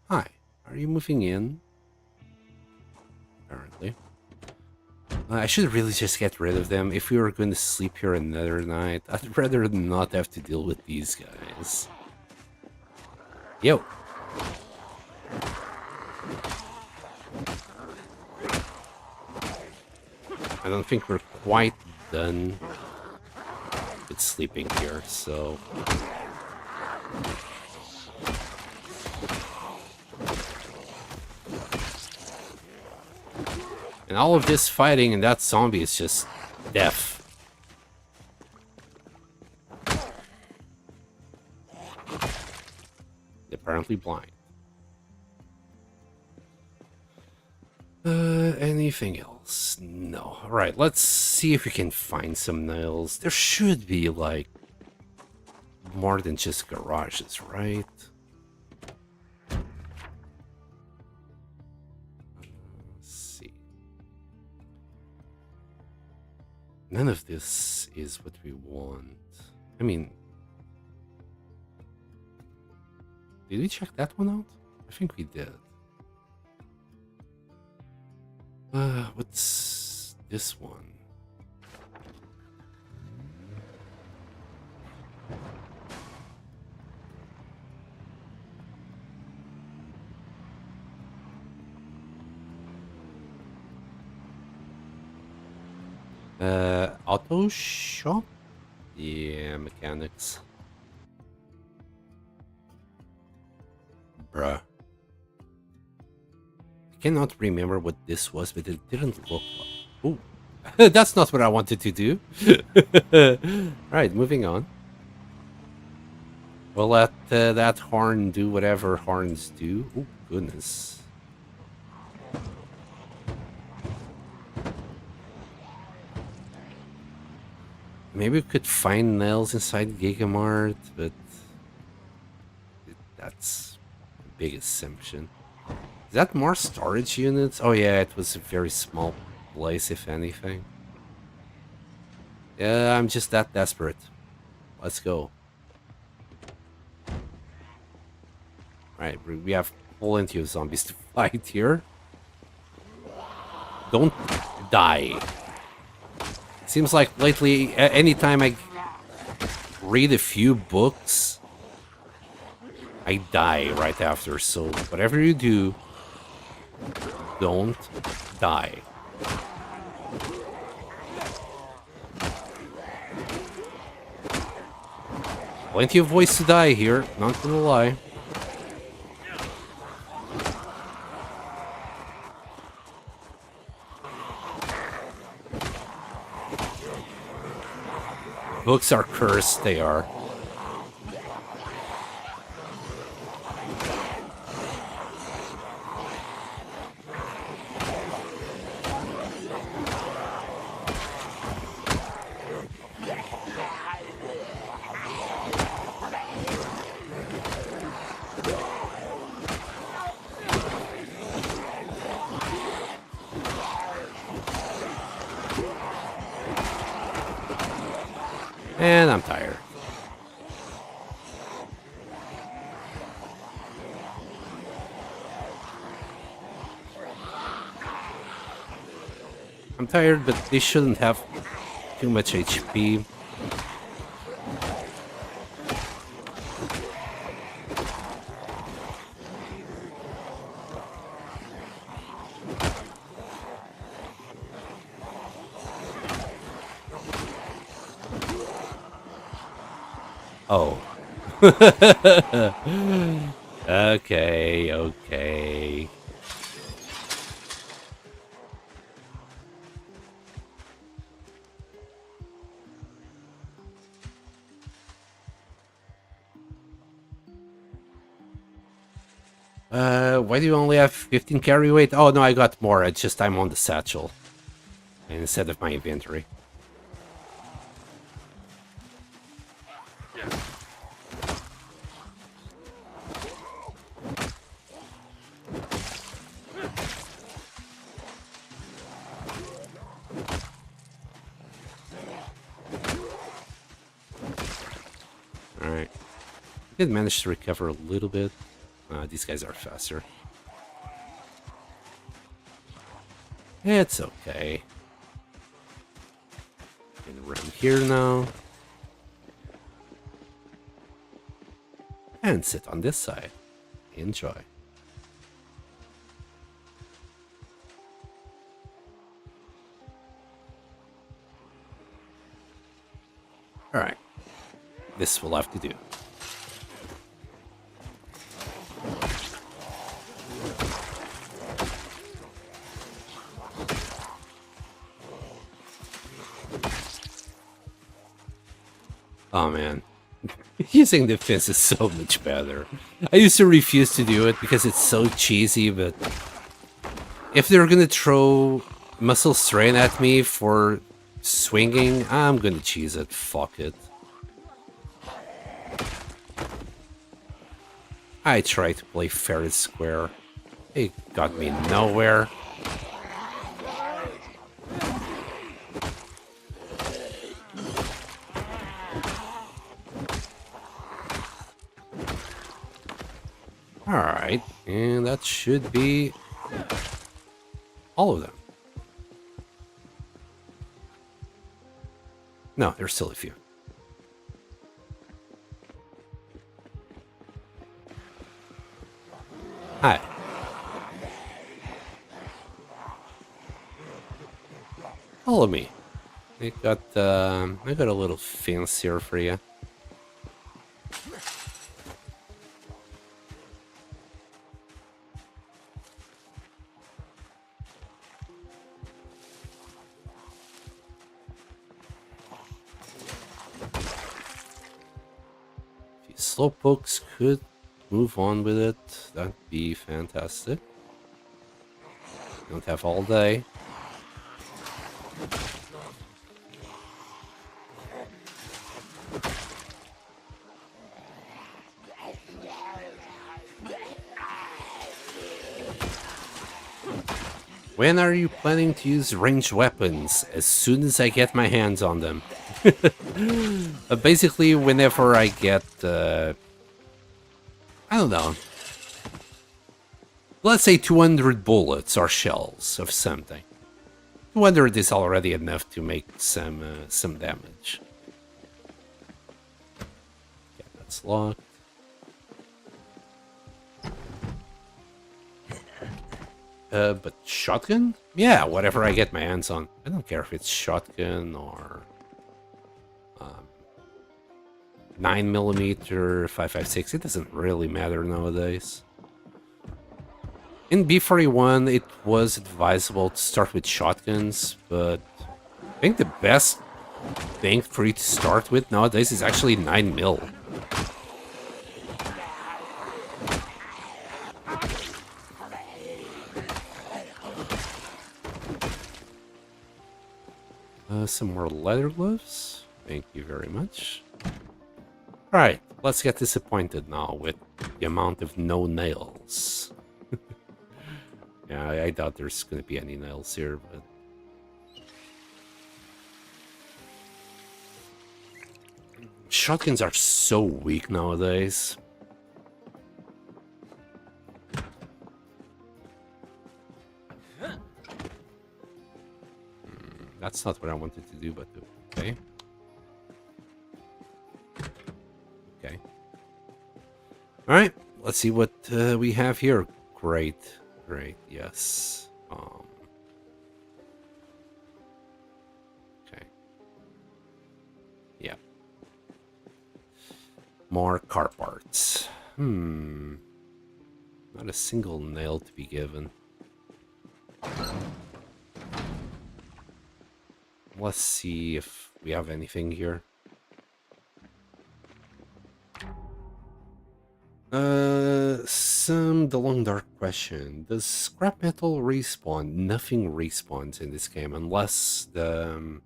Hi. Are you moving in? Apparently. I should really just get rid of them. If we were going to sleep here another night, I'd rather not have to deal with these guys. Yo. I don't think we're quite done with sleeping here, so... And all of this fighting and that zombie is just death. Apparently blind. Anything else? No. Alright, let's see if we can find some nails. There should be, like, more than just garages, right? None of this is what we want. I mean... Did we check that one out? I think we did. What's this one? Auto shop? Yeah, mechanics. Bruh. I cannot remember what this was, but it didn't look like... Ooh. That's not what I wanted to do. Alright, moving on. We'll let that horn do whatever horns do. Oh, goodness. Maybe we could find nails inside Gigamart, but that's a big assumption. Is that more storage units? Oh yeah, it was a very small place, if anything. Yeah, I'm just that desperate. Let's go. Right, we have plenty of zombies to fight here. Don't die. Seems like lately, anytime I read a few books, I die right after. So whatever you do, don't die. Plenty of ways to die here, not gonna lie. Books are cursed, they are. And I'm tired. I'm tired, but they shouldn't have too much HP. Oh. Okay, okay. Why do you only have 15 carry weight? Oh, no, I got more. It's just I'm on the satchel instead of my inventory. Alright. I did manage to recover a little bit. These guys are faster. It's okay. around here now. And sit on this side. Enjoy. Alright. This will have to do. Oh man. Using the fence is so much better. I used to refuse to do it because it's so cheesy, but if they're gonna throw muscle strain at me for swinging, I'm gonna cheese it. Fuck it. I tried to play fair and square. It got me nowhere. Alright, and that should be all of them. No, there's still a few. Hi. Follow me. I got a little fence here for you. Slowpokes could move on with it. That'd be fantastic. Don't have all day. When are you planning to use ranged weapons? As soon as I get my hands on them. Basically, whenever I get, I don't know. Let's say 200 bullets or shells of something. 200 is already enough to make some damage. Yeah, that's locked. But shotgun? Yeah, whatever I get my hands on. I don't care if it's shotgun or 9mm, 5.56. It doesn't really matter nowadays. In B41, it was advisable to start with shotguns, but I think the best thing for you to start with nowadays is actually 9mm. Some more leather gloves. Thank you very much. Alright, let's get disappointed now with the amount of no nails. Yeah, I doubt there's going to be any nails here, but... Shotguns are so weak nowadays. That's not what I wanted to do, but okay. Okay. Alright, let's see what we have here. Great, great, yes. Okay. Yeah. More car parts. Not a single nail to be given. Let's see if we have anything here. The long dark question. Does scrap metal respawn? Nothing respawns in this game unless there's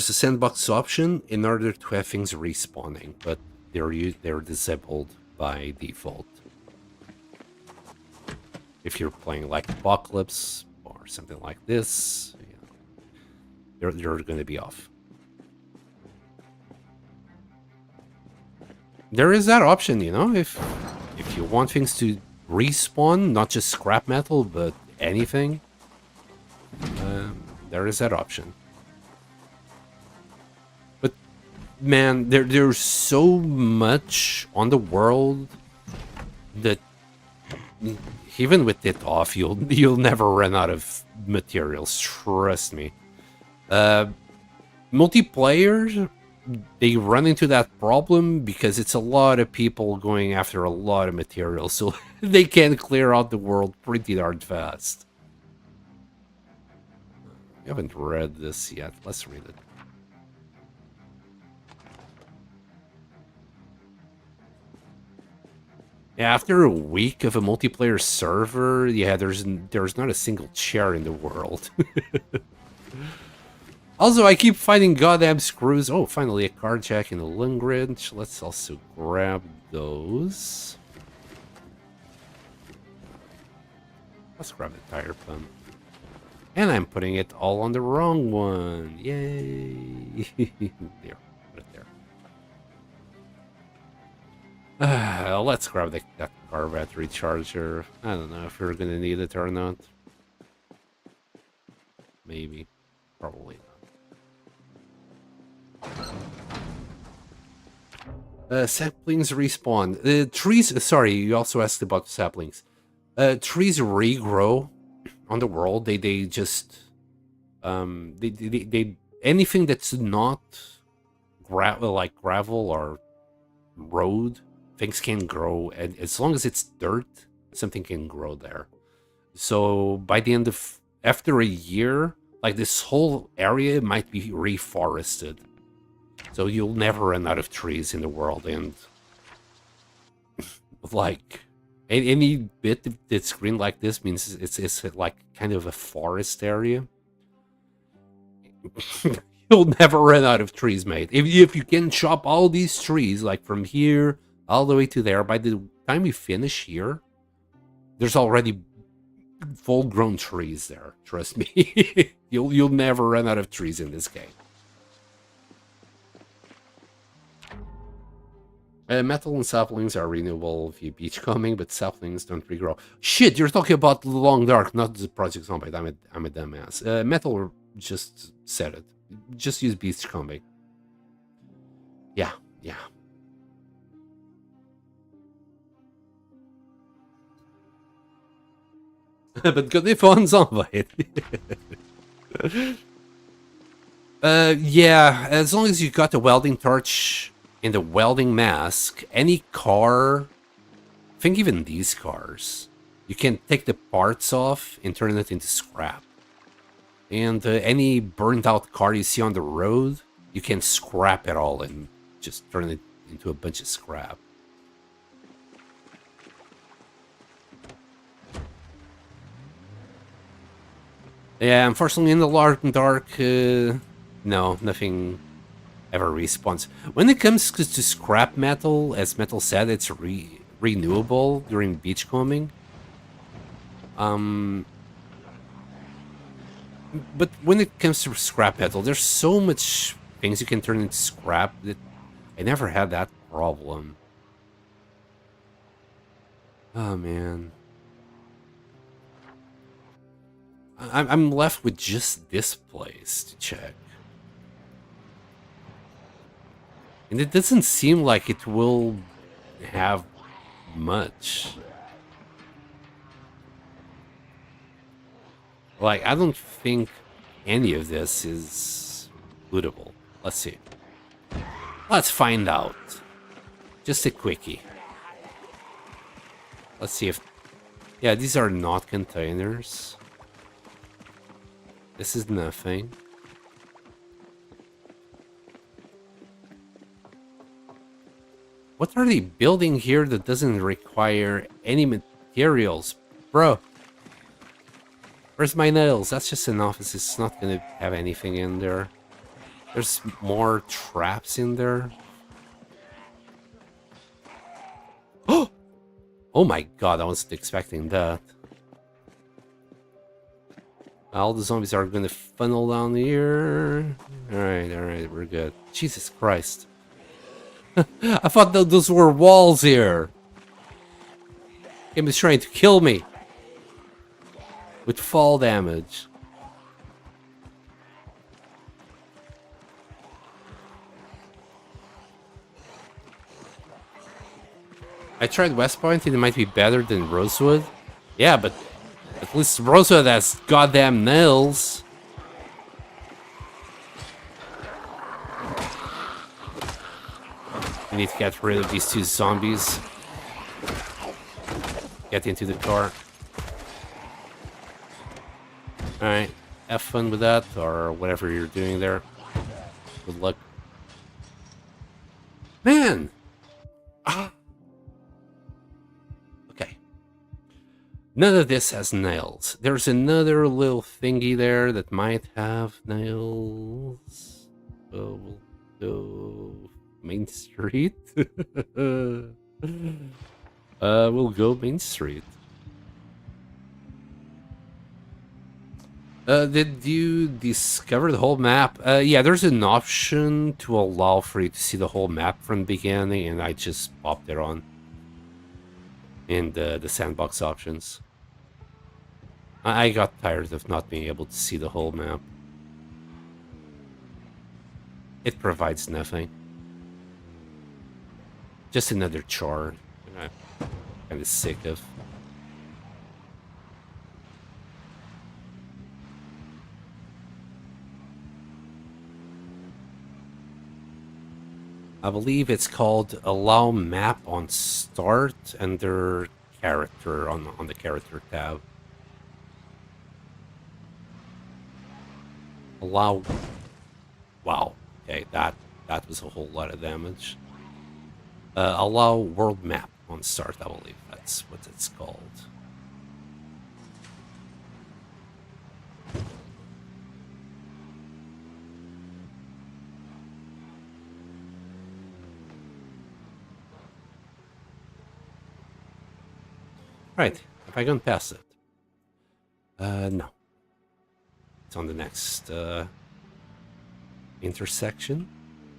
a sandbox option in order to have things respawning, but they're disabled by default. If you're playing like Apocalypse or something like this, they're going to be off. There is that option, you know, if you want things to respawn, not just scrap metal, but anything, there is that option. But man, there's so much on the world that even with it off, you'll never run out of materials. Trust me. Multiplayer, they run into that problem because it's a lot of people going after a lot of materials, so they can clear out the world pretty darn fast. I haven't read this yet. Let's read it. Yeah, after a week of a multiplayer server, yeah, there's not a single chair in the world. Also, I keep finding goddamn screws. Oh, finally a car jack and a lung wrench. Let's also grab those. Let's grab the tire pump. And I'm putting it all on the wrong one. Yay! There, put it there. Let's grab that car battery charger. I don't know if we're gonna need it or not. Maybe. Probably not. Saplings respawn. Trees. Sorry, you also asked about saplings. Trees regrow on the world. They just they anything that's not gravel or road, things can grow, and as long as it's dirt, something can grow there. So by the end of after a year, like this whole area might be reforested. So you'll never run out of trees in the world, and like any bit that's green like this means it's like kind of a forest area. You'll never run out of trees, mate. If you can chop all these trees, like from here all the way to there, by the time you finish here, there's already full-grown trees there. Trust me. You'll never run out of trees in this game. Metal and saplings are renewable via beachcombing, but saplings don't regrow. Shit, you're talking about Long Dark, not the Project Zombie. I'm a dumbass. Metal just said it. Just use beachcombing. Yeah. But good if on zombie. Yeah, as long as you got the welding torch in the welding mask, any car, I think even these cars, you can take the parts off and turn it into scrap. And any burned out car you see on the road, you can scrap it all and just turn it into a bunch of scrap. Yeah, unfortunately in the Long Dark, no, nothing ever respawns. When it comes to scrap metal, as Metal said, it's renewable during beachcombing. But when it comes to scrap metal, there's so much things you can turn into scrap that I never had that problem. Oh man. I'm left with just this place to check. And it doesn't seem like it will have much. Like, I don't think any of this is lootable. Let's see. Let's find out. Just a quickie. Let's see if... Yeah, these are not containers. This is nothing. What are they building here that doesn't require any materials? Bro. Where's my nails? That's just an office. It's not gonna have anything in there. There's more traps in there. Oh my god, I wasn't expecting that. All the zombies are gonna funnel down here. Alright, we're good. Jesus Christ. I thought that those were walls here. Game is trying to kill me. With fall damage. I tried West Point and it might be better than Rosewood. Yeah, but at least Rosewood has goddamn nails. We need to get rid of these two zombies. Get into the car. Alright, have fun with that, or whatever you're doing there. Good luck. Man! Ah! Okay. None of this has nails. There's another little thingy there that might have nails. So we'll go Main Street. We'll go Main Street. Did you discover the whole map? Yeah, there's an option to allow for you to see the whole map from the beginning, and I just popped it on in the sandbox options. I got tired of not being able to see the whole map. It provides nothing. Just another chore. I'm kind of sick of. I believe it's called Allow Map on Start under Character on the Character tab. Allow. Wow. Okay, that was a whole lot of damage. Allow World Map on Start. I believe that's what it's called. Right, have I gone past it? No. It's on the next intersection.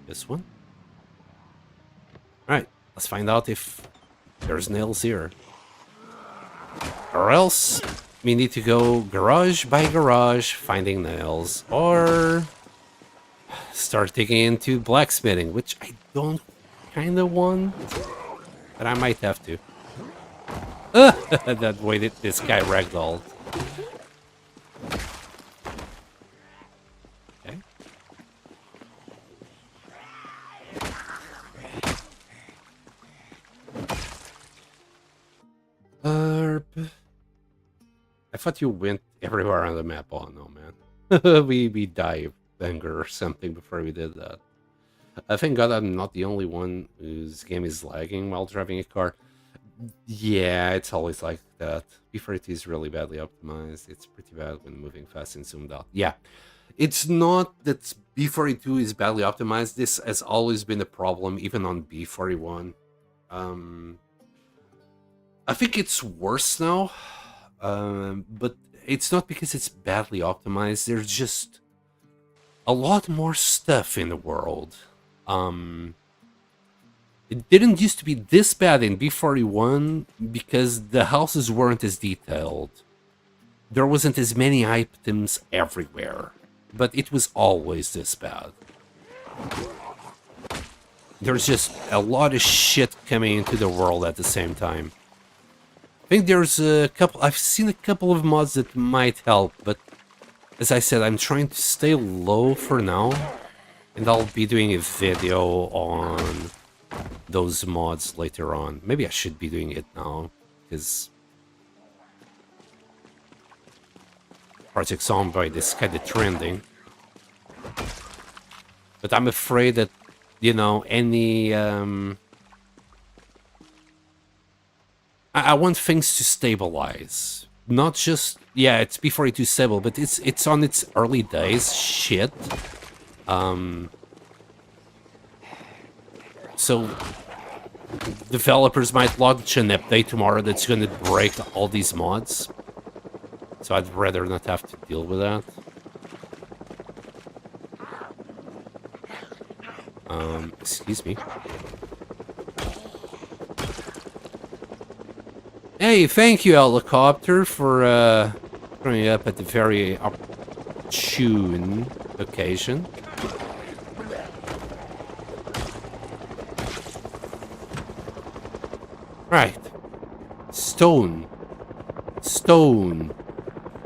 This one. Alright, let's find out if there's nails here. Or else we need to go garage by garage finding nails. Or start digging into blacksmithing, which I don't kinda want. But I might have to. That way this guy ragdolled. Okay. I thought you went everywhere on the map. Oh no, man. we died anger or something before we did that. I thank God I'm not the only one whose game is lagging while driving a car. Yeah, it's always like that. B42 is really badly optimized. It's pretty bad when moving fast and zoomed out. Yeah, it's not that B42 is badly optimized. This has always been a problem, even on B41. I think it's worse now, but it's not because it's badly optimized. There's just a lot more stuff in the world. It didn't used to be this bad in B41 because the houses weren't as detailed. There wasn't as many items everywhere, but it was always this bad. There's just a lot of shit coming into the world at the same time. I think there's a couple, I've seen a couple of mods that might help, but as I said, I'm trying to stay low for now, and I'll be doing a video on those mods later on. Maybe I should be doing it now, because Project Zomboid is kind of trending. But I'm afraid that, you know, any... I want things to stabilize. Not just... Yeah, it's B42 stable, but it's on its early days. Shit. So... developers might launch an update tomorrow that's going to break all these mods. So I'd rather not have to deal with that. Excuse me. Hey, thank you, Helicopter, for showing up at the very opportune occasion. Right. Stone. Stone.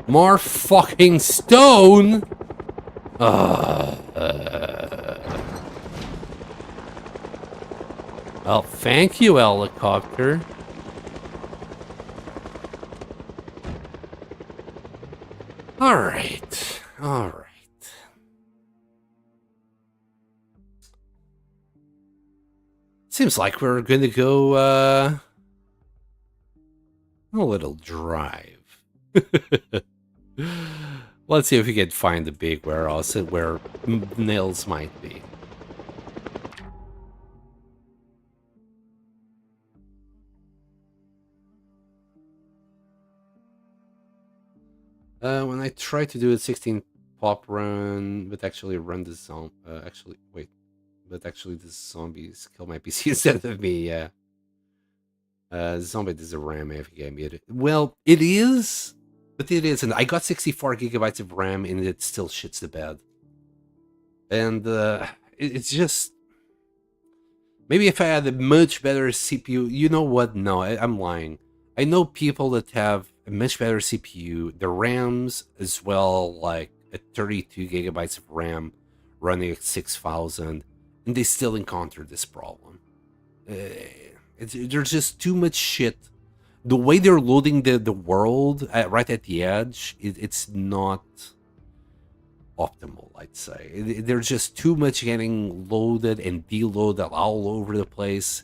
More fucking stone! Well, thank you, helicopter. Alright. Alright. Seems like we're gonna go, a little drive. Let's see if we can find the big warehouse where nails might be. When I tried to do a 16 pop run, but actually run the zombie, but actually the zombies kill my PC instead of me, yeah. Zombie is a RAM if you get muted. Well, it is, but it isn't. I got 64 gigabytes of RAM and it still shits the bed. And it's just... Maybe if I had a much better CPU... You know what? No, I'm lying. I know people that have a much better CPU, the RAMs as well, like at 32 gigabytes of RAM running at 6,000, and they still encounter this problem. There's just too much shit. The way they're loading the world right at the edge, it's not optimal, I'd say. There's just too much getting loaded and deloaded all over the place.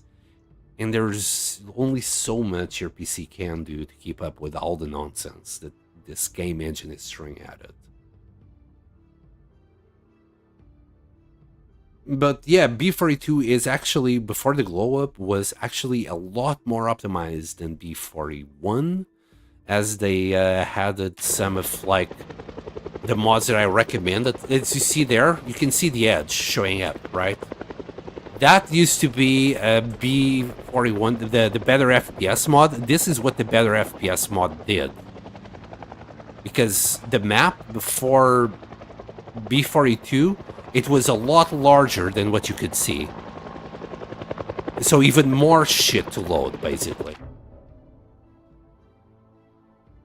And there's only so much your PC can do to keep up with all the nonsense that this game engine is throwing at it. But yeah, B42 is actually, before the glow up, was actually a lot more optimized than B41, as they had some of like the mods that I recommend. As you see there, you can see the edge showing up, right? That used to be B41, the better FPS mod. This is what the better FPS mod did. Because the map before B42, it was a lot larger than what you could see. So even more shit to load, basically.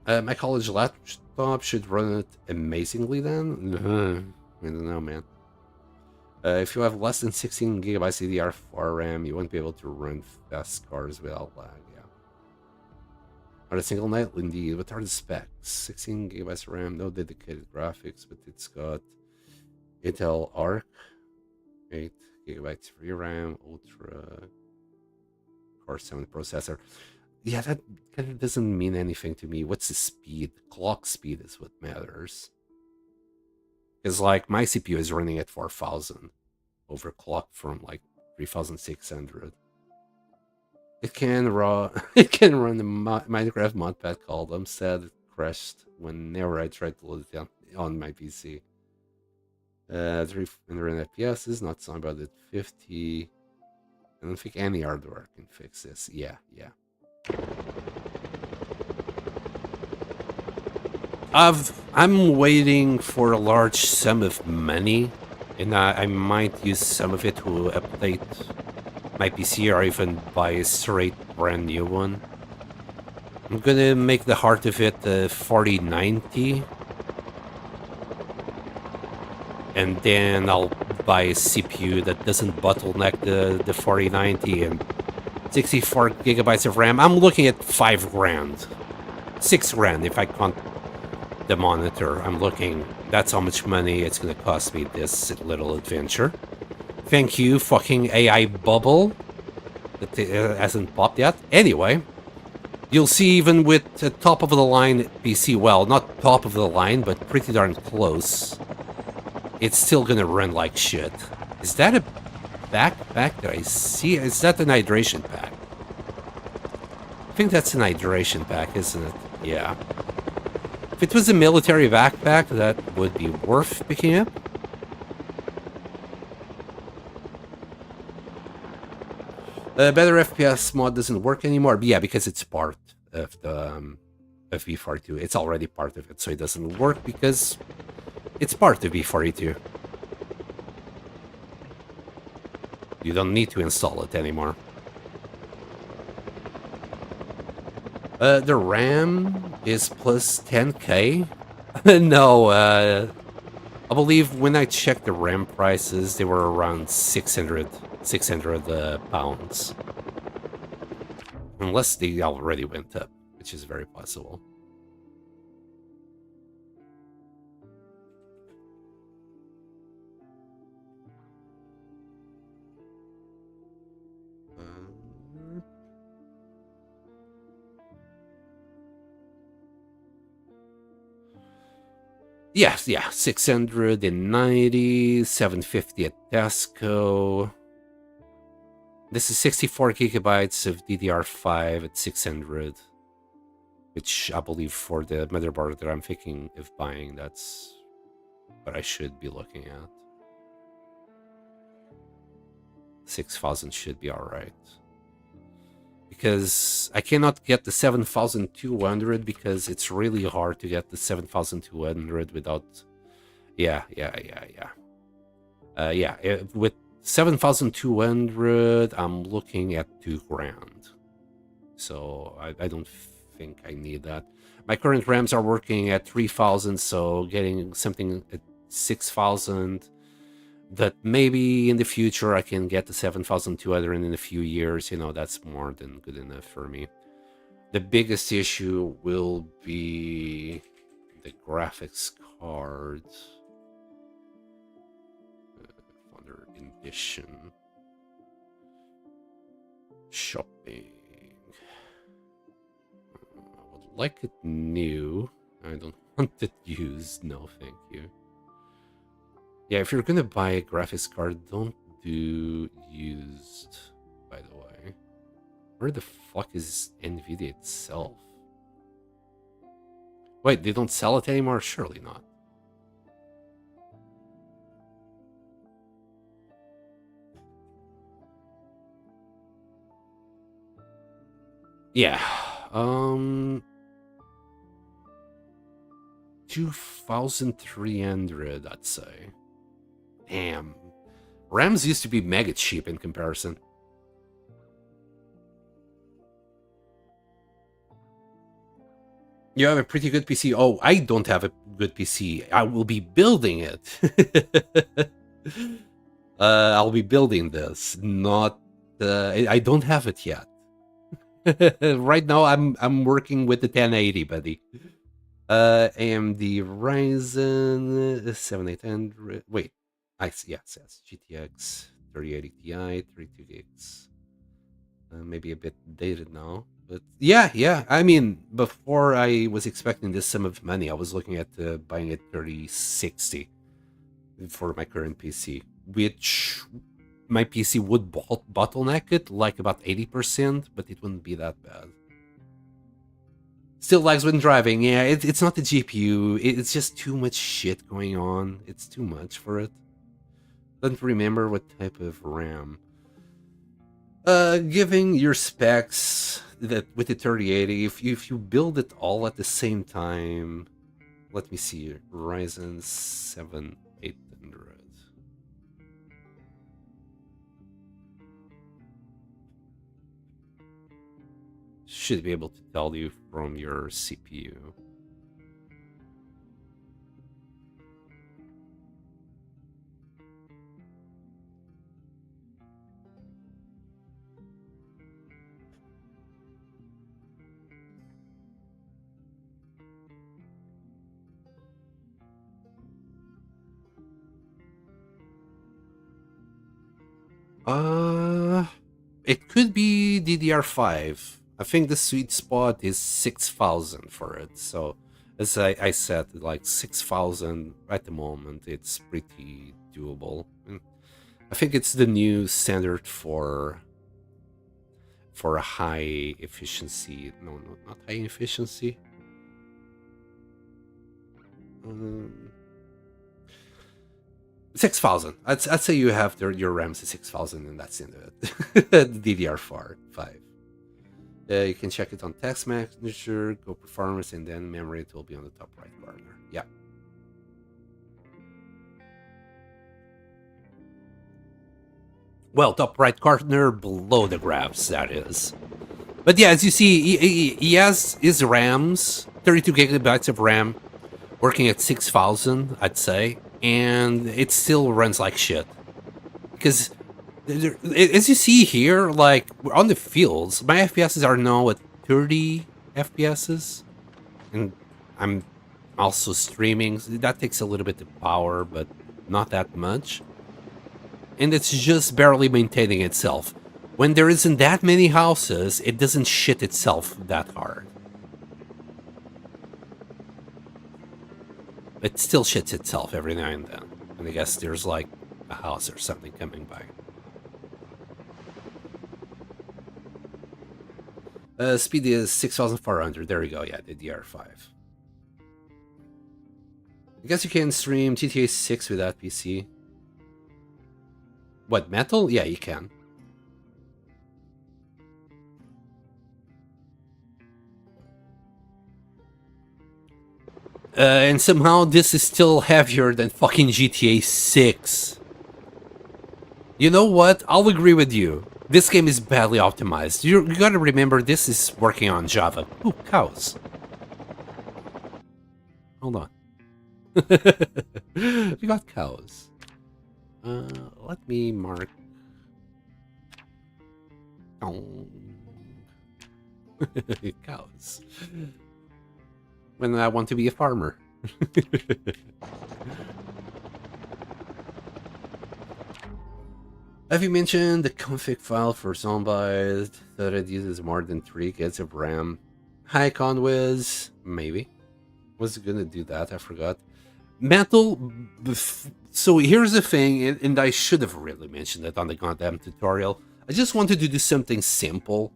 My college laptop should run it amazingly then? I don't know, man. If you have less than 16 gigabytes DDR4 RAM, you won't be able to run fast cars without lag, yeah. On a single night, indeed. What are the specs? 16 gigabytes RAM, no dedicated graphics, but it's got Intel Arc, 8 gigabytes RAM, Ultra, Core 7 processor. Yeah, that kind of doesn't mean anything to me. What's the speed? Clock speed is what matters. Because, like, my CPU is running at 4,000 overclocked from, like, 3,600. It can run the Minecraft modpad called Umstead. It crashed whenever I tried to load it on my PC. 300 FPS is not something about it. 50. I don't think any hardware can fix this. Yeah. I'm waiting for a large sum of money, and I might use some of it to update my PC or even buy a straight brand new one. I'm gonna make the heart of it 4090, and then I'll buy a CPU that doesn't bottleneck the 4090 and 64 gigabytes of RAM. I'm looking at 5 grand, 6 grand if I count the monitor. I'm looking, that's how much money it's gonna cost me this little adventure. Thank you, fucking AI bubble that hasn't popped yet. Anyway, you'll see even with the top of the line PC, well, not top of the line, but pretty darn close, it's still gonna run like shit. Is that a backpack that I see? Is that an hydration pack? I think that's an hydration pack, isn't it? Yeah. If it was a military backpack, that would be worth picking up. Better FPS mod doesn't work anymore. But yeah, because it's part of the of B42. It's already part of it, so it doesn't work because it's part of B42. You don't need to install it anymore. The RAM is plus 10k. No, I believe when I checked the RAM prices, they were around 600 pounds. Unless they already went up, which is very possible. Yes, yeah, 690, 750 at Tesco. This is 64 gigabytes of DDR5 at 600, which I believe for the motherboard that I'm thinking of buying, that's what I should be looking at. 6,000 should be alright. Because I cannot get the 7,200 because it's really hard to get the 7,200 without... Yeah. With 7,200, I'm looking at $2,000. So I don't think I need that. My current RAMs are working at 3,000, so getting something at 6,000 that maybe in the future I can get the 7,200 in a few years, you know, that's more than good enough for me. The biggest issue will be the graphics card. Under edition. Shopping. I would like it new. I don't want it used. No, thank you. Yeah, if you're gonna buy a graphics card, don't do used, by the way. Where the fuck is NVIDIA itself? Wait, they don't sell it anymore? Surely not. Yeah. 2,300, I'd say. Damn. RAMs used to be mega cheap in comparison. You have a pretty good PC. Oh, I don't have a good PC. I will be building it. I'll be building this. Not. I don't have it yet. Right now, I'm working with the 1080, buddy. AMD Ryzen 7800. Wait, yes, GTX 3080 Ti, 32 gigs. Maybe a bit dated now, but yeah. I mean, before I was expecting this sum of money, I was looking at buying a 3060 for my current PC, which my PC would bottleneck it like about 80%, but it wouldn't be that bad. Still lags when driving. Yeah, it's not the GPU. It's just too much shit going on. It's too much for it. Don't remember what type of RAM. Giving your specs that with the 3080, if you build it all at the same time, let me see. Ryzen 7 800. Should be able to tell you from your CPU. It could be DDR5. I think the sweet spot is 6,000 for it. So, as I said, like 6,000 at the moment, it's pretty doable. And I think it's the new standard for a high efficiency. No, not high efficiency. 6,000. I'd say you have your RAMs at 6,000, and that's in the DDR5. You can check it on Text Manager, go Performance, and then Memory. It will be on the top right corner. Yeah. Well, top right corner below the graphs, that is. But yeah, as you see, he has his RAMs, 32 gigabytes of RAM, working at 6,000, I'd say, and it still runs like shit. Because, as you see here, like, we're on the fields, my FPSs are now at 30 FPSs, and I'm also streaming. So that takes a little bit of power, but not that much. And it's just barely maintaining itself. When there isn't that many houses, it doesn't shit itself that hard. It still shits itself every now and then. And I guess there's like a house or something coming by. Speed is 6,400. There we go. Yeah, the DR5. I guess you can stream GTA 6 with that PC. What, Metal? Yeah, you can. And somehow this is still heavier than fucking GTA 6. You know what? I'll agree with you. This game is badly optimized. You gotta remember, this is working on Java. Ooh, cows. Hold on. We got cows. Let me mark. Cows. When I want to be a farmer. Have you mentioned the config file for Zombie that it uses more than 3 gigs of RAM? Hi, Conwiz. Maybe. Was gonna do that, I forgot. Metal. So here's the thing, and I should have really mentioned it on the goddamn tutorial. I just wanted to do something simple.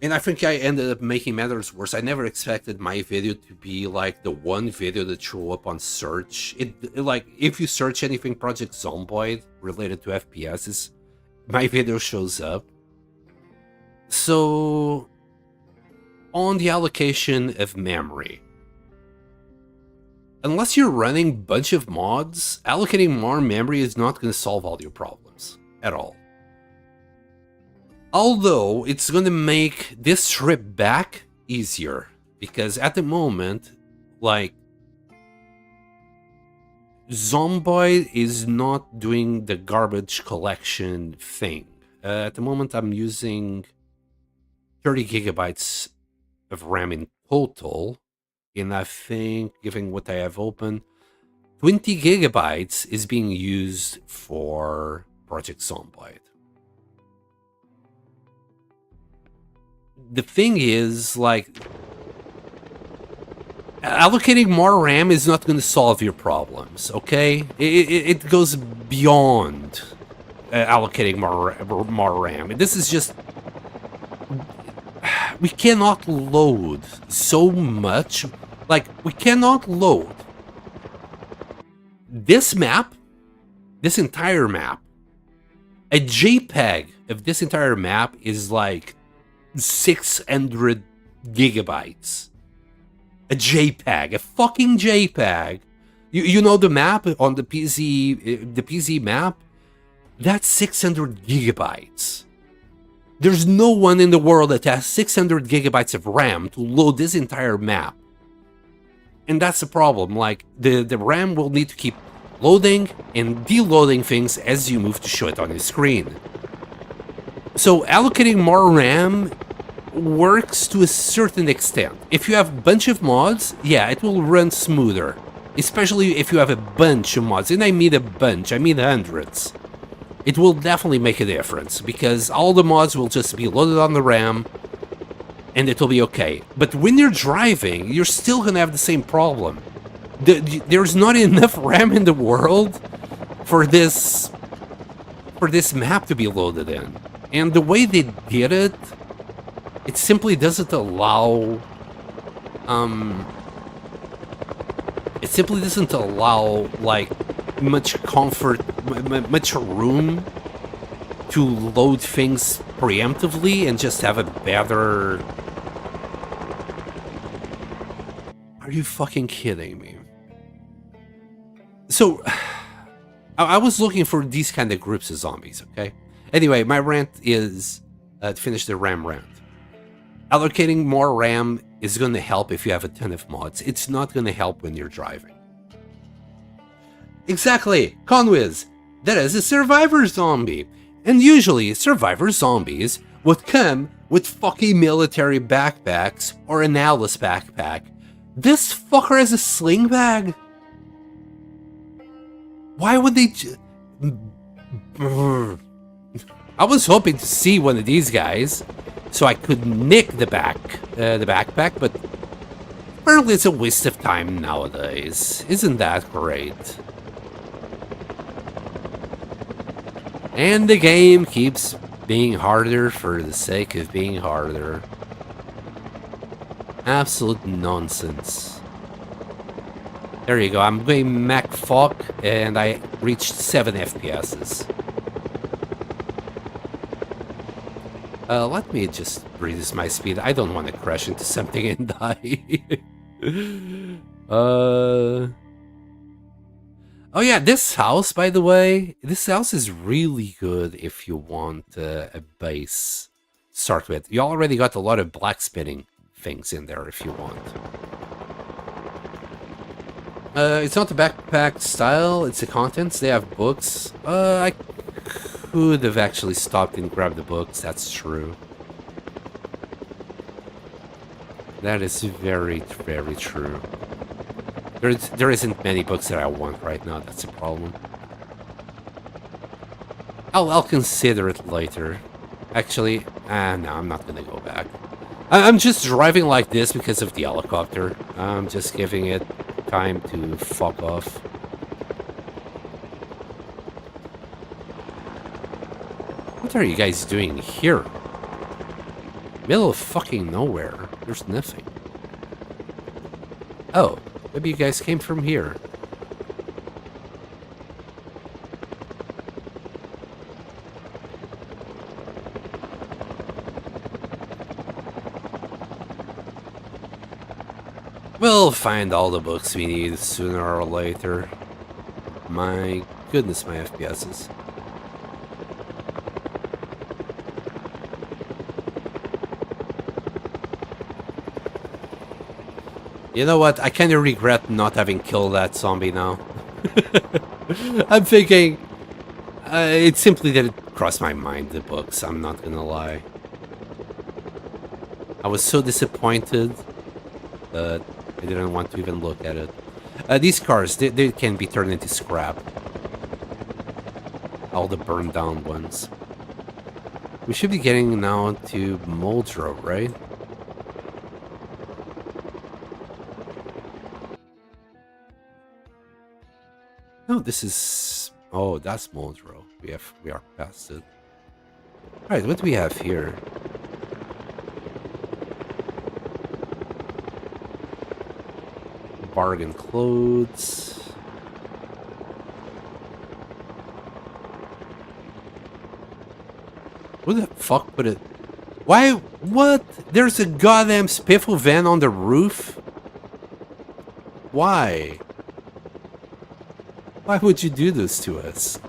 And I think I ended up making matters worse. I never expected my video to be like the one video that show up on search. Like, if you search anything Project Zomboid related to FPSs, my video shows up. So, on the allocation of memory, unless you're running a bunch of mods, allocating more memory is not going to solve all your problems at all. Although, it's going to make this trip back easier. Because at the moment, like, Zomboid is not doing the garbage collection thing. At the moment, I'm using 30 gigabytes of RAM in total. And I think, given what I have open, 20 gigabytes is being used for Project Zomboid. The thing is, like, allocating more RAM is not going to solve your problems, okay? It goes beyond allocating more RAM. This is just... We cannot load so much. Like, we cannot load this map, this entire map. A JPEG of this entire map is like 600 gigabytes. A JPEG, a fucking JPEG. You know the map on the PZ map? That's 600 gigabytes. There's no one in the world that has 600 gigabytes of RAM to load this entire map. And that's the problem. Like, the RAM will need to keep loading and deloading things as you move to show it on the screen. So allocating more RAM works to a certain extent. If you have a bunch of mods, yeah, it will run smoother. Especially if you have a bunch of mods. And I mean a bunch, I mean hundreds. It will definitely make a difference, because all the mods will just be loaded on the RAM, and it will be okay. But when you're driving, you're still gonna have the same problem. There's not enough RAM in the world for this map to be loaded in. And the way they did it, it simply doesn't allow... It simply doesn't allow, like, much comfort, much room to load things preemptively and just have a better... Are you fucking kidding me? So, I was looking for these kind of groups of zombies, okay? Anyway, my rant is, to finish the RAM rant. Allocating more RAM is going to help if you have a ton of mods. It's not going to help when you're driving. Exactly, Conwiz. That is a survivor zombie. And usually, survivor zombies would come with fucking military backpacks or an Alice backpack. This fucker has a sling bag. Why would they... I was hoping to see one of these guys so I could nick the backpack, but apparently it's a waste of time nowadays. Isn't that great? And the game keeps being harder for the sake of being harder. Absolute nonsense. There you go, I'm going Mac fuck, and I reached 7 FPSs. Let me just reduce my speed. I don't want to crash into something and die. Oh yeah, this house, by the way, this house is really good if you want a base to start with. You already got a lot of blacksmithing things in there if you want. It's not the backpack style, it's the contents. They have books. I could have actually stopped and grabbed the books, that's true. That is very, very true. There isn't many books that I want right now, that's a problem. I'll consider it later. Actually, no, I'm not gonna go back. I'm just driving like this because of the helicopter. I'm just giving it time to fuck off. What are you guys doing here? Middle of fucking nowhere. There's nothing. Oh, maybe you guys came from here. We'll find all the books we need sooner or later. My goodness, my FPSs. You know what? I kind of regret not having killed that zombie now. I'm thinking... it simply didn't cross my mind, the books, I'm not gonna lie. I was so disappointed that I didn't want to even look at it. These cars, they can be turned into scrap. All the burned down ones. We should be getting now to Muldrow, right? No, this is... Oh, that's Muldrow. We are past it. Alright, what do we have here? Bargain clothes. Who the fuck put it? Why? What? There's a goddamn spiffle van on the roof? Why? Why would you do this to us?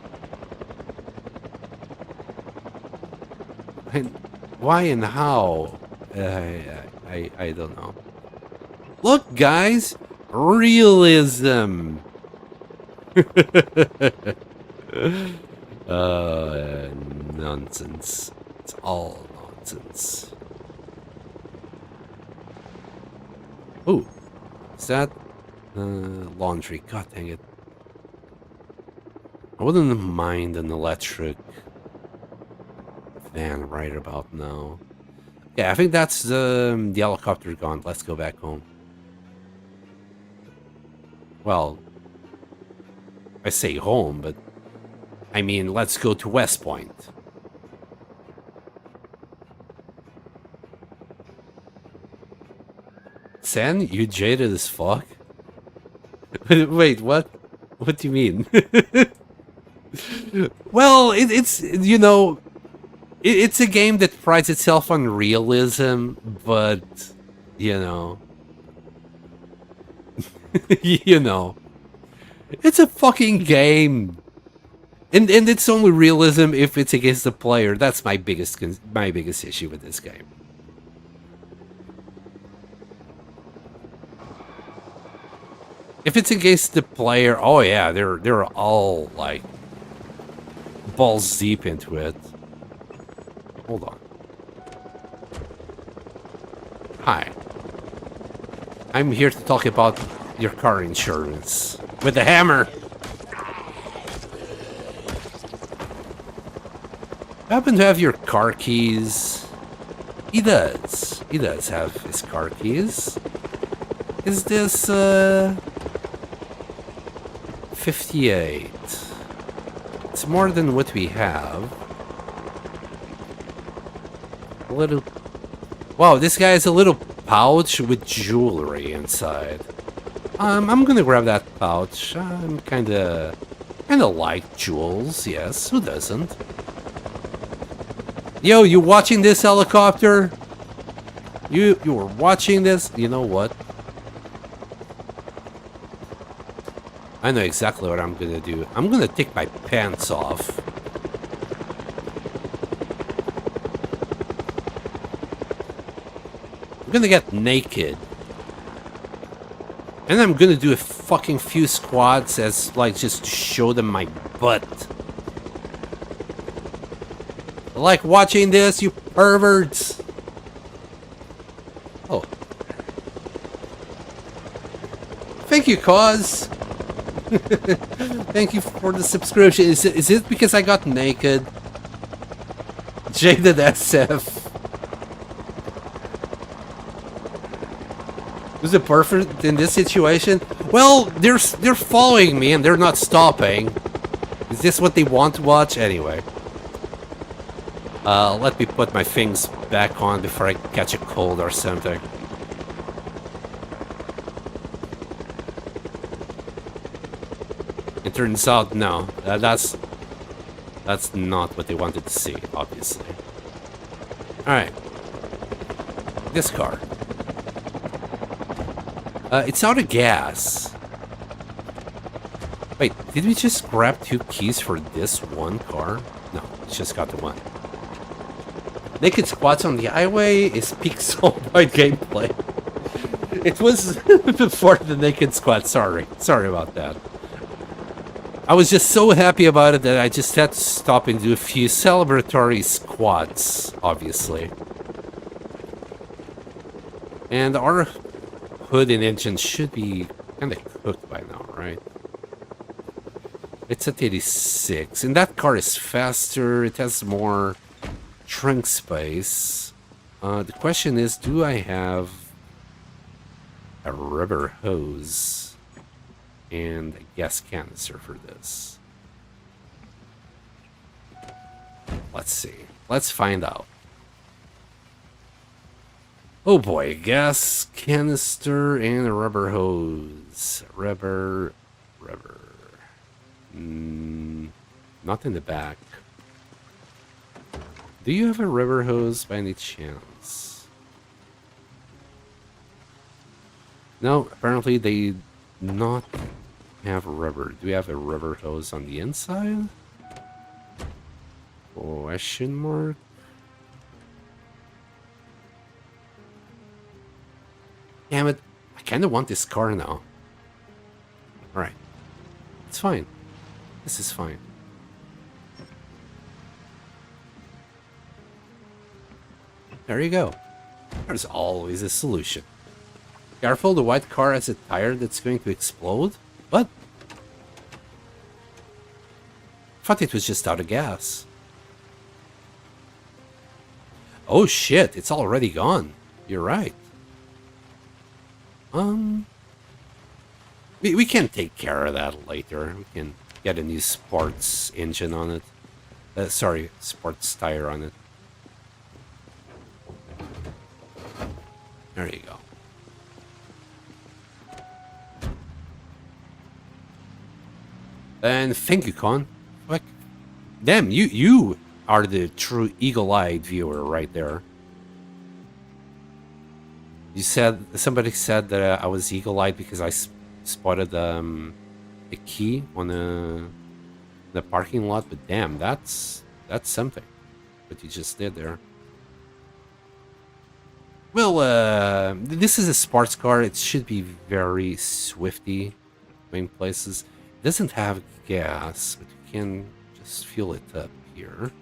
And why and how? I don't know. Look, guys! Realism! Nonsense. It's all nonsense. Oh, is that laundry? God dang it. I wouldn't mind an electric van right about now. Yeah, I think that's the helicopter gone. Let's go back home. Well, I say home, but I mean, let's go to West Point. Sen, you jaded as fuck? Wait, what? What do you mean? Well, it's, you know, it's a game that prides itself on realism, but, you know... you know... It's a fucking game! And it's only realism if it's against the player. That's my biggest issue with this game. If it's against the player, oh yeah, they're all like balls deep into it. Hold on. Hi. I'm here to talk about your car insurance. With the hammer. Happen to have your car keys? He does. He does have his car keys. Is this, 58. It's more than what we have. A little... Wow, this guy has a little pouch with jewelry inside. I'm gonna grab that pouch. I'm kinda like jewels, yes. Who doesn't? Yo, you watching this, helicopter? You were watching this? You know what? I know exactly what I'm gonna do. I'm gonna take my pants off. I'm gonna get naked. And I'm gonna do a fucking few squats as, like, just to show them my butt. Like watching this, you perverts? Oh. Thank you, Cause. Thank you for the subscription. Is it because I got naked? Jaded SF. Was it perfect in this situation? Well, they're following me and they're not stopping. Is this what they want to watch? Anyway. Let me put my things back on before I catch a cold or something. It turns out, no. That's not what they wanted to see, obviously. Alright. This car. It's out of gas. Wait, did we just grab 2 keys for this one car? No, it's just got the one. Naked squats on the highway is peak Soulboy gameplay. It was before the naked squat, sorry. Sorry about that. I was just so happy about it that I just had to stop and do a few celebratory squats, obviously. And our hood and engine should be kind of cooked by now, right? It's at 86, and that car is faster, it has more trunk space. The question is, do I have a rubber hose and a gas canister for this? Let's see. Let's find out. Oh boy, gas canister and a rubber hose. Rubber. Not in the back. Do you have a rubber hose by any chance? No, apparently they not have rubber. Do we have a rubber hose on the inside? Question mark? Damn it. I kind of want this car now. Alright. It's fine. This is fine. There you go. There's always a solution. Careful, the white car has a tire that's going to explode. What? I thought it was just out of gas. Oh shit, it's already gone. You're right. We can take care of that later. We can get a new sports engine on it. Sorry, sports tire on it. There you go. And thank you, Con. Like, damn, you are the true eagle-eyed viewer right there. You said, somebody said that I was eagle-eyed because I spotted a key on the parking lot, but damn, that's something. What you just did there. Well, this is a sports car. It should be very swifty. main places. It doesn't have gas, but you can just fuel it up here.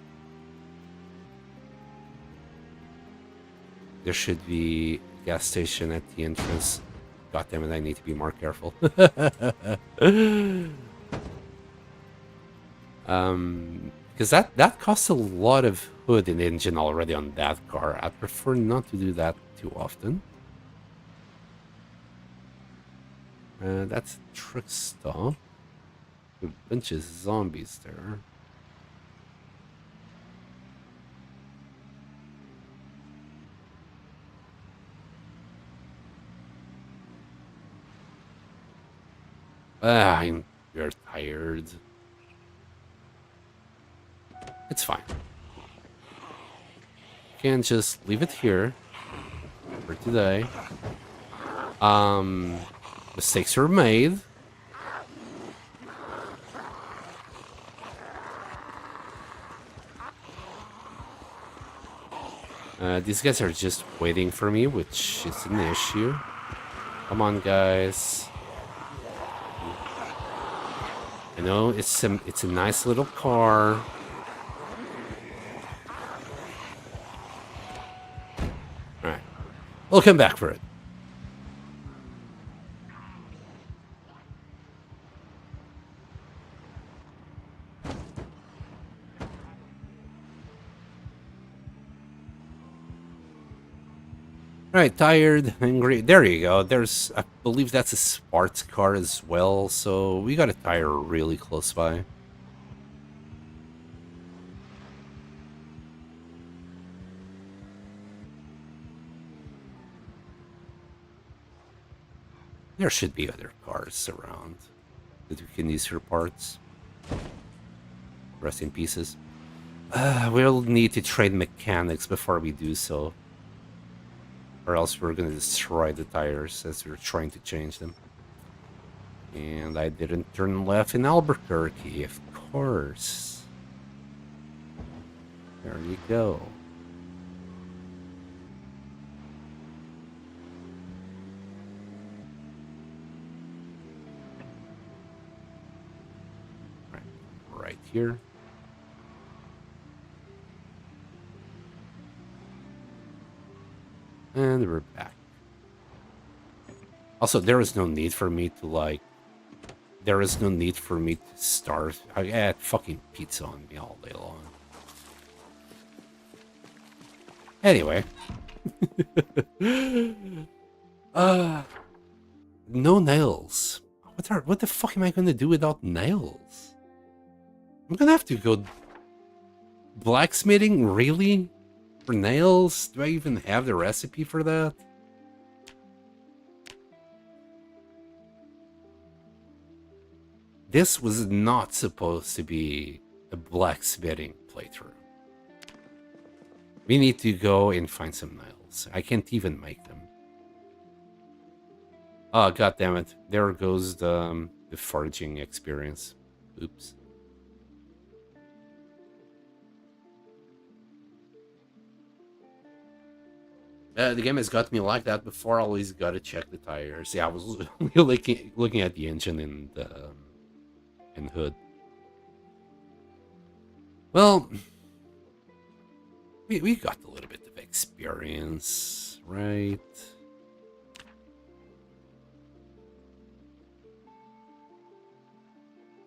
There should be a gas station at the entrance. God damn it, I need to be more careful. Because that costs a lot of hood and engine already on that car. I prefer not to do that too often. That's a truck stop. A bunch of zombies there. You're tired. It's fine. You can just leave it here for today. Mistakes were made. These guys are just waiting for me, which is an issue. Come on, guys. I know it's a nice little car. Alright. We'll come back for it. Alright, tired, angry. There you go. I believe that's a sports car as well, so we got a tire really close by. There should be other cars around that we can use for parts. Rest in pieces. We'll need to trade mechanics before we do so. Or else we're gonna destroy the tires as we're trying to change them. And I didn't turn left in Albuquerque, of course. There you go. Right here. And we're back. Also, there is no need for me to there is no need for me to starve. I had fucking pizza on me all day long. Anyway. No nails. What the fuck am I gonna do without nails? I'm gonna have to go blacksmithing, really? For nails? Do I even have the recipe for that? This was not supposed to be a blacksmithing playthrough. We need to go and find some nails. I can't even make them. Oh, god damn it. There goes the foraging experience. Oops. The game has got me like that before. I always gotta check the tires. Yeah, I was looking at the engine and hood. Well, we got a little bit of experience, right?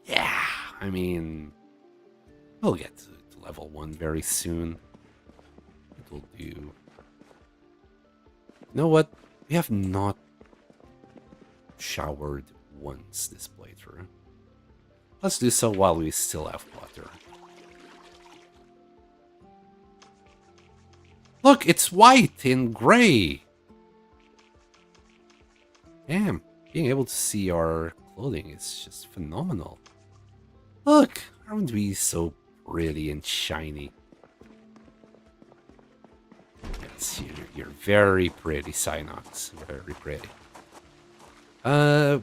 Yeah, I mean, we'll get to level 1 very soon. It'll do. You know what? We have not showered once this playthrough. Let's do so while we still have water. Look, it's white and gray. Damn, being able to see our clothing is just phenomenal. Look, aren't we so pretty and shiny? Yes, you're very pretty, Cynox. Very pretty.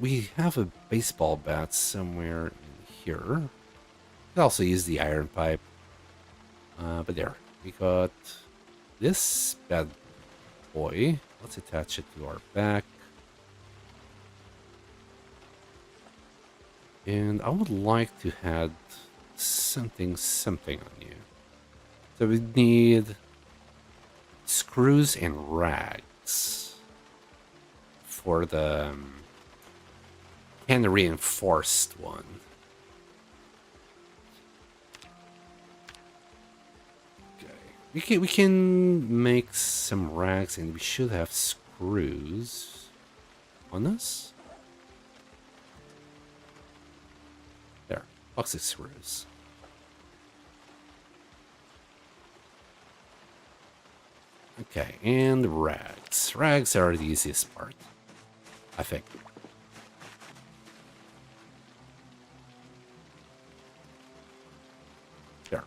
We have a baseball bat somewhere in here. We could also use the iron pipe. But there, we got this bad boy. Let's attach it to our back. And I would like to add something on you. So we need screws and rags for the kind of reinforced one. Okay, we can make some rags, and we should have screws on us. There, box of screws. Okay, and rags. Rags are the easiest part, I think. There.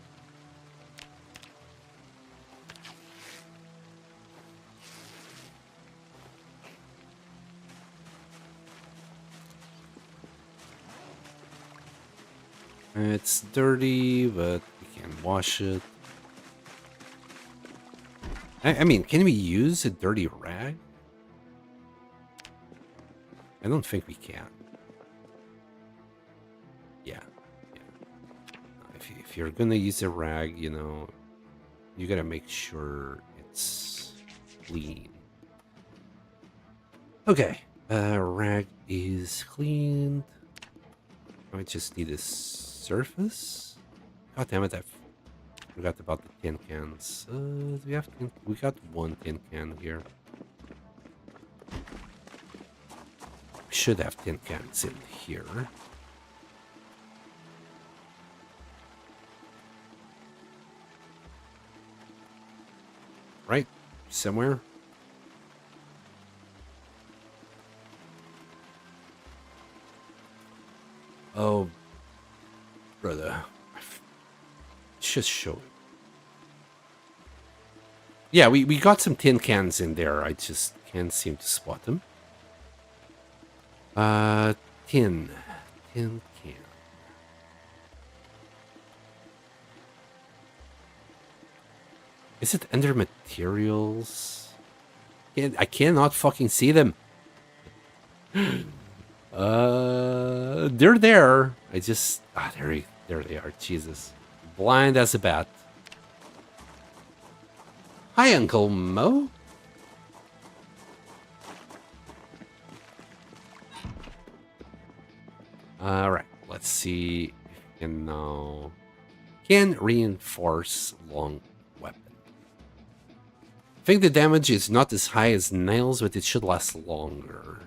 It's dirty, but we can wash it. I mean, can we use a dirty rag? I don't think we can. Yeah. If you're gonna use a rag, you know, you gotta make sure it's clean. Okay, rag is cleaned. I just need a surface. God damn it! I forgot about the tin cans. Do we have tin? We got one tin can here. We should have tin cans in here. Right? Somewhere? Oh, brother. Just show it. Yeah, we got some tin cans in there. I just can't seem to spot them. Tin can. Is it under materials? I cannot fucking see them. They're there. I just there they are. Jesus, blind as a bat. Hi, Uncle Mo. All right, let's see if we can now reinforce long weapon. I think the damage is not as high as nails, but it should last longer.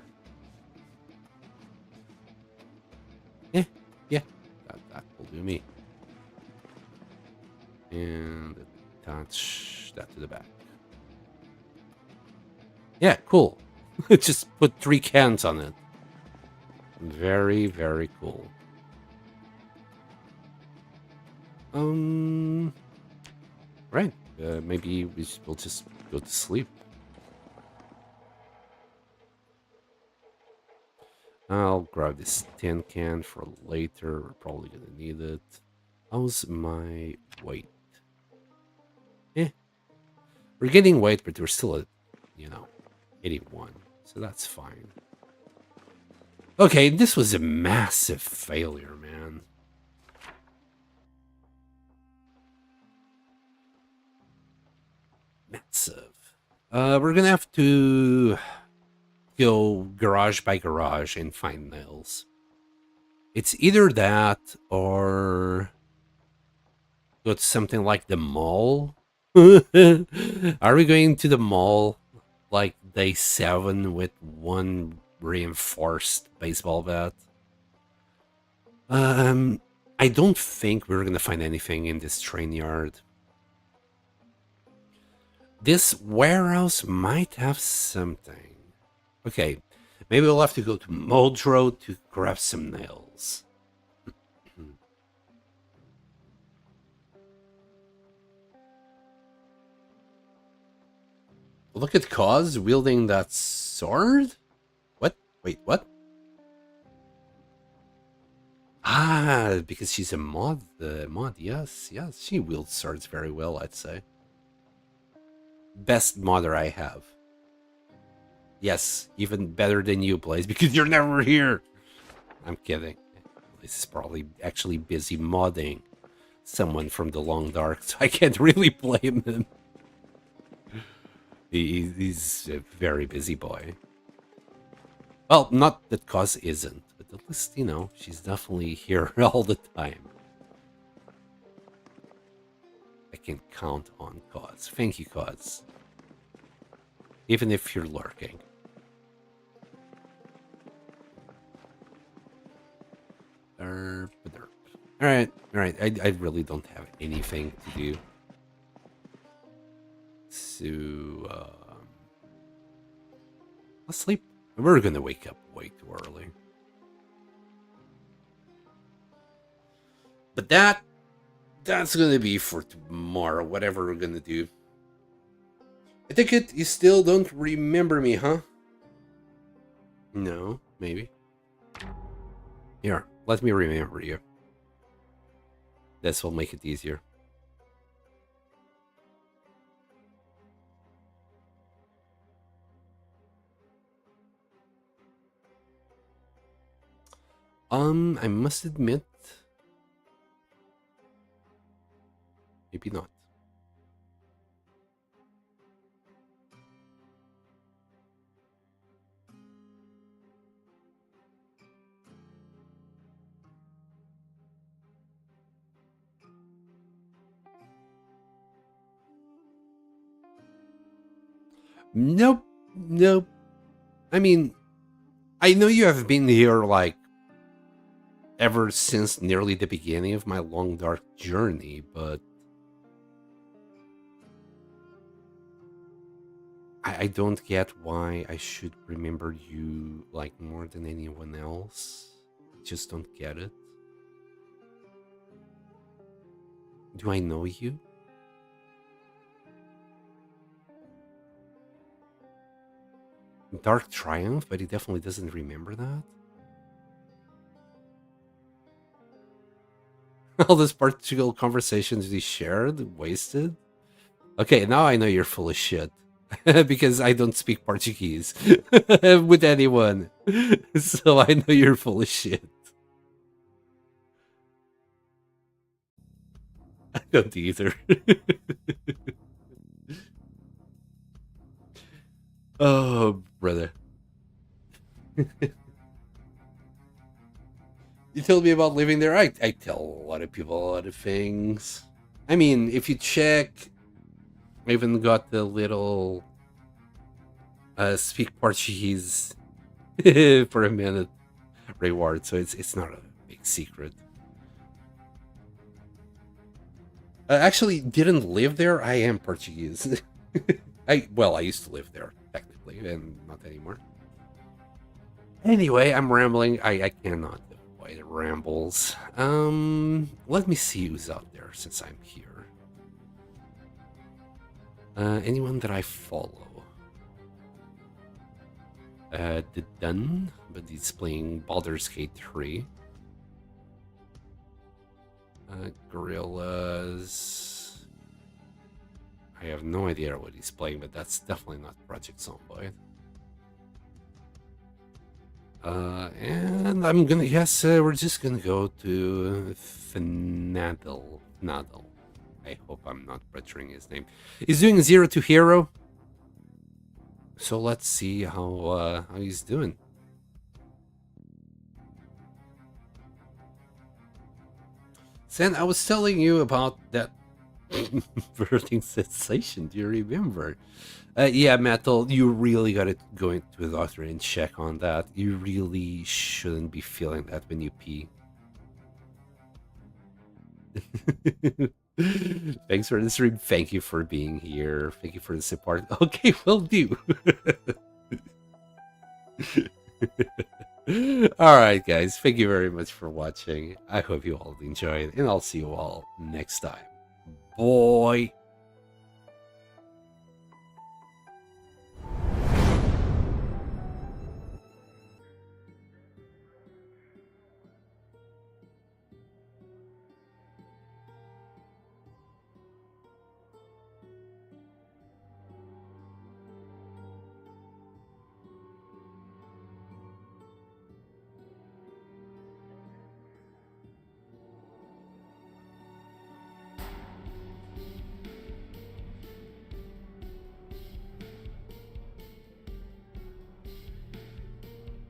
Yeah, that will do me. And attach that to the back. Yeah, cool. Just put 3 cans on it. Very, very cool. Right. Maybe we'll just go to sleep. I'll grab this tin can for later. We're probably gonna need it. How's my weight? We're getting weight, but we're still at, 81. So that's fine. Okay, this was a massive failure, man. Massive. We're gonna have to go garage by garage and find nails. It's either that or go to something like the mall. Are we going to the mall like day 7 with 1 reinforced baseball bat? I don't think we're gonna find anything in this train yard. This warehouse might have something. Okay, maybe we'll have to go to Muldrow to grab some nails. Look at Cause wielding that sword? What? Wait, what? Ah, because she's a mod. Yes, she wields swords very well, I'd say. Best modder I have. Yes, even better than you, Blaze, because you're never here. I'm kidding. He's probably actually busy modding someone from the Long Dark, so I can't really blame him. He's a very busy boy. Well, not that Cause isn't, but at least, you know, she's definitely here all the time. I can count on Cause. Thank you, Cause. Even if you're lurking. Alright. I really don't have anything to do. So, let's sleep. We're gonna wake up way too early. But that's gonna be for tomorrow, whatever we're gonna do. I think you still don't remember me, huh? No, maybe. Here, let me remember you. This will make it easier. I must admit, maybe not. Nope. I mean, I know you have been here like ever since nearly the beginning of my long dark journey, but I don't get why I should remember you like more than anyone else. I just don't get it. Do I know you? Dark Triumph, but he definitely doesn't remember that. All those particular conversations we shared, wasted. Okay, now I know you're full of shit. Because I don't speak Portuguese with anyone. So I know you're full of shit. I don't either. Oh, brother. You told me about living there. I tell a lot of people a lot of things. I mean, if you check, I even got the little speak Portuguese for a minute reward, so it's not a big secret. I actually didn't live there. I am Portuguese. I used to live there technically, and not anymore. Anyway, I'm rambling. I cannot avoid rambles. Let me see who's out there since I'm here. Anyone that I follow? The Dun, but he's playing Baldur's Gate 3. Gorillas. I have no idea what he's playing, but that's definitely not Project Zomboid. And I'm gonna guess we're just gonna go to Fnadel. I hope I'm not butchering his name. He's doing 0 to Hero. So let's see how he's doing. Sen, I was telling you about that burning sensation. Do you remember? Yeah, Metal, you really gotta go into the doctor and check on that. You really shouldn't be feeling that when you pee. Thanks for the stream. Thank you for being here. Thank you for the support. Okay, will do. Alright, guys. Thank you very much for watching. I hope you all enjoyed, and I'll see you all next time. Boy.